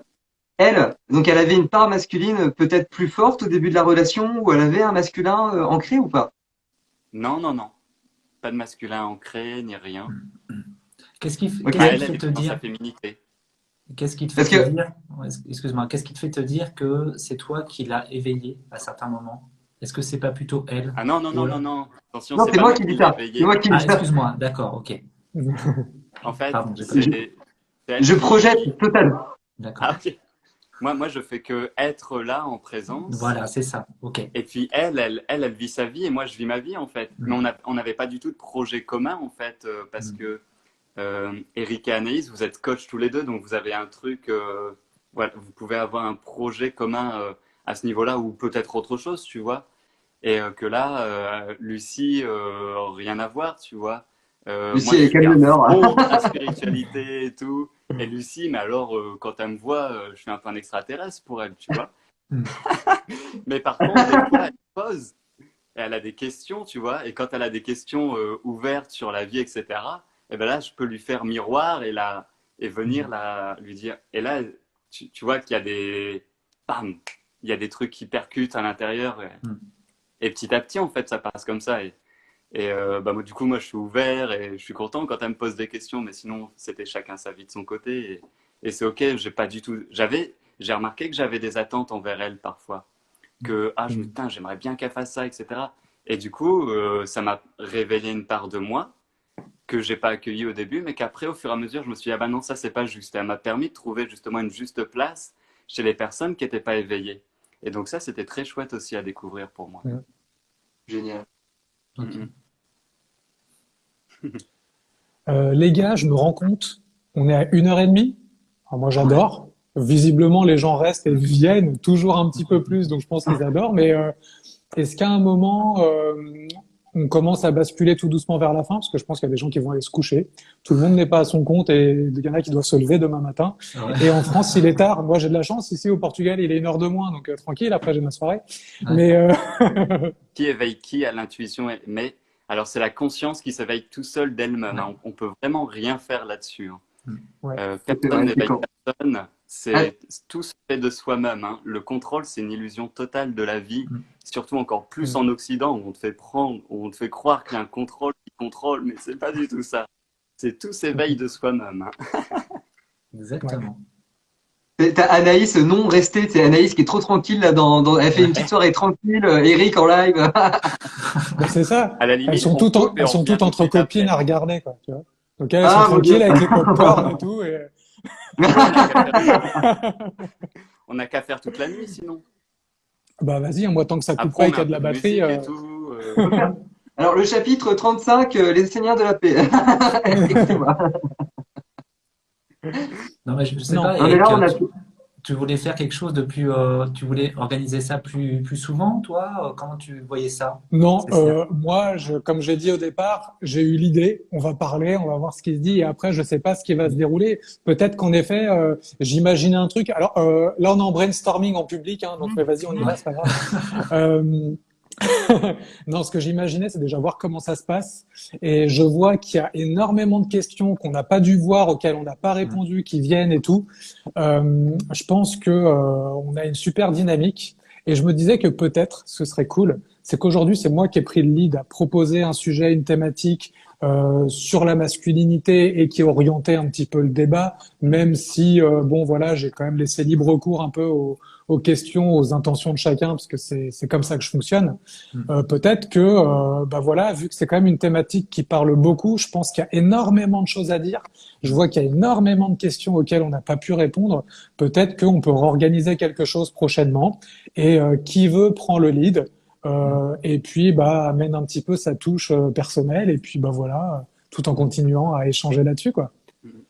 Speaker 2: elle, donc elle avait une part masculine peut-être plus forte au début de la relation, ou elle avait un masculin ancré ou pas?
Speaker 4: Non, non, non. Pas de masculin ancré ni rien.
Speaker 2: Ok.
Speaker 4: Bah,
Speaker 5: Qu'est-ce qui
Speaker 4: elle,
Speaker 5: te
Speaker 4: elle
Speaker 5: fait te
Speaker 4: était dans sa
Speaker 5: dire,
Speaker 4: féminité.
Speaker 5: qu'est-ce qui te fait
Speaker 2: Parce
Speaker 5: te
Speaker 2: que,
Speaker 5: dire, excuse-moi, qu'est-ce qui te fait te dire que c'est toi qui l'as éveillé à certains moments? Est-ce que c'est pas plutôt elle?
Speaker 4: Ah non, non,
Speaker 5: Ou
Speaker 4: non, non,
Speaker 5: alors-
Speaker 4: non. Attention,
Speaker 2: non,
Speaker 4: c'est
Speaker 2: c'est
Speaker 4: pas
Speaker 2: moi
Speaker 4: moi
Speaker 2: qui
Speaker 4: qui
Speaker 2: dis
Speaker 4: l'ai
Speaker 2: ça. C'est
Speaker 4: éveillé.
Speaker 2: moi qui dis
Speaker 5: Ah,
Speaker 2: ça.
Speaker 5: excuse-moi, d'accord, ok.
Speaker 4: En fait,
Speaker 5: Pardon, j'ai pas
Speaker 2: Je,
Speaker 5: compris.
Speaker 4: c'est elle
Speaker 2: je projette
Speaker 4: qui.
Speaker 2: totalement.
Speaker 5: D'accord.
Speaker 4: Ah, ok. Moi, je fais que être là en présence.
Speaker 5: Voilà, c'est ça, ok.
Speaker 4: Et puis elle vit sa vie et moi, je vis ma vie en fait. Mais on n'avait pas du tout de projet commun en fait, parce que Eric et Anaïs, vous êtes coach tous les deux, donc vous avez un truc. Voilà, vous pouvez avoir un projet commun à ce niveau-là ou peut-être autre chose, tu vois. Et que là, Lucie, rien à voir, tu vois. Moi,
Speaker 2: Lucie
Speaker 4: je
Speaker 2: avec
Speaker 4: suis
Speaker 2: elle
Speaker 4: à
Speaker 2: l'honneur.
Speaker 4: fond dans la spiritualité et tout. Et Lucie, mais alors, quand elle me voit, je suis un peu un extraterrestre pour elle, tu vois.
Speaker 5: Hmm.
Speaker 4: Mais par contre, des fois, elle pose et elle a des questions, tu vois. Et quand elle a des questions ouvertes sur la vie, etc., et ben là, je peux lui faire miroir et venir lui dire. Et là, tu vois qu'il y a des. Bam! Il y a des trucs qui percutent à l'intérieur. Et petit à petit, en fait, ça passe comme ça. Moi, du coup, moi, je suis ouvert et je suis content quand elle me pose des questions. Mais sinon, c'était chacun sa vie de son côté. Et c'est OK. J'ai pas du tout. j'ai remarqué que j'avais des attentes envers elle parfois. Que, putain, j'aimerais bien qu'elle fasse ça, etc. Et du coup, ça m'a révélé une part de moi que j'ai pas accueillie au début, mais qu'après, au fur et à mesure, je me suis dit, ah bah non, ça, c'est pas juste. Et elle m'a permis de trouver justement une juste place chez les personnes qui n'étaient pas éveillées. Et donc ça, c'était très chouette aussi à découvrir pour moi.
Speaker 2: Génial.
Speaker 5: Ok.
Speaker 1: Les gars, je me rends compte, on est à 1h30. Alors moi, j'adore. Visiblement, les gens restent et viennent toujours un petit peu plus, donc je pense qu'ils adorent. Mais est-ce qu'à un moment, on commence à basculer tout doucement vers la fin? Parce que je pense qu'il y a des gens qui vont aller se coucher. Tout le monde n'est pas à son compte et il y en a qui doivent se lever demain matin.
Speaker 5: Ouais.
Speaker 1: Et en France, il est tard. Moi, j'ai de la chance. Ici, au Portugal, il est 1 heure de moins, donc tranquille. Après, j'ai ma soirée.
Speaker 5: Ouais.
Speaker 1: Mais
Speaker 4: Qui éveille qui à l'intuition? Mais alors, c'est la conscience qui s'éveille tout seul d'elle-même. Hein. On peut vraiment rien faire là-dessus. Hein.
Speaker 1: ouais.
Speaker 4: Personne n'éveille personne.
Speaker 2: Ah.
Speaker 4: Tout se fait de soi-même. Hein. Le contrôle, c'est une illusion totale de la vie. Surtout encore plus
Speaker 1: Mm.
Speaker 4: en Occident, où on te fait prendre, où on te fait croire qu'il y a un contrôle qui contrôle, mais c'est pas du tout ça. C'est tout s'éveille de soi-même. Hein.
Speaker 5: Exactement.
Speaker 2: T'as Anaïs non restée, c'est Anaïs qui est trop tranquille là elle fait une petite soirée tranquille, Eric en live.
Speaker 1: Bah, c'est ça.
Speaker 4: À la limite,
Speaker 1: Elles sont
Speaker 4: on
Speaker 1: toutes,
Speaker 4: coupe et
Speaker 1: elles
Speaker 4: on
Speaker 1: sont
Speaker 4: revient
Speaker 1: toutes
Speaker 4: tout de
Speaker 1: entre
Speaker 4: suite
Speaker 1: copines
Speaker 4: après.
Speaker 1: à regarder, quoi, tu vois. Donc elles
Speaker 2: Ah,
Speaker 1: sont
Speaker 2: mon
Speaker 1: tranquilles
Speaker 2: Dieu.
Speaker 1: avec les pop-corn et tout. Et...
Speaker 4: On n'a qu'à faire toute la nuit sinon.
Speaker 1: Bah vas-y, moi tant que ça coupe
Speaker 4: Après,
Speaker 1: pas et
Speaker 4: on
Speaker 1: qu'il y a de
Speaker 4: un
Speaker 1: la
Speaker 4: peu
Speaker 1: batterie.
Speaker 4: musique et tout.
Speaker 2: Alors le chapitre 35, les Seigneurs de la paix. Excusez-moi.
Speaker 5: Non, mais je sais
Speaker 1: Non.
Speaker 5: pas,
Speaker 2: Non, mais
Speaker 5: Eric,
Speaker 2: là, on a
Speaker 5: tu voulais faire quelque chose de plus. Tu voulais organiser ça plus souvent, toi? Comment tu voyais ça?
Speaker 1: Non,
Speaker 5: C'est ça.
Speaker 1: moi, comme j'ai dit au départ, j'ai eu l'idée. On va parler, on va voir ce qui se dit, et après, je sais pas ce qui va se dérouler. Peut-être qu'en effet, j'imaginais un truc. Alors là, on est en brainstorming en public, hein, donc mais vas-y, on y va, c'est pas grave. Non, ce que j'imaginais, c'est déjà voir comment ça se passe. Et je vois qu'il y a énormément de questions qu'on n'a pas dû voir, auxquelles on n'a pas répondu, qui viennent et tout. Je pense que on a une super dynamique. Et je me disais que peut-être, ce serait cool, c'est qu'aujourd'hui, c'est moi qui ai pris le lead à proposer un sujet, une thématique sur la masculinité et qui orientait un petit peu le débat, même si, bon, voilà, j'ai quand même laissé libre cours un peu aux questions, aux intentions de chacun, parce que c'est comme ça que je fonctionne. Peut-être que, bah voilà, vu que c'est quand même une thématique qui parle beaucoup, je pense qu'il y a énormément de choses à dire. Je vois qu'il y a énormément de questions auxquelles on n'a pas pu répondre. Peut-être qu'on peut organiser quelque chose prochainement. Et qui veut prend le lead. Et puis bah amène un petit peu sa touche personnelle. Et puis bah voilà, tout en continuant à échanger là-dessus, quoi.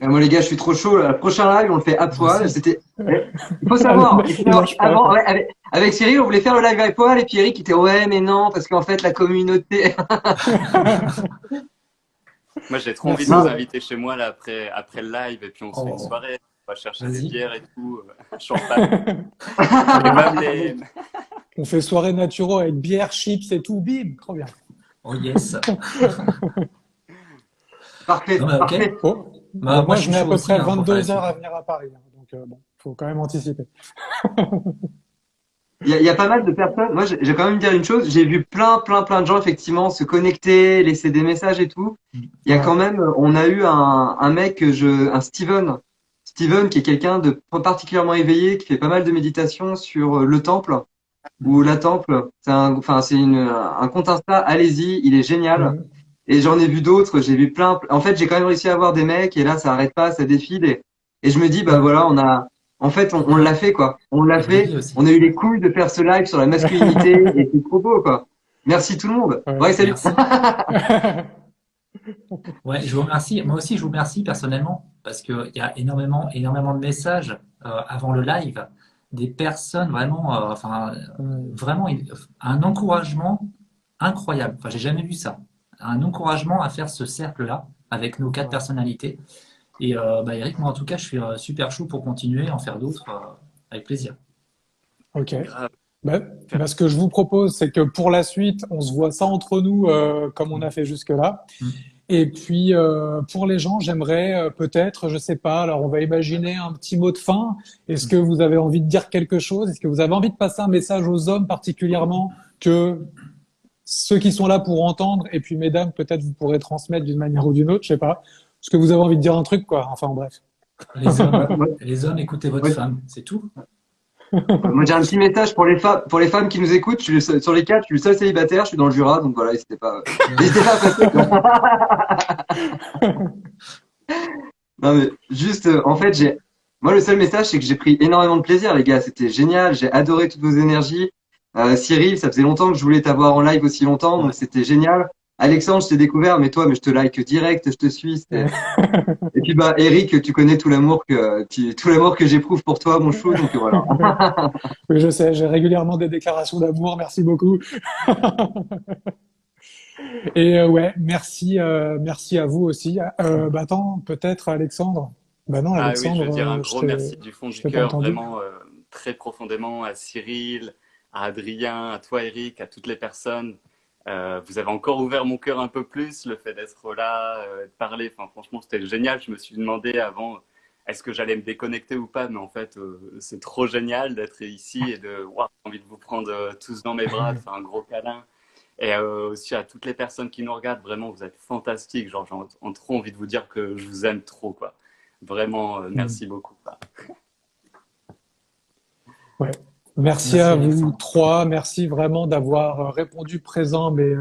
Speaker 2: Moi les gars, je suis trop chaud. Le prochain live, on le fait à poil.
Speaker 5: aussi.
Speaker 2: C'était. Il faut savoir.
Speaker 1: Il lâche pas,
Speaker 2: Avant,
Speaker 1: quoi.
Speaker 2: ouais, avec Cyril, on voulait faire le live à poil et puis Eric était ouais, mais non, parce qu'en fait la communauté.
Speaker 4: Moi, j'ai trop envie de
Speaker 1: Merci.
Speaker 4: vous inviter chez moi là, après le live et puis on se fait une soirée. On va chercher des
Speaker 5: Vas-y.
Speaker 4: bières et tout, champagne. Et même les...
Speaker 1: On fait soirée naturelle avec bière, chips et tout. Bim, trop bien.
Speaker 5: Oh yes.
Speaker 2: Parfait,
Speaker 5: Non, mais ok.
Speaker 2: parfait.
Speaker 1: Bon.
Speaker 5: Bah,
Speaker 1: Moi,
Speaker 5: je
Speaker 1: je
Speaker 5: suis
Speaker 1: mets à
Speaker 5: chaud
Speaker 1: peu
Speaker 5: aussi,
Speaker 1: près
Speaker 5: hein, pour faire
Speaker 1: 22
Speaker 5: la
Speaker 1: heures à
Speaker 5: suite.
Speaker 1: venir à Paris. Hein. Donc bon, faut quand même anticiper.
Speaker 2: Il y a pas mal de personnes. Moi, j'ai quand même dire une chose. J'ai vu plein de gens effectivement se connecter, laisser des messages et tout. Il y a
Speaker 1: Ouais.
Speaker 2: quand même, on a eu un mec, un Steven qui est quelqu'un de particulièrement éveillé, qui fait pas mal de méditation sur le temple ou la temple. C'est un compte Insta. Allez-y, il est génial.
Speaker 1: Mhm.
Speaker 2: Et j'en ai vu d'autres. J'ai vu plein. En fait, j'ai quand même réussi à avoir des mecs et là, ça arrête pas, ça défile et je me dis bah voilà, en fait, on l'a fait quoi. On l'a
Speaker 5: Je le
Speaker 2: fait.
Speaker 5: dis aussi.
Speaker 2: On a eu les couilles de faire ce live sur la masculinité et c'est trop beau quoi. Merci tout le monde.
Speaker 1: Ouais.
Speaker 2: Ouais, salut.
Speaker 5: Merci. Ouais, je vous remercie. Moi aussi, je vous remercie personnellement parce qu'il y a énormément de messages avant le live, des personnes vraiment, vraiment un encouragement incroyable. Enfin, j'ai jamais vu ça. Un encouragement à faire ce cercle-là avec nos 4
Speaker 1: Ouais.
Speaker 5: personnalités. Et bah, Eric, moi en tout cas, je suis super chaud pour continuer, en faire d'autres avec plaisir.
Speaker 1: Ok.
Speaker 4: Grave.
Speaker 1: Bah, ce que je vous propose, c'est que pour la suite, on se voit ça entre nous comme on a fait jusque-là.
Speaker 5: Mm.
Speaker 1: Et puis pour les gens, j'aimerais peut-être, je sais pas, alors on va imaginer un petit mot de fin. Est-ce que vous avez envie de dire quelque chose? Est-ce que vous avez envie de passer un message aux hommes particulièrement que ceux qui sont là pour entendre, et puis mesdames, peut-être vous pourrez transmettre d'une manière ou d'une autre, je sais pas. Est-ce que vous avez envie de dire un truc, quoi? Enfin bref.
Speaker 5: Les hommes, écoutez votre
Speaker 2: Ouais.
Speaker 5: femme, c'est tout.
Speaker 2: Moi, j'ai un petit message pour les femmes qui nous écoutent. Je suis sur les quatre, je suis le seul célibataire. Je suis dans le Jura, donc voilà, n'hésitez pas à passer. Non, mais juste, en fait, moi, le seul message, c'est que j'ai pris énormément de plaisir, les gars. C'était génial. J'ai adoré toutes vos énergies. Cyril, ça faisait longtemps que je voulais t'avoir en live aussi longtemps, donc
Speaker 5: Ouais.
Speaker 2: c'était génial. Alexandre, je t'ai découvert, mais toi, mais je te like direct, je te suis. Et puis, bah, Eric, tu connais tout l'amour que j'éprouve pour toi, mon chou, donc voilà.
Speaker 1: Oui, je sais, j'ai régulièrement des déclarations d'amour, merci beaucoup. Et ouais, merci à vous aussi. Bah attends, peut-être Alexandre. Bah non,
Speaker 4: Ah oui, je veux
Speaker 1: Alexandre,
Speaker 4: dire un gros merci du fond
Speaker 1: je
Speaker 4: du
Speaker 1: t'ai pas
Speaker 4: cœur,
Speaker 1: entendu.
Speaker 4: vraiment très profondément à Cyril, à Adrien, à toi Eric, à toutes les personnes. Vous avez encore ouvert mon cœur un peu plus, le fait d'être là, de parler. Enfin, franchement, c'était génial. Je me suis demandé avant, est-ce que j'allais me déconnecter ou pas, mais en fait, c'est trop génial d'être ici et waouh, j'ai envie de vous prendre tous dans mes bras, de faire un gros câlin. Et aussi à toutes les personnes qui nous regardent, vraiment, vous êtes fantastiques. Genre, j'ai trop envie de vous dire que je vous aime trop, quoi. Vraiment,
Speaker 1: Mm.
Speaker 4: merci beaucoup, quoi.
Speaker 1: Ouais. Merci
Speaker 5: Merci
Speaker 1: à vous
Speaker 5: Alexandre.
Speaker 1: trois. Merci vraiment d'avoir répondu présent, mais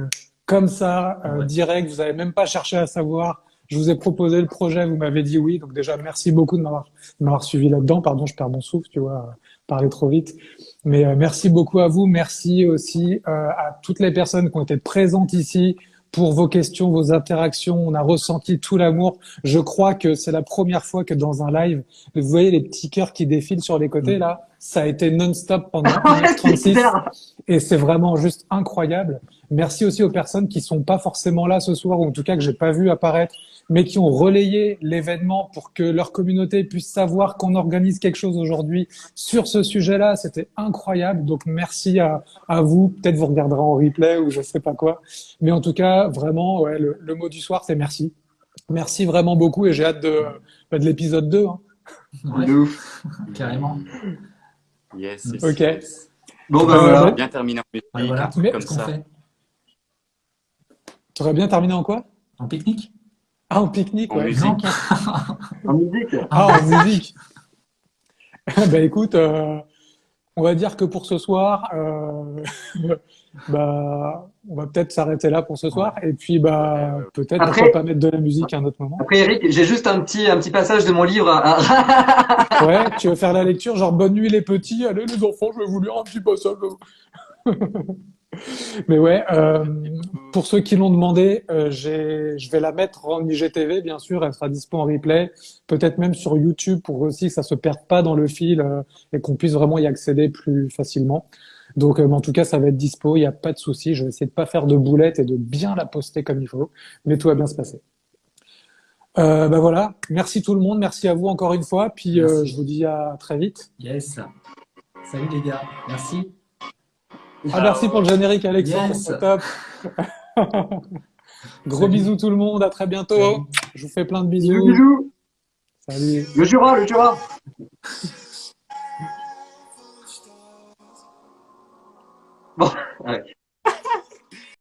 Speaker 1: comme ça,
Speaker 5: Ouais.
Speaker 1: direct. Vous n'avez même pas cherché à savoir. Je vous ai proposé le projet, vous m'avez dit oui. Donc déjà, merci beaucoup de m'avoir suivi là-dedans. Pardon, je perds mon souffle, tu vois, parler trop vite. Mais merci beaucoup à vous. Merci aussi à toutes les personnes qui ont été présentes ici pour vos questions, vos interactions. On a ressenti tout l'amour. Je crois que c'est la première fois que dans un live, vous voyez les petits cœurs qui défilent sur les côtés
Speaker 5: Mm.
Speaker 1: là. Ça a été non-stop pendant
Speaker 2: Ouais, c'est
Speaker 1: 1h36
Speaker 2: clair.
Speaker 1: et c'est vraiment juste incroyable. Merci aussi aux personnes qui sont pas forcément là ce soir, ou en tout cas que j'ai pas vu apparaître, mais qui ont relayé l'événement pour que leur communauté puisse savoir qu'on organise quelque chose aujourd'hui sur ce sujet-là. C'était incroyable. Donc merci à vous. Peut-être vous regarderez en replay ou je sais pas quoi. Mais en tout cas, vraiment, ouais, le mot du soir, c'est merci. Merci vraiment beaucoup et j'ai hâte de l'épisode 2. Hein.
Speaker 5: Ouais,
Speaker 2: De ouf.
Speaker 5: carrément.
Speaker 4: Yes, yes,
Speaker 1: Ok.
Speaker 4: yes.
Speaker 2: Bon, bah
Speaker 4: On
Speaker 1: Bah,
Speaker 2: voilà.
Speaker 4: va bien terminer en musique,
Speaker 5: Ouais,
Speaker 4: un
Speaker 5: voilà.
Speaker 4: truc
Speaker 1: mais
Speaker 4: comme
Speaker 5: Qu'est-ce qu'on
Speaker 4: ça.
Speaker 5: fait?
Speaker 1: tu aurais bien terminé en quoi?
Speaker 5: En pique-nique?
Speaker 1: Ah, en pique-nique,
Speaker 4: En
Speaker 1: ouais.
Speaker 5: Non?
Speaker 4: musique.
Speaker 2: En musique.
Speaker 5: Ah,
Speaker 1: Ah, en musique. Bah écoute, on va dire que pour ce soir, bah, on va peut-être s'arrêter là pour ce
Speaker 5: ouais.
Speaker 1: soir. Et puis,
Speaker 4: Ouais,
Speaker 1: bah, peut-être pourquoi
Speaker 2: Après,
Speaker 1: pas mettre de la musique à un autre moment.
Speaker 2: après Eric, j'ai juste un petit passage de mon livre
Speaker 1: Ouais, tu veux faire la lecture, genre bonne nuit les petits, allez les enfants, je vais vous lire un petit passage. Mais ouais, pour ceux qui l'ont demandé, je vais la mettre en IGTV, bien sûr, elle sera dispo en replay, peut-être même sur YouTube pour aussi que ça se perde pas dans le fil et qu'on puisse vraiment y accéder plus facilement. Donc, mais en tout cas, ça va être dispo, il n'y a pas de souci. Je vais essayer de pas faire de boulettes et de bien la poster comme il faut, mais tout va bien se passer. Bah voilà, merci tout le monde, merci à vous encore une fois, puis
Speaker 5: Merci.
Speaker 1: je vous dis à très vite.
Speaker 5: Yes. Salut les gars. Merci.
Speaker 1: Ah, merci pour le générique, Alexandre,
Speaker 5: Yes.
Speaker 1: au top. Gros
Speaker 5: Salut.
Speaker 1: bisous tout le monde, à très bientôt.
Speaker 5: Salut.
Speaker 1: Je vous fais plein de
Speaker 2: bisous,
Speaker 1: bisous.
Speaker 2: bisous.
Speaker 1: Salut.
Speaker 2: Le Jura, le Jura. Bon, ouais.